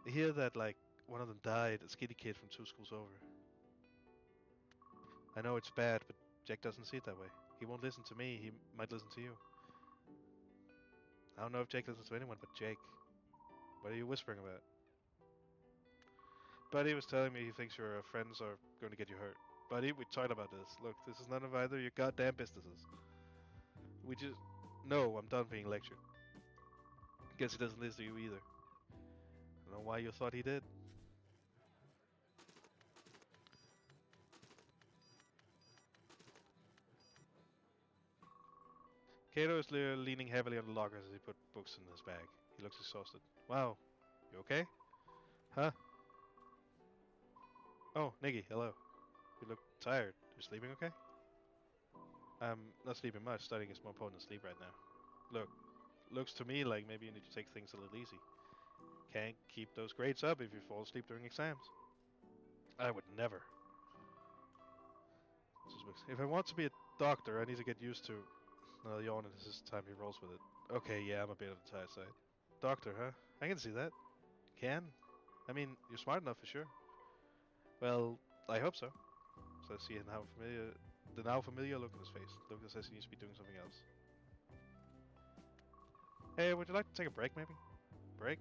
I hear that, like, one of them died, a skinny kid from 2 schools over. I know it's bad, but Jake doesn't see it that way. He won't listen to me, he might listen to you. I don't know if Jake listens to anyone but Jake. What are you whispering about? Buddy was telling me he thinks your friends are going to get you hurt. Buddy, we talked about this. Look, this is none of either your goddamn businesses. We just... No, I'm done being lectured. Guess he doesn't listen to you either. I don't know why you thought he did. Kato is leaning heavily on the lockers as he put books in his bag. He looks exhausted. Wow, you okay? Huh? Oh, Niggy, hello. You look tired. You sleeping okay? I'm not sleeping much. Studying is more important than sleep right now. Look, looks to me like maybe you need to take things a little easy. Can't keep those grades up if you fall asleep during exams. I would never. If I want to be a doctor, I need to get used to. No, yawn, and this is the time he rolls with it. Okay, yeah, I'm a bit on the tired side. Doctor, huh? I can see that. Can? I mean, you're smart enough for sure. Well, I hope so. So I see the now familiar look on his face. Look that says he needs to be doing something else. Hey, would you like to take a break, maybe? Break?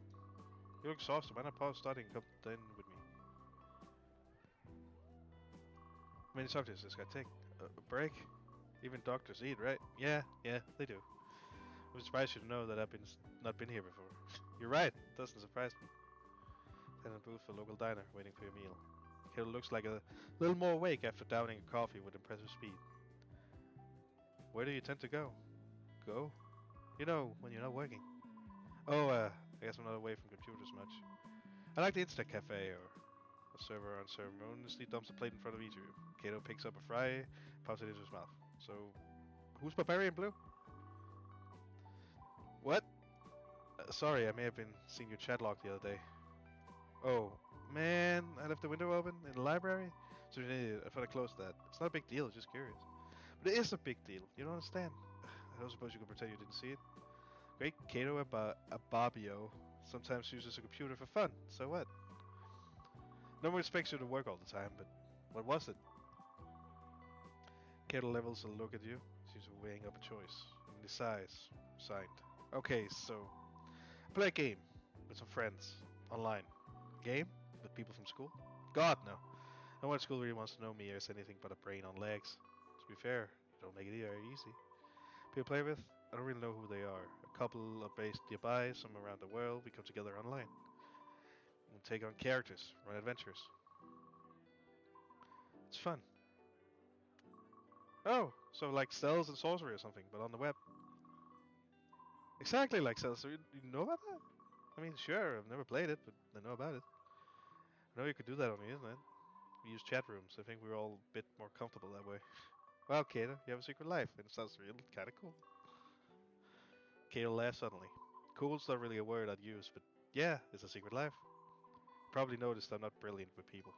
You look exhausted. Why not pause studying and come then with me? How many subjects does this guy take? A break? Even doctors eat, right? Yeah, they do. I'm surprised you to know that I've not been here before. You're right. Doesn't surprise me. Then in a booth for a local diner, waiting for your meal. Kiddo looks like a little more awake after downing a coffee with impressive speed. Where do you tend to go? Go? You know, when you're not working. Oh, I guess I'm not away from computers much. I like the internet cafe, or a server unceremoniously dumps a plate in front of each of you. Kato picks up a fry, pops it into his mouth. So, who's Barbarian Blue? What? Sorry, I may have been seeing your chat log the other day. Oh, man, I left the window open in the library? So an idiot. I thought I closed that. It's not a big deal, just curious. But it is a big deal. You don't understand. I don't suppose you can pretend you didn't see it. Great Kato Ababio sometimes uses a computer for fun. So what? No one expects you to work all the time, but what was it? Kato levels a look at you. Seems weighing up a choice. And decides. Signed. Okay, so play a game with some friends online. Game with people from school? God, no. No one at school really wants to know me as anything but a brain on legs. To be fair, you don't make it very easy. People I play with, I don't really know who they are. A couple are based nearby, some around the world. We come together online. We'll take on characters, run adventures. It's fun. Oh, so like Cells and Sorcery or something, but on the web. Exactly like Cells. So you know about that? I mean, sure, I've never played it, but I know about it. I know you could do that on the internet. We use chat rooms. I think we're all a bit more comfortable that way. Well, Kato, you have a secret life, and it sounds real kind of cool. Kato laughs suddenly. Cool's not really a word I'd use, but yeah, it's a secret life. You probably noticed I'm not brilliant with people.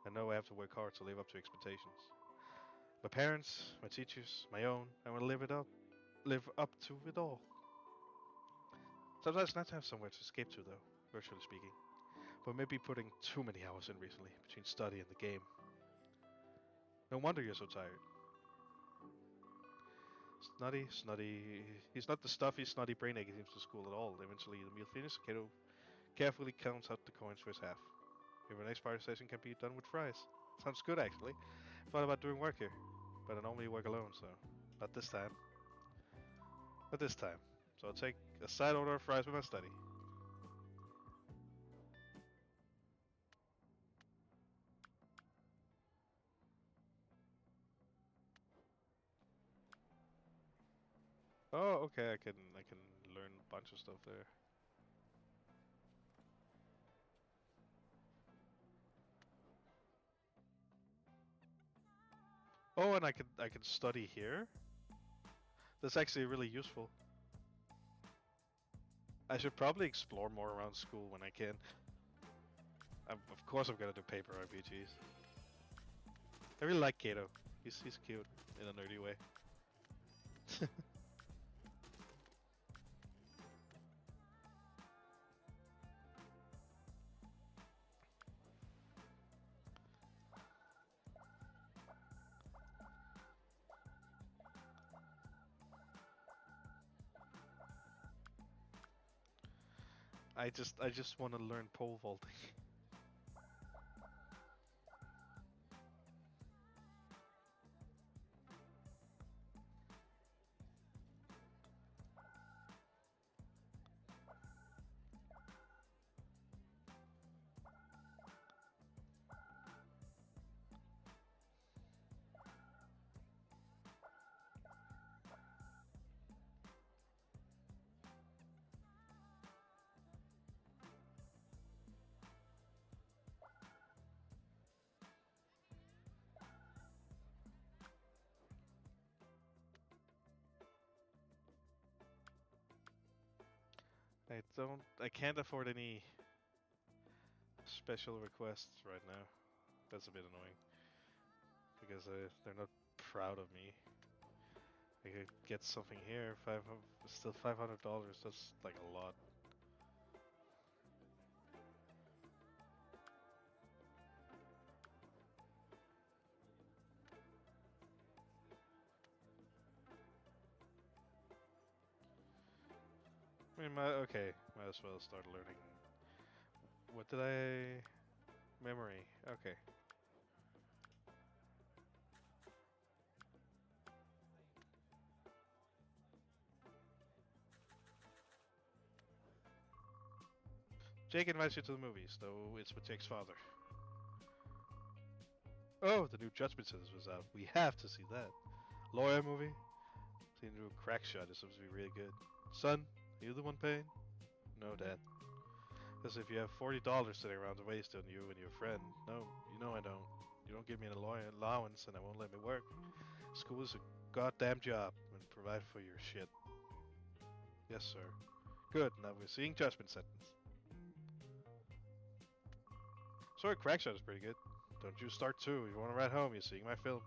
I know I have to work hard to live up to expectations. My parents, my teachers, my own, I want to live up to it all. Sometimes it's nice to have somewhere to escape to, though, virtually speaking. But maybe putting too many hours in recently, between study and the game. No wonder you're so tired. Snotty. He's not the stuffy, snotty brain egg he seems to school at all. Eventually, the meal finishes. Kato carefully counts out the coins for his half. Maybe our next party session can be done with fries. Sounds good, actually. I thought about doing work here, but I normally work alone, so not this time. Not this time. So I'll take a side order of fries with my study. Oh, okay. I can learn a bunch of stuff there. Oh, and I can study here. That's actually really useful. I should probably explore more around school when I can. Of course, I'm gonna do paper RPGs. I really like Kato. He's cute in a nerdy way. I just want to learn pole vaulting. I can't afford any special requests right now. That's a bit annoying because they're not proud of me. I could get something here, still $500. That's like a lot. I mean, might as well start learning. What did I? Memory. Okay. Jake invites you to the movies, though it's with Jake's father. Oh, the new Judgment Sentence was out. We have to see that. Lawyer movie? The new crack shot is supposed to be really good. Son, are you the one paying? No, Dad. Because if you have $40 sitting around to waste on you and your friend, no, you know I don't. You don't give me an allowance and I won't let me work. School is a goddamn job and provide for your shit. Yes, sir. Good, now we're seeing Judgment Sentence. Sorry, Crackshot is pretty good. Don't you start too. If you want to ride home, you're seeing my film.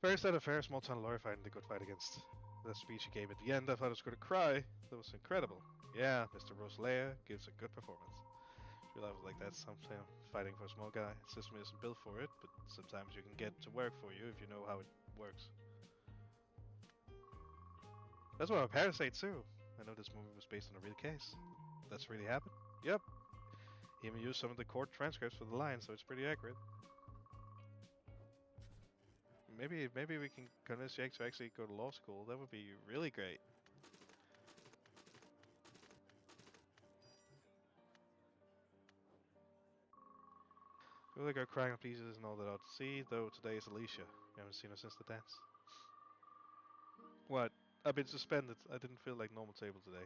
Very sad affair, small town lawyer fighting the good fight against. The speech he gave at the end, I thought I was going to cry. That was incredible. Yeah, Mr. Rosalea gives a good performance. Real life is like that, sometimes fighting for a small guy. The system isn't built for it, but sometimes you can get to work for you if you know how it works. That's what my parents say too. I know this movie was based on a real case. That's really happened? Yep. He even used some of the court transcripts for the lines, so it's pretty accurate. Maybe we can convince Jake to actually go to law school. That would be really great. You look like crying on pieces and all that ought to see, though today is Alicia. You haven't seen her since the dance. What? I've been suspended. I didn't feel like normal table today.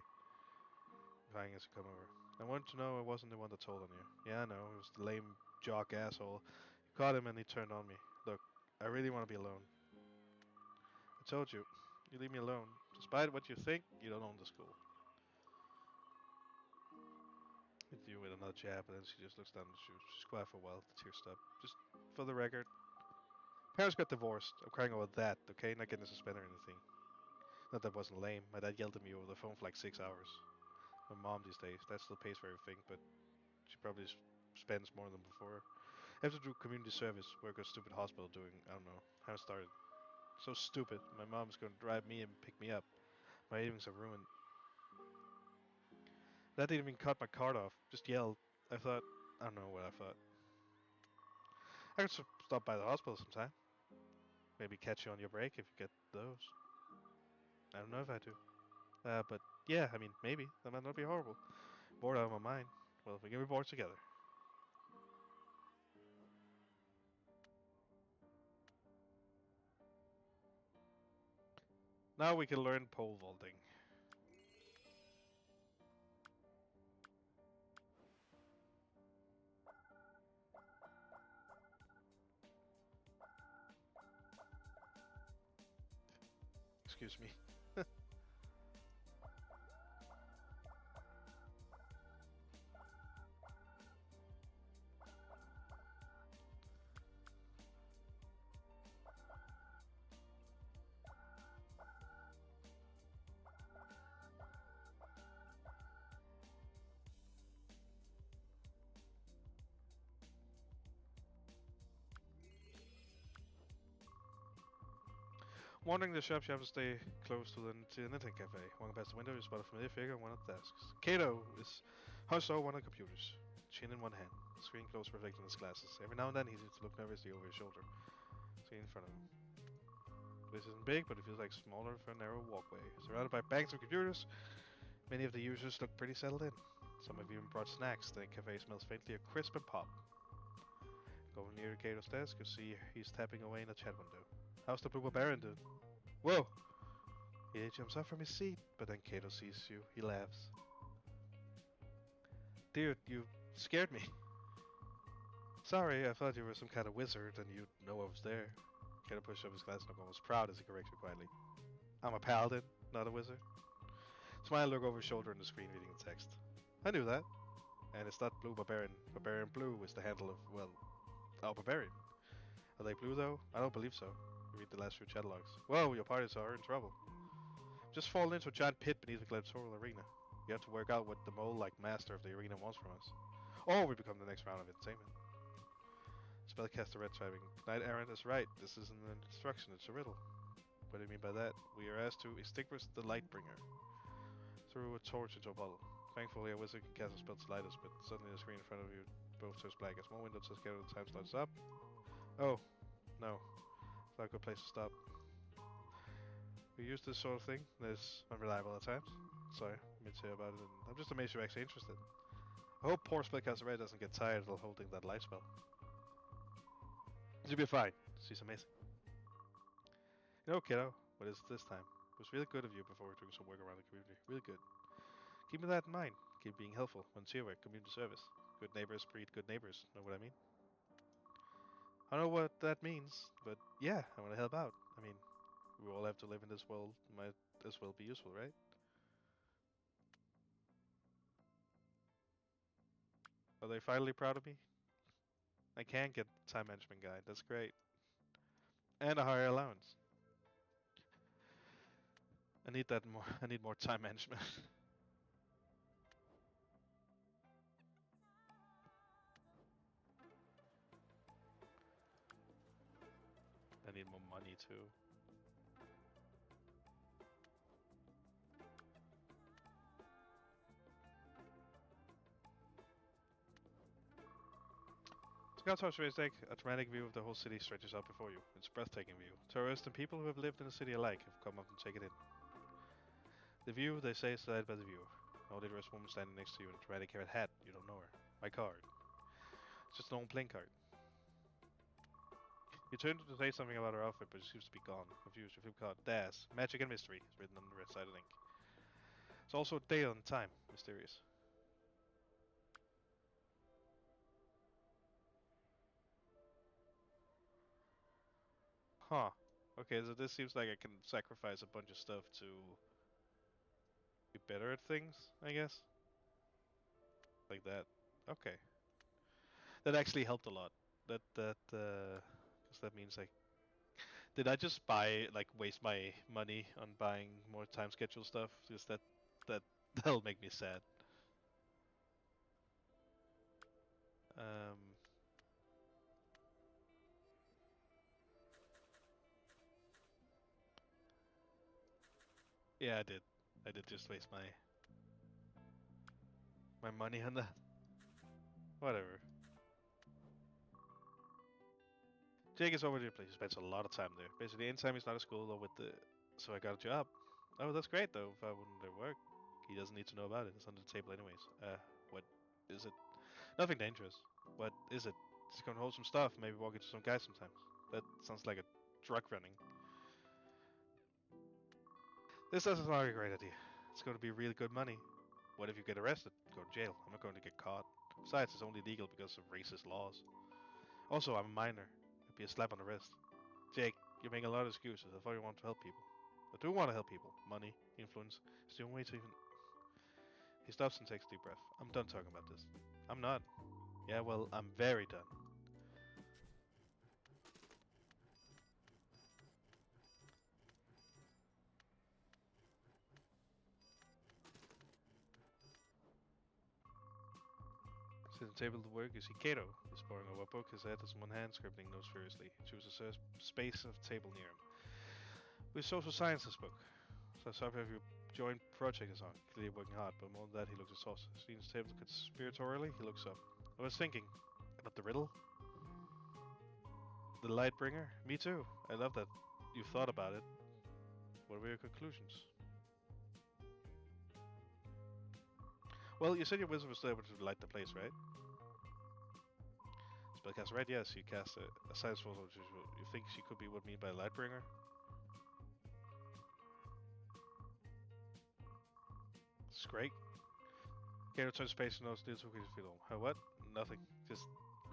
Crying as you come over. I wanted to know I wasn't the one that told on you. Yeah, I know. It was the lame jock asshole. You caught him and he turned on me. Look, I really want to be alone. I told you. You leave me alone. Despite what you think, you don't own the school. Hit you with another jab, and then she just looks down at the shoes. She's quiet for a while. The tears stop. Just for the record, parents got divorced. I'm crying about that, okay? Not getting suspended or anything. Not that wasn't lame. My dad yelled at me over the phone for like 6 hours. My mom these days, that still pays for everything, but she probably spends more than before. I have to do community service, work at a stupid hospital doing, I don't know, haven't started. So stupid. My mom's gonna drive me and pick me up. My evenings are ruined. That didn't even cut my card off. Just yelled. I thought, I don't know what I thought. I could stop by the hospital sometime. Maybe catch you on your break if you get those. I don't know if I do. But yeah, I mean, maybe. That might not be horrible. Bored out of my mind. Well, we can be bored together. Now we can learn pole vaulting. Excuse me. Wandering the shops, you have to stay close to the knitting cafe. Walking past the window, you spot a familiar figure on one of the desks. Kato is hunched over one of the computers, chin in one hand, screen close reflecting his glasses. Every now and then, he seems to look nervously over his shoulder, screen in front of him. This isn't big, but it feels like smaller for a narrow walkway. Surrounded by banks of computers, many of the users look pretty settled in. Some have even brought snacks. The cafe smells faintly of crisp and pop. Going near Kato's desk, you see he's tapping away in a chat window. How's the Purple Baron doing? Whoa! He jumps up from his seat, but then Kato sees you. He laughs. Dude, you scared me. Sorry, I thought you were some kind of wizard and you'd know I was there. Kato pushed up his glass and was proud as he corrected quietly. I'm a paladin. not a wizard. Smile, look over his shoulder on the screen reading the text. I knew that. And it's not Blue Barbarian. Barbarian Blue is the handle of, well, our Barbarian. Are they blue though? I don't believe so. You read the last few chat logs. Whoa, your parties are in trouble. Just fallen into a giant pit beneath the gladiatorial arena. You have to work out what the mole-like master of the arena wants from us. Or we become the next round of entertainment. Spellcaster Red Driving. Knight Errant is right. This isn't an instruction, it's a riddle. What do you mean by that? We are asked to extinguish the Lightbringer. Threw a torch into a bottle. Thankfully, a wizard can cast a spell to light us, but suddenly the screen in front of you both turns black. A small window says get the time slots up. Oh, no. It's not a good place to stop. We use this sort of thing. It's unreliable at times. Sorry, I mean to say about it, and I'm just amazed you're actually interested. I hope poor Spellcaster Red doesn't get tired of holding that light spell. She'll be fine. She's amazing. You know, kiddo, what is it this time? It was really good of you before we were doing some work around the community. Really good. Keep that in mind. Keep being helpful. Volunteer work, community service. Good neighbors breed good neighbors. Know what I mean? I don't know what that means, but yeah, I want to help out. I mean, we all have to live in this world. Might as well be useful, right? Are they finally proud of me? I can get the time management guide. That's great. And a higher allowance. I need that more. I need more time management. I need more money too. Scout's raised deck, a dramatic view of the whole city stretches out before you. It's a breathtaking view. Tourists and people who have lived in the city alike have come up and take it in. The view, they say, is decided by the viewer. An oddly dressed woman standing next to you in a dramatic carrot hat. You don't know her. My card. It's just an old playing card. You turn to say something about her outfit, but she seems to be gone. Confused, you flip card. Daz. Magic and mystery is written on the red side of ink. It's also day and time. Mysterious. Huh. Okay, so this seems like I can sacrifice a bunch of stuff to be better at things, I guess. Like that. Okay. That actually helped a lot. Because that means like, did I just buy like waste my money on buying more time schedule stuff? Because that that'll make me sad. Um, yeah, I did. I did just waste my money on that. Whatever. Jake is over to your place. He spends a lot of time there. Basically, anytime he's not at school or with the, so I got a job. Oh, that's great though. If I wouldn't at work, he doesn't need to know about it. It's under the table anyways. What is it? Nothing dangerous. What is it? Just gonna hold some stuff, maybe walk into some guys sometimes. That sounds like a drug running. This doesn't sound like a great idea. It's going to be really good money. What if you get arrested? Go to jail. I'm not going to get caught. Besides, it's only legal because of racist laws. Also, I'm a minor. It'd be a slap on the wrist. Jake, you're making a lot of excuses. I thought you wanted to help people. I do want to help people. Money, influence. It's the only way to even... He stops and takes a deep breath. I'm done talking about this. I'm not. Yeah, well, I'm very done. Sitting at the table to work, you see Kato. He's poring over a book, his head is in one hand, scribbling notes furiously. He chooses a space of the table near him. With social sciences book. So sorry if you joined project is on. Clearly working hard, but more than that, he looks exhausted. Seeing his table conspiratorially, he looks up. I was thinking about the riddle. The Lightbringer? Me too. I love that you thought about it. What were your conclusions? Well, you said your wizard was able to light the place, right? Spellcaster right? Yes, you cast a science force. You think she could be what mean by Lightbringer? It's great. Okay, return to space and those deals with feel. How what? Nothing. Just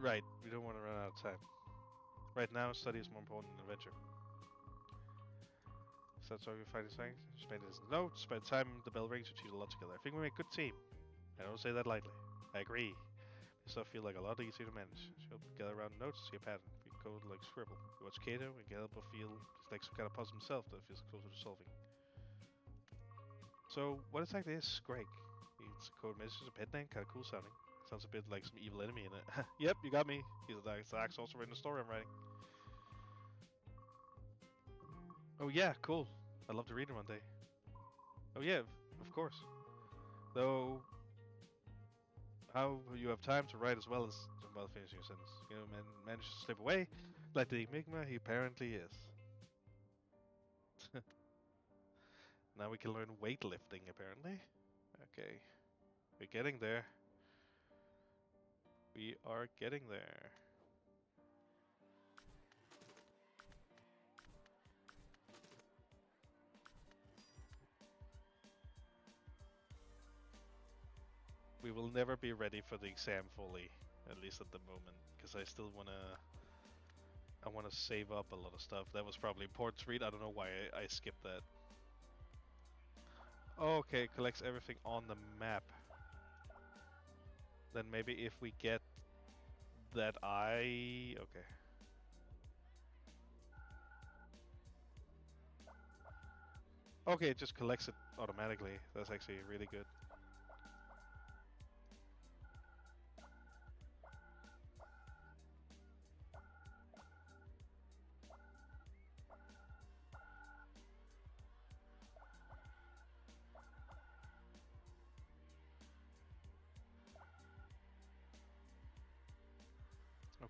right. We don't want to run out of time. Right now, study is more important than adventure. So that's why we find his things. Spend his notes. Spend time the bell rings. We achieve a lot together. I think we make a good team. I don't say that lightly. I agree. This stuff feel like a lot easier to manage. She'll gather around notes, see a pattern. We can code like scribble. We watch Kato and Galba feel it's like some kind of puzzle himself that feels closer to solving. So what exactly is Greg? It's a code message, a pet name, kind of cool sounding. Sounds a bit like some evil enemy in it. Yep, you got me. He's the axe also written the story I'm writing. Oh yeah, cool. I'd love to read it one day. Oh yeah, of course. Though, how you have time to write as well as while finishing your sentence? You know, manage to slip away like the enigma he apparently is. Now we can learn weightlifting, apparently. Okay, we're getting there. We are getting there. We will never be ready for the exam fully, at least at the moment, because I still I wanna save up a lot of stuff. That was probably important to read. I don't know why I skipped that. Okay, it collects everything on the map. Then maybe if we get that eye... Okay. Okay, it just collects it automatically. That's actually really good.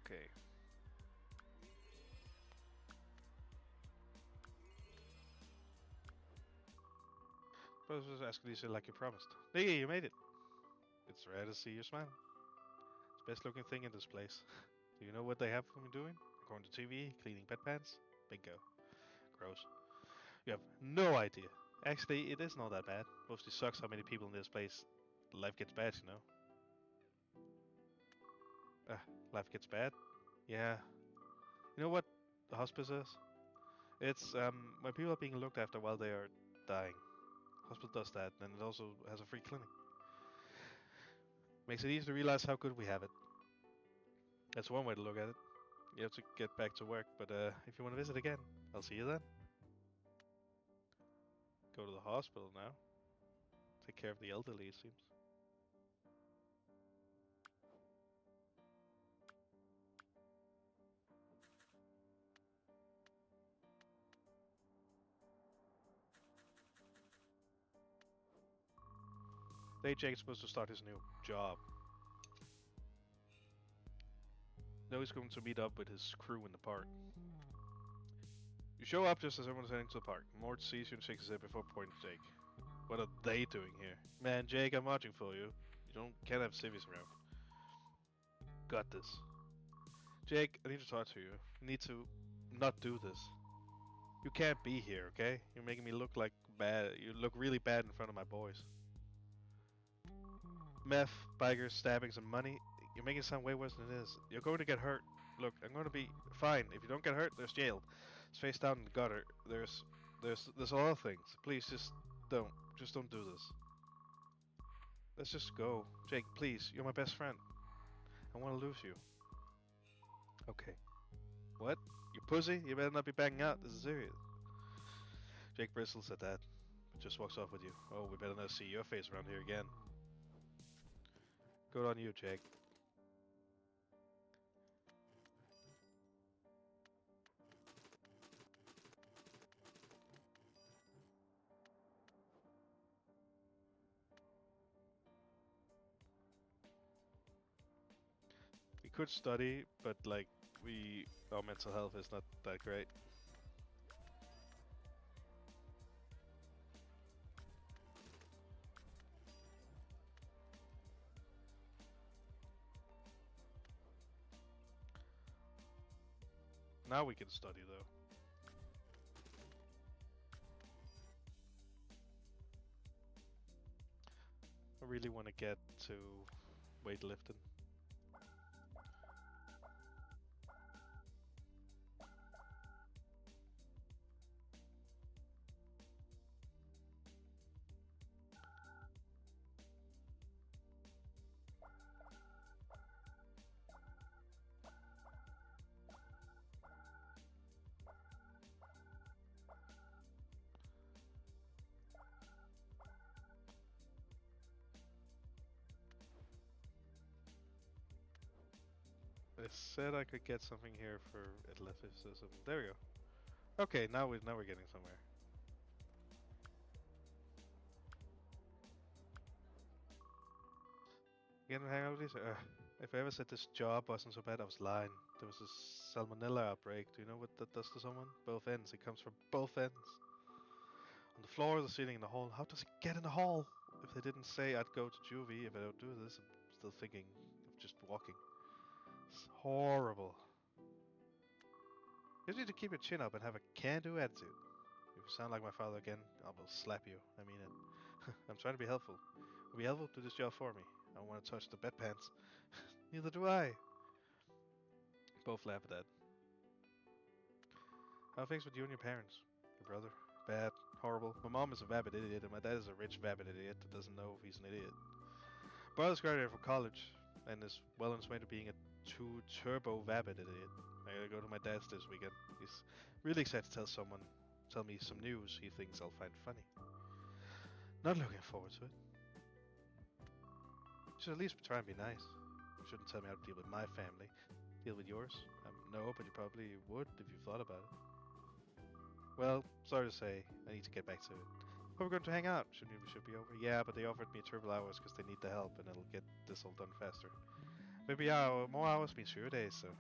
Okay. But I was just asking you like you promised. Hey, you made it. It's rare to see you smile. It's the best looking thing in this place. Do you know what they have me doing? Going to TV, cleaning pet pants? Bingo. Gross. You have no idea. Actually, it is not that bad. Mostly sucks how many people in this place. Life gets bad, you know. Life gets bad? Yeah. You know what the hospice is? It's when people are being looked after while they are dying. Hospital does that, and it also has a free clinic. Makes it easy to realize how good we have it. That's one way to look at it. You have to get back to work, but if you want to visit again, I'll see you then. Go to the hospital now. Take care of the elderly, it seems. Day Jake's supposed to start his new job. Now he's going to meet up with his crew in the park. You show up just as everyone's heading to the park. Mort sees you and shakes his head before pointing to Jake. What are they doing here? Man, Jake, I'm watching for you. Can't have civvies around. Got this. Jake, I need to talk to you. You need to not do this. You can't be here, okay? You're making me look like bad. You look really bad in front of my boys. Meth, bikers, stabbings, and money. You're making it sound way worse than it is. You're going to get hurt. Look, I'm going to be fine. If you don't get hurt, there's jail. It's face down in the gutter. There's a lot of things. Please, just don't do this. Let's just go. Jake, please, you're my best friend. I want to lose you. Okay. What? You pussy? You better not be backing out. This is serious. Jake bristles at that, but just walks off with you. Oh, we better not see your face around here again. Good on you, Jake. We could study, but like our mental health is not that great. Now we can study though. I really want to get to weightlifting. I said I could get something here for athleticism. There we go. Okay, now we're getting somewhere. You gonna hang out with these? If I ever said this job wasn't so bad, I was lying. There was this salmonella outbreak. Do you know what that does to someone? Both ends. It comes from both ends. On the floor, the ceiling, in the hall. How does it get in the hall? If they didn't say I'd go to juvie if I don't do this, I'm still thinking of just walking. It's horrible. You need to keep your chin up and have a can-do attitude. If you sound like my father again, I will slap you. I mean it. I'm trying to be helpful. Will be helpful? Do this job for me. I don't want to touch the bedpans. Neither do I. Both laugh at that. How are things with you and your parents? Your brother? Bad. Horrible. My mom is a vapid idiot and my dad is a rich vapid idiot that doesn't know if he's an idiot. Brother's graduated from college and is well on his way to being a turbo vapid idiot. I gotta go to my dad's this weekend. He's really excited to tell me some news he thinks I'll find funny. Not looking forward to it. You should at least try and be nice. You shouldn't tell me how to deal with my family. Deal with yours? No, but you probably would if you thought about it. Well, sorry to say, I need to get back to it. But we're going to hang out. Shouldn't we should be over? Yeah, but they offered me turbo hours because they need the help and it'll get this all done faster. Maybe more hours means fewer days, so...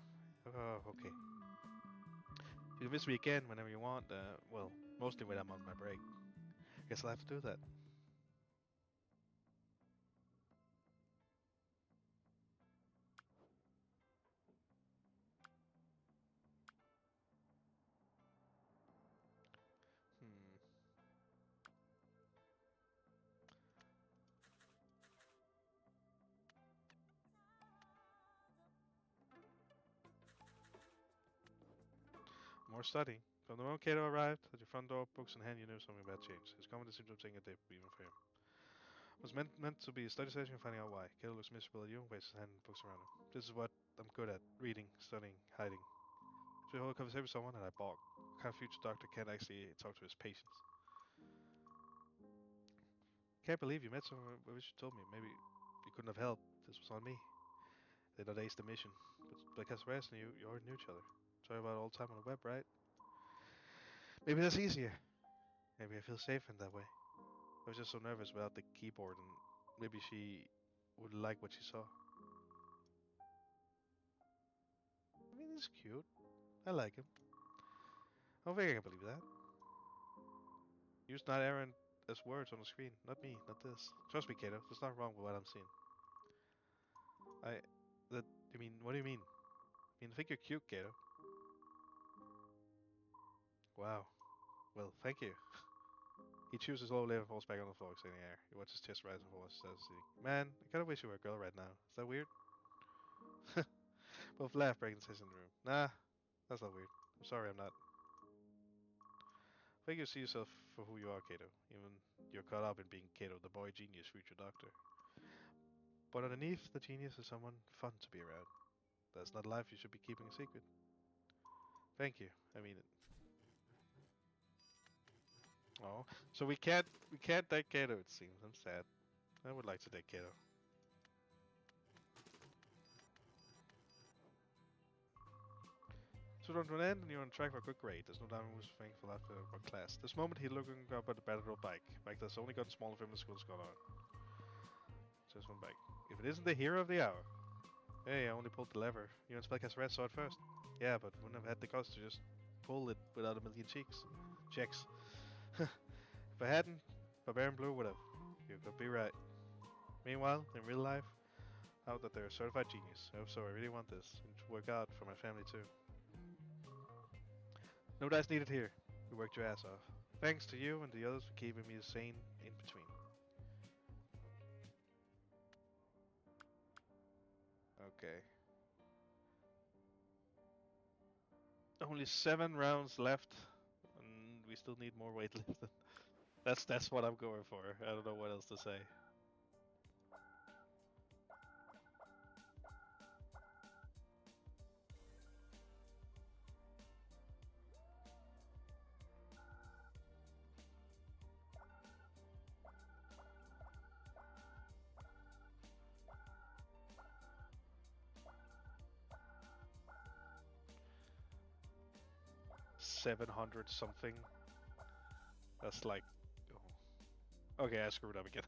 Oh, okay. You can visit me again whenever you want. Well, mostly when I'm on my break. Guess I'll have to do that. Hmm. More studying. From the moment Kato arrived at your front door, books in hand, you knew something bad changed. His comment seemed to have taken a dip, even for him. It was meant to be a study session, finding out why. Kato looks miserable at you and wastes his hand in books around him. This is what I'm good at. Reading, studying, hiding. So you hold a conversation with someone and I balk. What kind of future doctor can't actually talk to his patients? Can't believe you met someone. I wish you told me. Maybe you couldn't have helped. This was on me. They not aced the mission. But because the rest of you already knew each other. Sorry about all the time on the web, right? Maybe that's easier. Maybe I feel safer in that way. I was just so nervous without the keyboard and maybe she would like what she saw. I mean, he's cute. I like him. I don't think I can believe that. Use not errant as words on the screen. Not me, not this. Trust me, Kato. There's nothing wrong with what I'm seeing. I... That... I mean, what do you mean? I mean, I think you're cute, Kato. Wow. Well, thank you. He chews his lower lip and falls back on the floor, exhaling air. He watches his chest rise and fall as he starts sitting. Man, I kinda wish you were a girl right now. Is that weird? Both laugh, breaking the in the room. Nah, that's not weird. I'm sorry, I'm not. I think you see yourself for who you are, Kato. Even you're caught up in being Kato, the boy genius, future doctor. But underneath the genius is someone fun to be around. That's not a life you should be keeping a secret. Thank you. I mean it. Oh, so we can't date Kato. It seems. I'm sad. I would like to date Kato. So we're on to an end, and you're on track for a good grade. There's no doubt he was thankful after our class. This moment, he's looking up at the battered old bike. Bike that's only gotten smaller from the school's gone on. Just one bike. If it isn't the hero of the hour. Hey, I only pulled the lever. You and Spellcast Red saw it first. Yeah, but wouldn't have had the guts to just pull it without a million checks. If I hadn't, Barbarian Blue would have. You could be right. Meanwhile, in real life, out that they're a certified genius. I hope so. I really want this. And to work out for my family too. No dice needed here. You worked your ass off. Thanks to you and the others for keeping me sane in between. Okay. Only 7 rounds left, and we still need more weightlifting. That's what I'm going for. I don't know what else to say. 700 something. That's like... Oh. Okay, I screwed up again.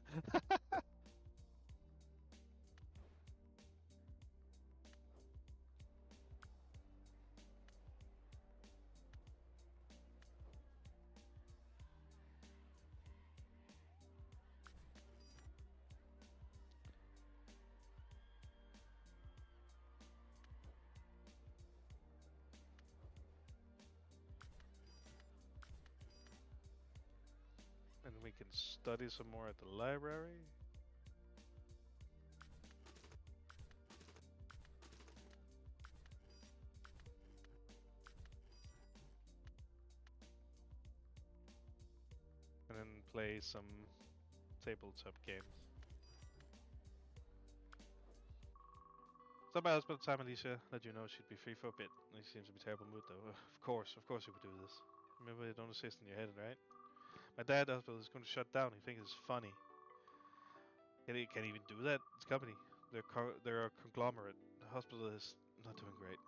And we can study some more at the library. And then play some tabletop games. So my husband, time Alicia, let you know she'd be free for a bit. He seems to be in a terrible mood though. Of course he would do this. Remember, you don't assist in your head, right? My dad hospital is going to shut down. He thinks it's funny. He can't even do that. It's a company. They're a conglomerate. The hospital is not doing great.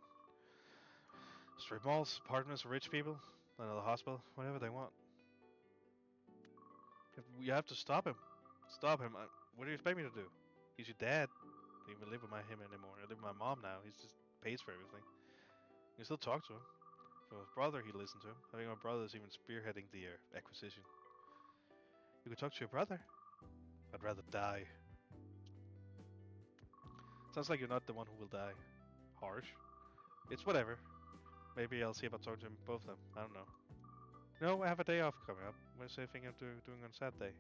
Strip malls, apartments for rich people, another hospital, whatever they want. You have to stop him. Stop him. What do you expect me to do? He's your dad. I don't even live with him anymore. I live with my mom now. He just pays for everything. You can still talk to him. For his brother, he listened to him. I think my brother is even spearheading the acquisition. You could talk to your brother. I'd rather die. Sounds like you're not the one who will die. Harsh. It's whatever. Maybe I'll see about talking to him, both of them. I don't know. No, I have a day off coming up. What's the thing I'm doing on Saturday?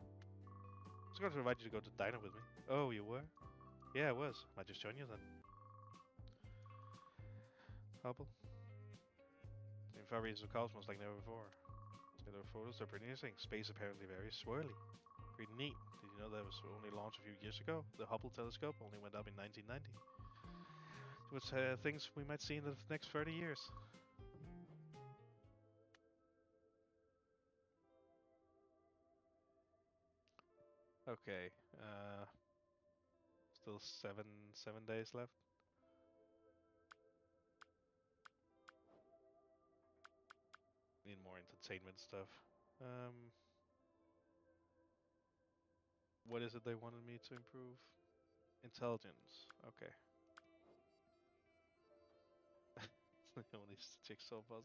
I was going to invite you to go to diner with me. Oh, you were? Yeah, I was. I just join you then. Hubble. In far reaches of cosmos like never before. The photos are pretty interesting. Space apparently very swirly. Pretty neat. Did you know that was only launched a few years ago? The Hubble telescope only went up in 1990. Which things we might see in the next 30 years. Okay. Still seven days left. Need more entertainment stuff. What is it they wanted me to improve? Intelligence. Okay. Only jigsaw puzzle.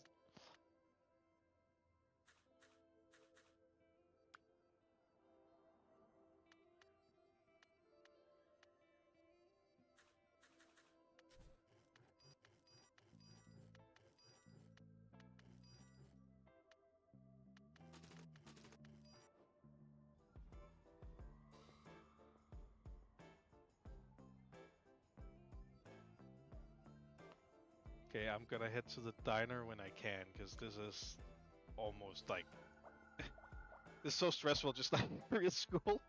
Okay, I'm gonna head to the diner when I can, because this is almost like... This is so stressful, just like real school.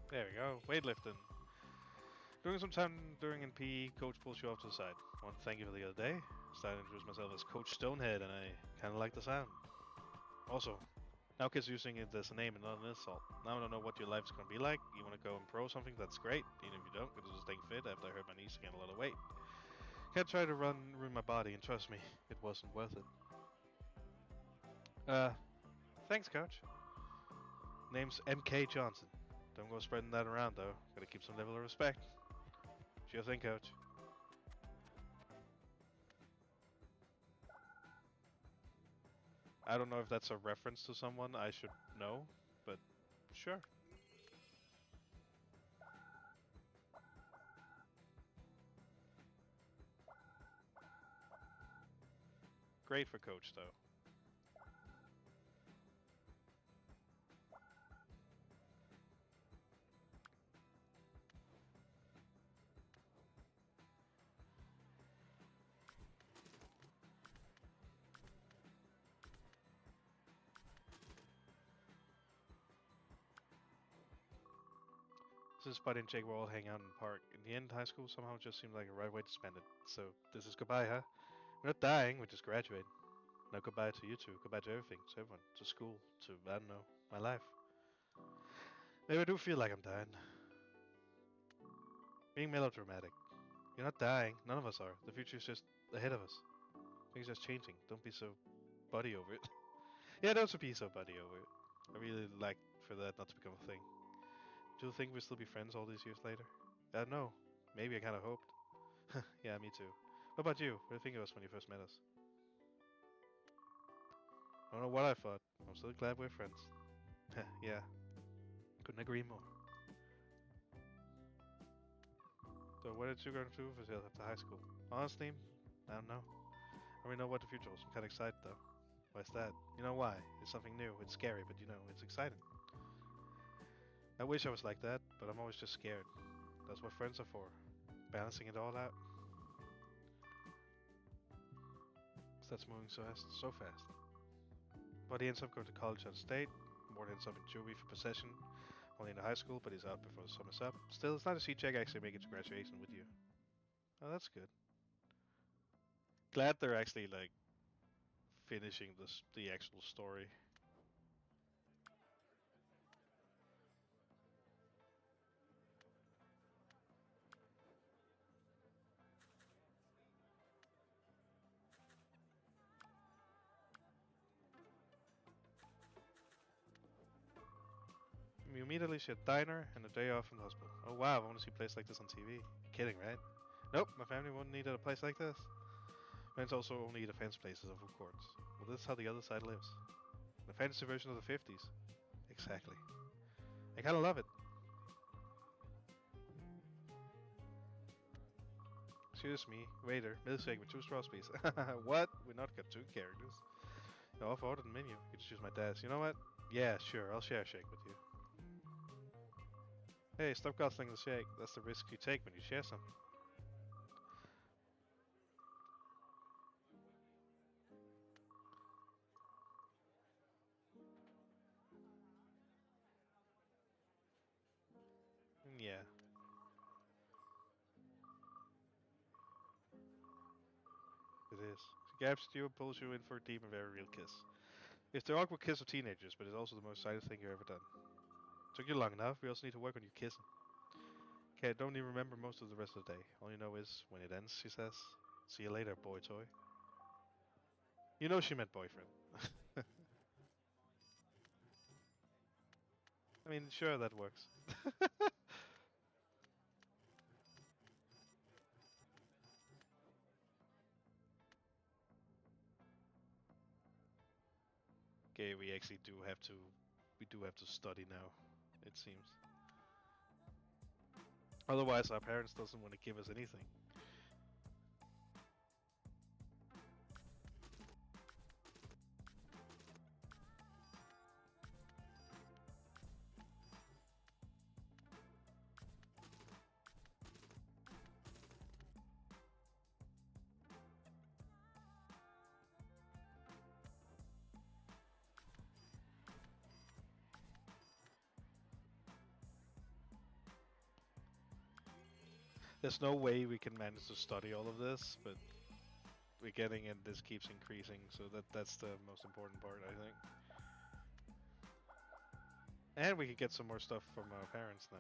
There we go, weightlifting. Doing some time during NP, coach pulls you off to the side. I want to thank you for the other day. Started to introduce myself as Coach Stonehead, and I kind of like the sound. Also, now kids are using it as a name and not an insult. Now I don't know what your life's gonna be like. You want to go and pro something? That's great. Even if you don't, because I'm staying fit after I hurt my knees and gained a lot of weight. Can't try to ruin my body, and trust me, it wasn't worth it. Thanks, coach. Name's MK Johnson. Don't go spreading that around, though. Gotta keep some level of respect. Sure thing, coach. I don't know if that's a reference to someone I should know, but sure. Great for coach though. This is Buddy and Jake were all hanging out in the park. In the end, high school somehow just seemed like a right way to spend it. So this is goodbye, huh? We're not dying, we're just graduating. Now goodbye to you two, goodbye to everything, to everyone, to school, to, I don't know, my life. Maybe I do feel like I'm dying. Being melodramatic. You're not dying, none of us are. The future is just ahead of us. Things are just changing. Don't be so buddy over it. Yeah, don't be so buddy over it. I really like for that not to become a thing. Do you think we'll still be friends all these years later? I don't know. Maybe I kind of hoped. Yeah, me too. What about you? What do you think of us when you first met us? I don't know what I thought. I'm still glad we're friends. Yeah, couldn't agree more. So what did you going to do for after high school? Honestly, I don't know. I already know what the future was. I'm kind of excited though. Why's that? You know why? It's something new. It's scary, but you know, it's exciting. I wish I was like that, but I'm always just scared. That's what friends are for. Balancing it all out. So that's moving so fast. But he ends up going to college out of state. Mort ends up in juvie for possession. Only in high school, but he's out before the summer's up. Still, it's nice to see Jack actually make it to graduation with you. Oh, that's good. Glad they're actually like finishing the actual story. You meet Alicia at diner and a day off from the hospital. Oh wow, I want to see a place like this on TV. You're kidding, right? Nope, my family won't need a place like this. Friends also only eat at fancy places of food courts. Well, this is how the other side lives. The fancy version of the 50s. Exactly. I kind of love it. Excuse me, waiter, milkshake with 2 straws, please. What? We not got 2 characters. No, I've ordered the menu. You just use my dad's. You know what? Yeah, sure, I'll share a shake with you. Hey, stop guzzling the shake. That's the risk you take when you share something. Yeah, it is. She grabs you and pulls you in for a deep and very real kiss. It's the awkward kiss of teenagers, but it's also the most exciting thing you've ever done. Took you long enough. We also need to work on you kissing. Okay, I don't even remember most of the rest of the day. All you know is when it ends, she says, "See you later, boy toy." You know she meant boyfriend. I mean, sure, that works. Okay, we actually do have to. We do have to study now. It seems. Otherwise, our parents doesn't want to give us anything. There's no way we can manage to study all of this, but we're getting it. This keeps increasing, so that's the most important part, I think. And we can get some more stuff from our parents now.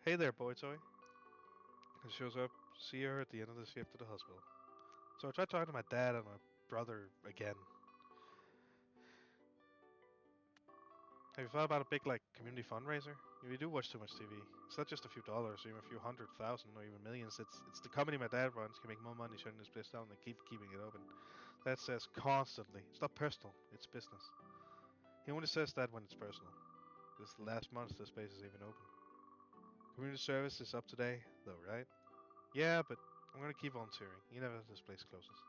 Hey there, boy toy. It shows up. See her at the end of the shift at the hospital. So I tried talking to my dad and my brother again. Have you thought about a big like community fundraiser? If you do watch too much TV, it's not just a few dollars, or even a few 100,000, or even millions. It's the company my dad runs can make more money shutting this place down than keeping it open. That says constantly. It's not personal. It's business. He only says that when it's personal. This is the last month this place is even open. Community service is up today, though, right? Yeah, but I'm gonna keep volunteering, even if this place closes.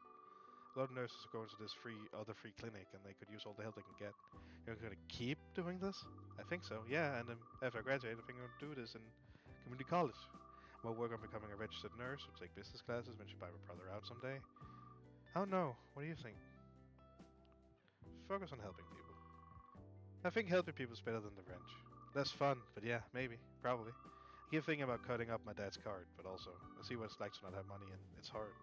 A lot of nurses are going to this other free clinic, and they could use all the help they can get. You're gonna keep doing this? I think so. Yeah, and after I graduate, I think I'm gonna do this in community college. I'll work on becoming a registered nurse, or take business classes, eventually buy my brother out someday. I don't know. What do you think? Focus on helping people. I think helping people is better than the wrench. Less fun, but yeah, maybe, probably. I keep thinking about cutting up my dad's card, but also I see what it's like to not have money, and it's hard.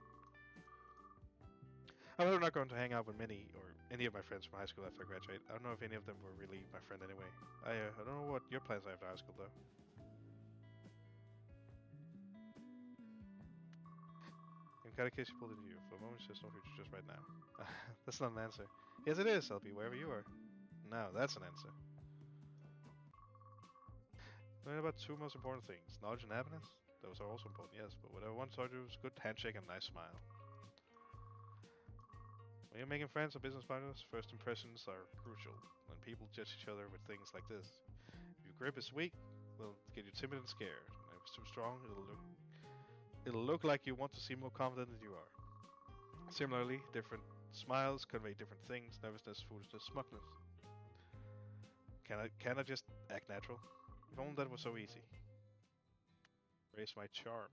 I'm not going to hang out with many or any of my friends from high school after I graduate. I don't know if any of them were really my friend anyway. I don't know what your plans are after high school though. In kind of case you pulled into you, for a moment there's no future just right now. That's not an answer. Yes it is, I'll be wherever you are. No, that's an answer. Learn about two most important things, knowledge and happiness. Those are also important, yes, but whatever one taught you was a good handshake and a nice smile. When you're making friends or business partners, first impressions are crucial. When people judge each other with things like this. If your grip is weak, it'll get you timid and scared. And if it's too strong, it'll look like you want to seem more confident than you are. Similarly, different smiles convey different things: nervousness, foolishness, smugness. Can I just act natural? If only that was so easy. Raise my charm.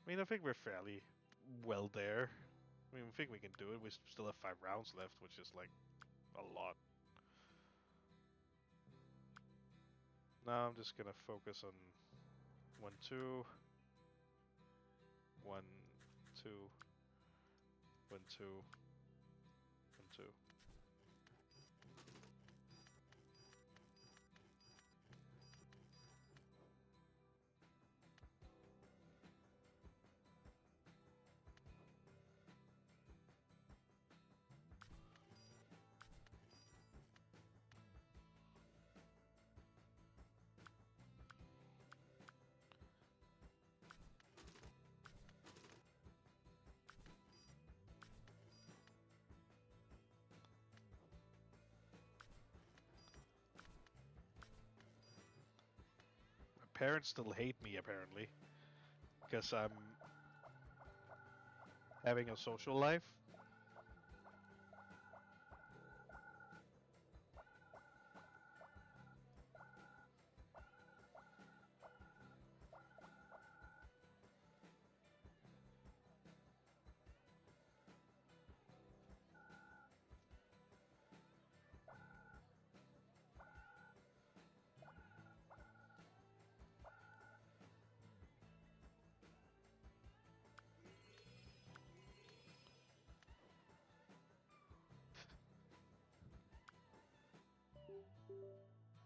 I mean, I think we're fairly well there. I mean, I think we can do it. We still have 5 rounds left, which is like a lot. Now I'm just gonna focus on 1, 2, 1, 2, 1, 2, 1, 2. My parents still hate me apparently because I'm having a social life.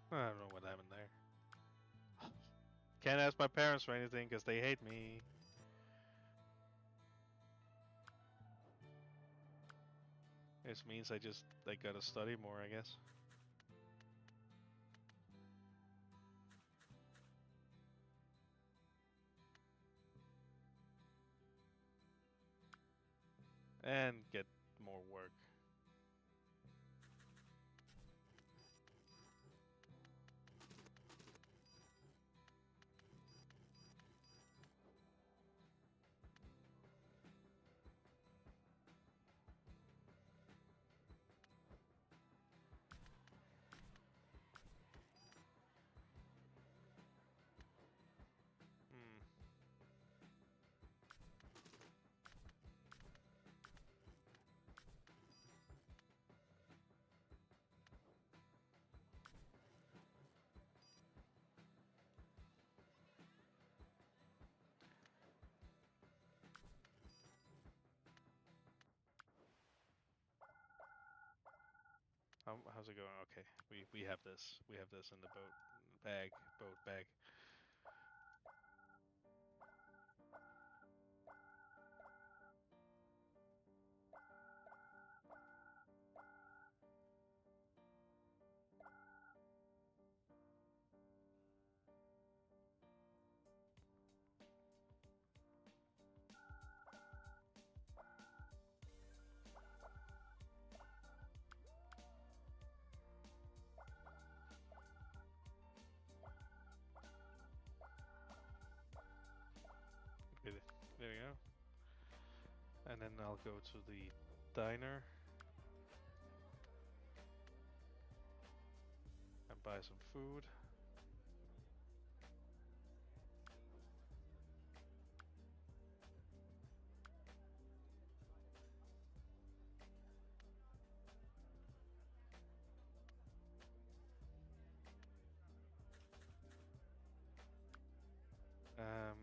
I don't know what happened there. Can't ask my parents for anything because they hate me. This means I gotta study more, I guess. And get more work. Hmm. How's it going? Okay, we have this. We have this in the boat bag. then I'll go to the diner and buy some food. Um,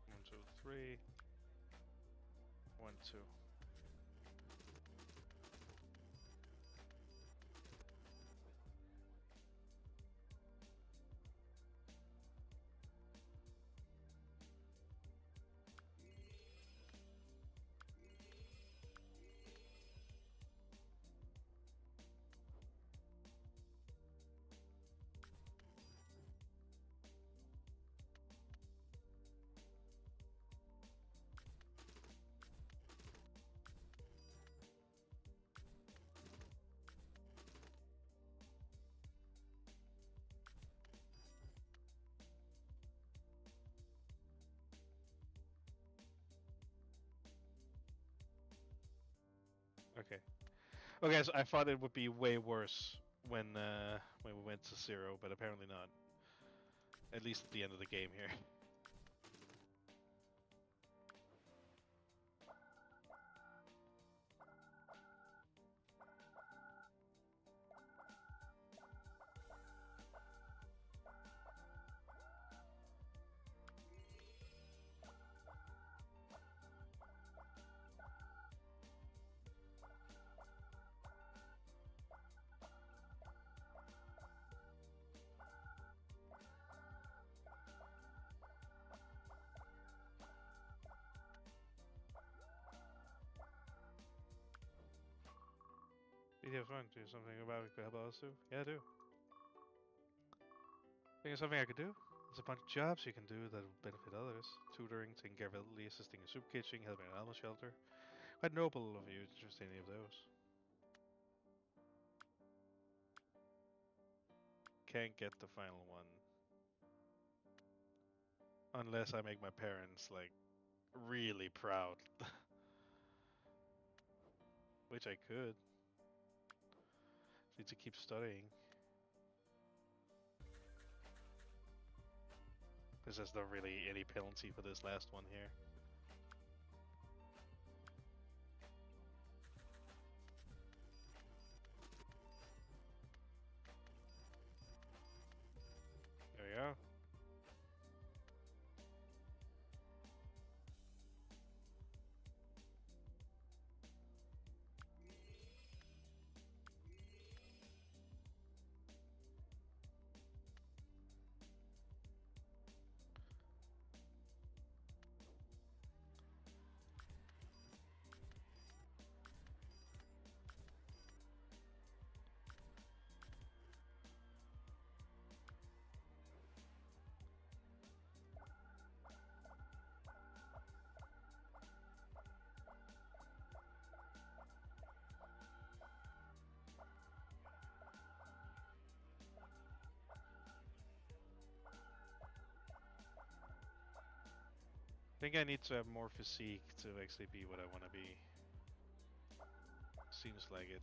1, 2, 3. 1, 2. Okay. Okay, so I thought it would be way worse when we went to 0, but apparently not. At least at the end of the game here. BTF's fun. Do something about it could help us too. Yeah, I do. Think of something I could do? There's a bunch of jobs you can do that will benefit others. Tutoring, taking care of elderly, assisting in soup kitchen, helping in an animal shelter. Quite noble of you to choose any of those. Can't get the final one. Unless I make my parents, like, really proud. Which I could. Need to keep studying. Because there's not really any penalty for this last one here. There we go. I think I need to have more physique to actually be what I want to be. Seems like it.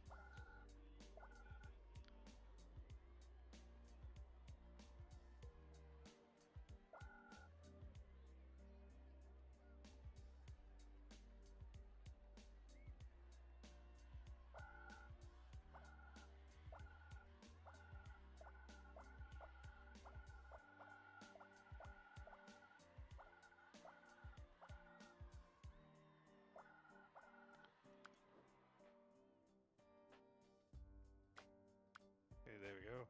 Okay, there we go.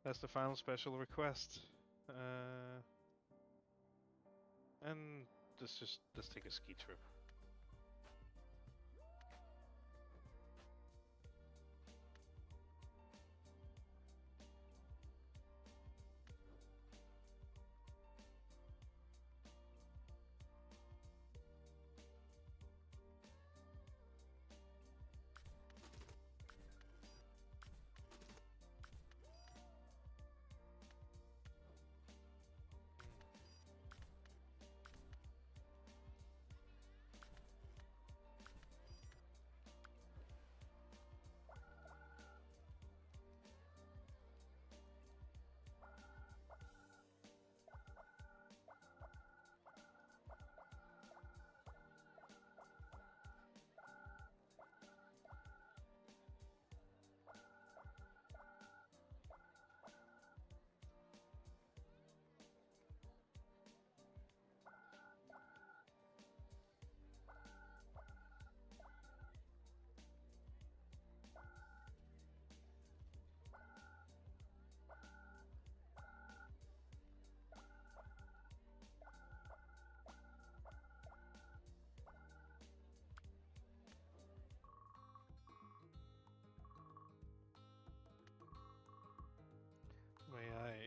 That's the final special request. And let's take a ski trip.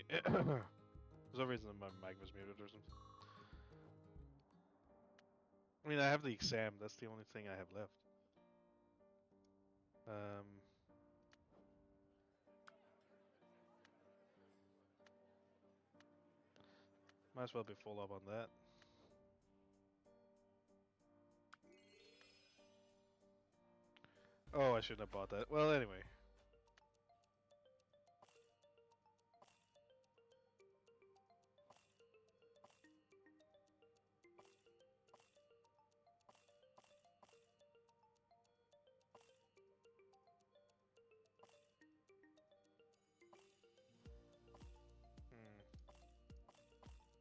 For some reason my mic was muted or something. I mean, I have the exam. That's the only thing I have left. Might as well be full up on that. Oh, I shouldn't have bought that. Well, anyway.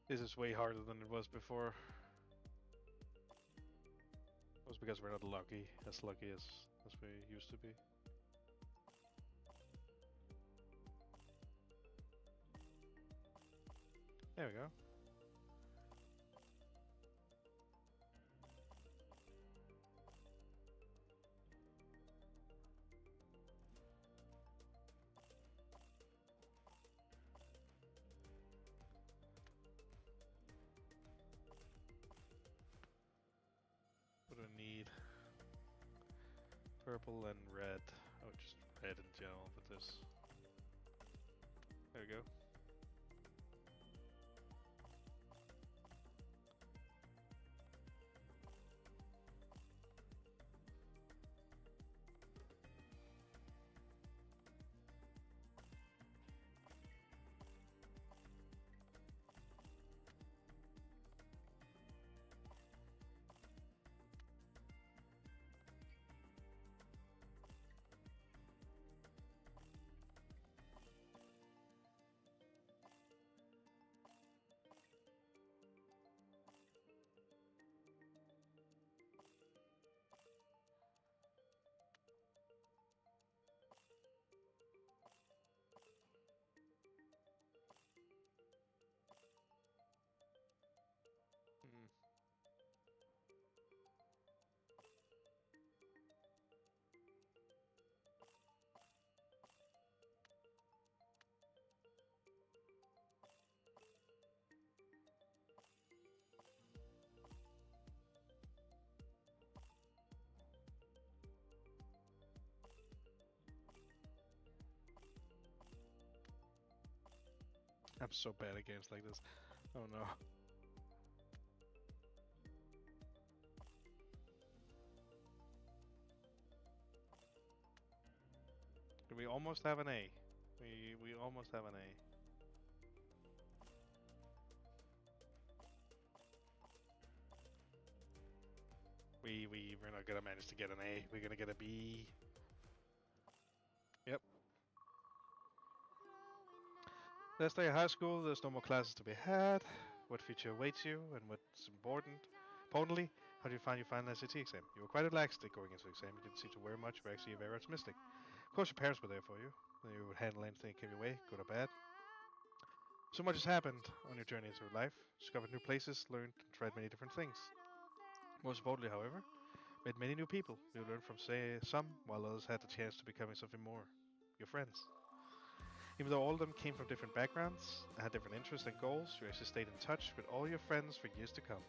This is way harder than it was before. It was because we're not lucky as we used to be. There we go. What do I need? Purple and red. Oh, just red in general with this. There we go. I'm so bad at games like this. Oh no. We almost have an A. We almost have an A. We're not gonna manage to get an A. We're gonna get a B. Yep. Last day of high school, there's no more classes to be had. What future awaits you and what's important? Importantly, how do you find your final SAT exam? You were quite relaxed going into the exam. You didn't seem to worry much. You were actually a very optimistic. Of course, your parents were there for you. You would handle anything that came your way, good or bad. So much has happened on your journey through life. Discovered new places, learned and tried many different things. Most importantly, however, met many new people. You learned from some, while others had the chance to becoming something more. Your friends. Even though all of them came from different backgrounds and had different interests and goals, you actually stayed in touch with all your friends for years to come.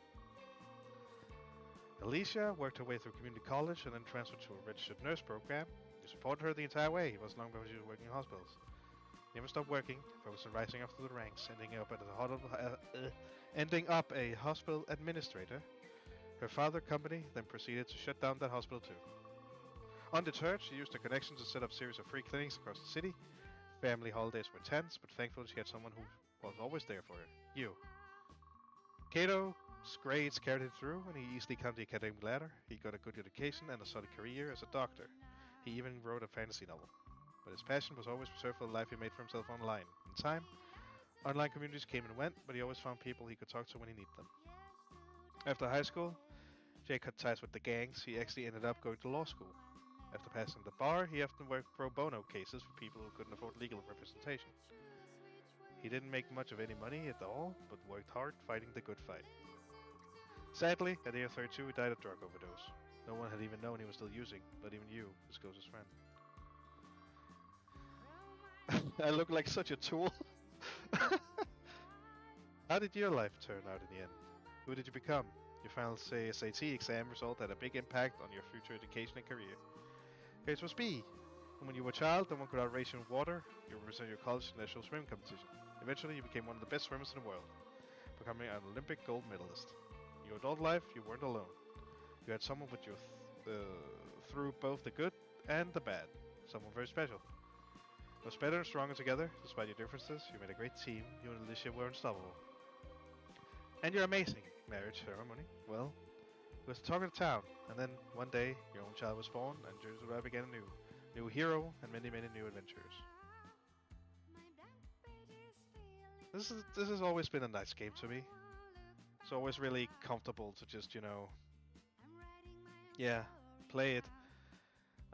Alicia worked her way through community college and then transferred to a registered nurse program. You supported her the entire way. It wasn't long before she was working in hospitals. You never stopped working, focused on rising up through the ranks, ending up a hospital administrator. Her father company then proceeded to shut down that hospital too. Undeterred, she used her connections to set up a series of free clinics across the city. Family holidays were tense, but thankfully she had someone who was always there for her. You. Cato's grades carried him through, and he easily climbed the academic ladder. He got a good education and a solid career as a doctor. He even wrote a fantasy novel. But his passion was always preserved for the life he made for himself online. In time, online communities came and went, but he always found people he could talk to when he needed them. After high school, Jay cut ties with the gangs. He actually ended up going to law school. After passing the bar, he often worked pro bono cases for people who couldn't afford legal representation. He didn't make much of any money at all, but worked hard fighting the good fight. Sadly, at age 32, he died of drug overdose. No one had even known he was still using, not even you, his closest friend. I look like such a tool. How did your life turn out in the end? Who did you become? Your final SAT exam result had a big impact on your future education and career. Here's was B. When you were a child, no one could outrace you in water. You represented your college in national swimming competition. Eventually, you became one of the best swimmers in the world, becoming an Olympic gold medalist. In your adult life, you weren't alone. You had someone with you through both the good and the bad. Someone very special. It was better and stronger together, despite your differences. You made a great team. You and Alicia were unstoppable. And your amazing marriage ceremony, well, it was the talk of the town. And then one day, your own child was born, and journeys would began anew. New hero and many, many new adventures. This has always been a nice game to me. It's always really comfortable to just, yeah, play it.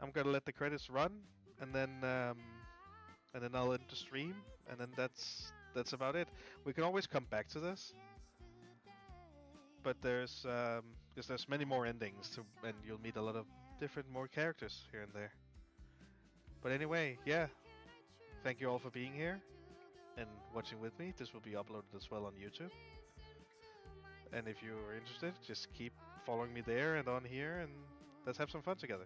I'm gonna let the credits run, and then I'll end the stream, and then that's about it. We can always come back to this, but because there's many more endings to, and you'll meet a lot of different more characters here and there. But anyway, yeah, thank you all for being here and watching with me. This will be uploaded as well on YouTube. And if you're interested, just keep following me there and on here, and let's have some fun together.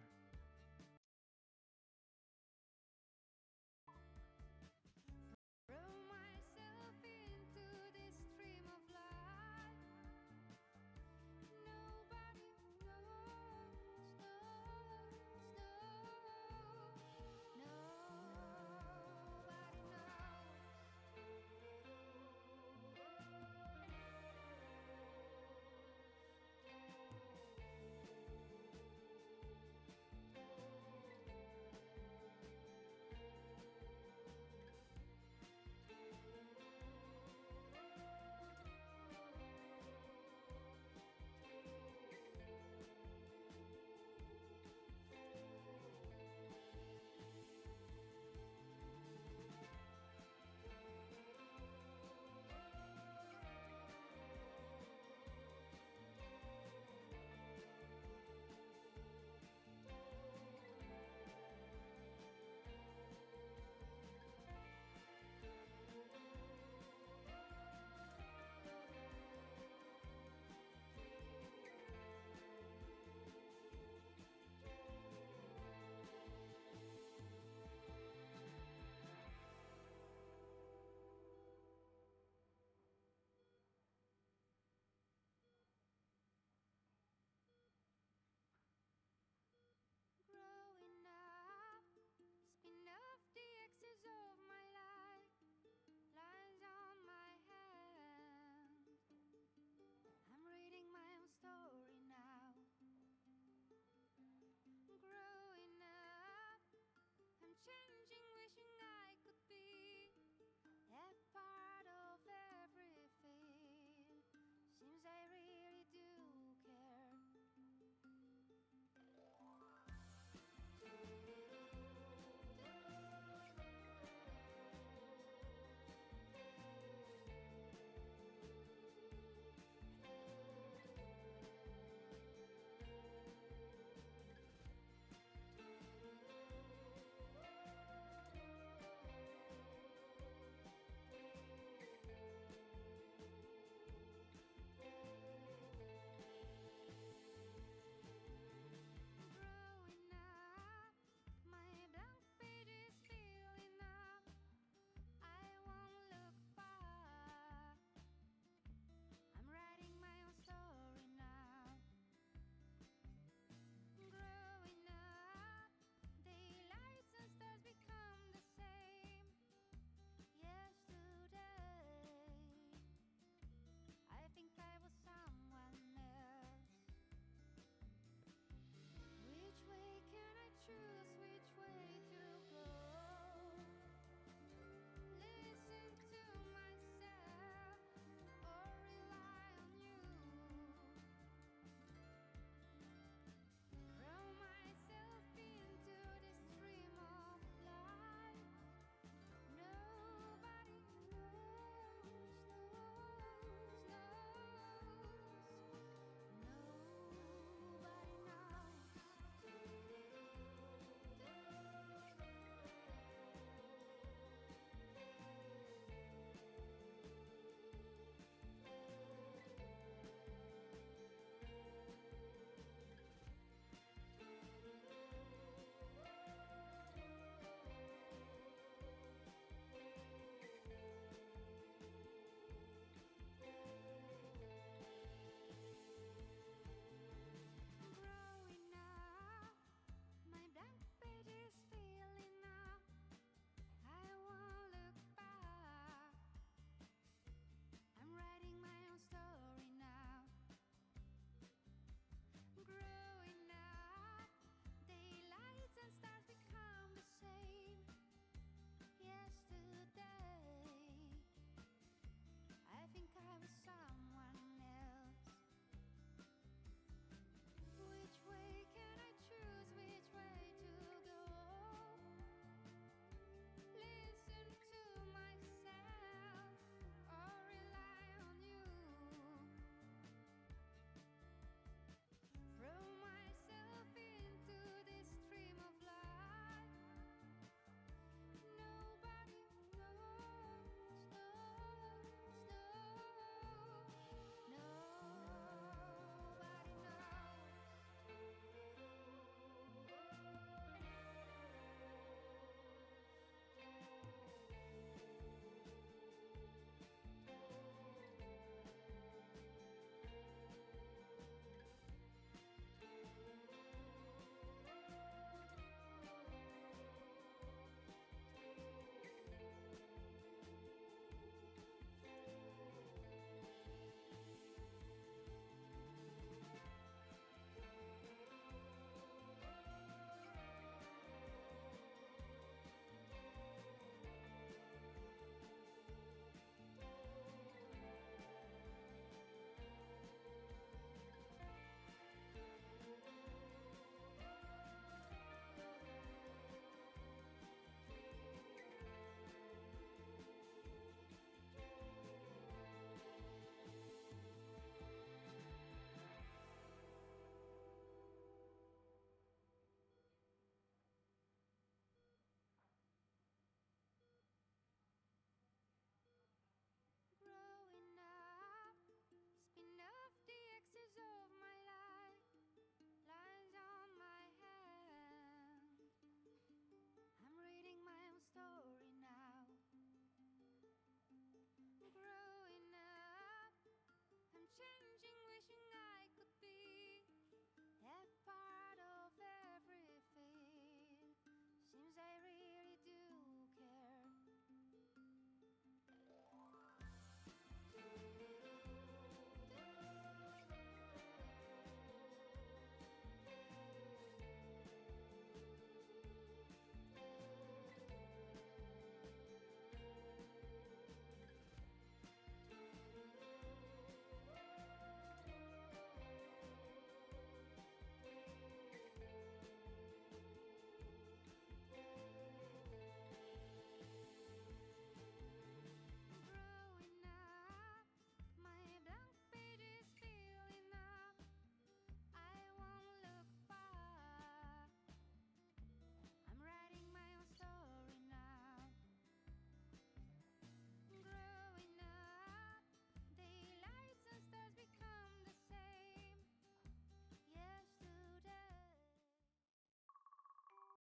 Changing, wishing I could be a part of everything. Seems I really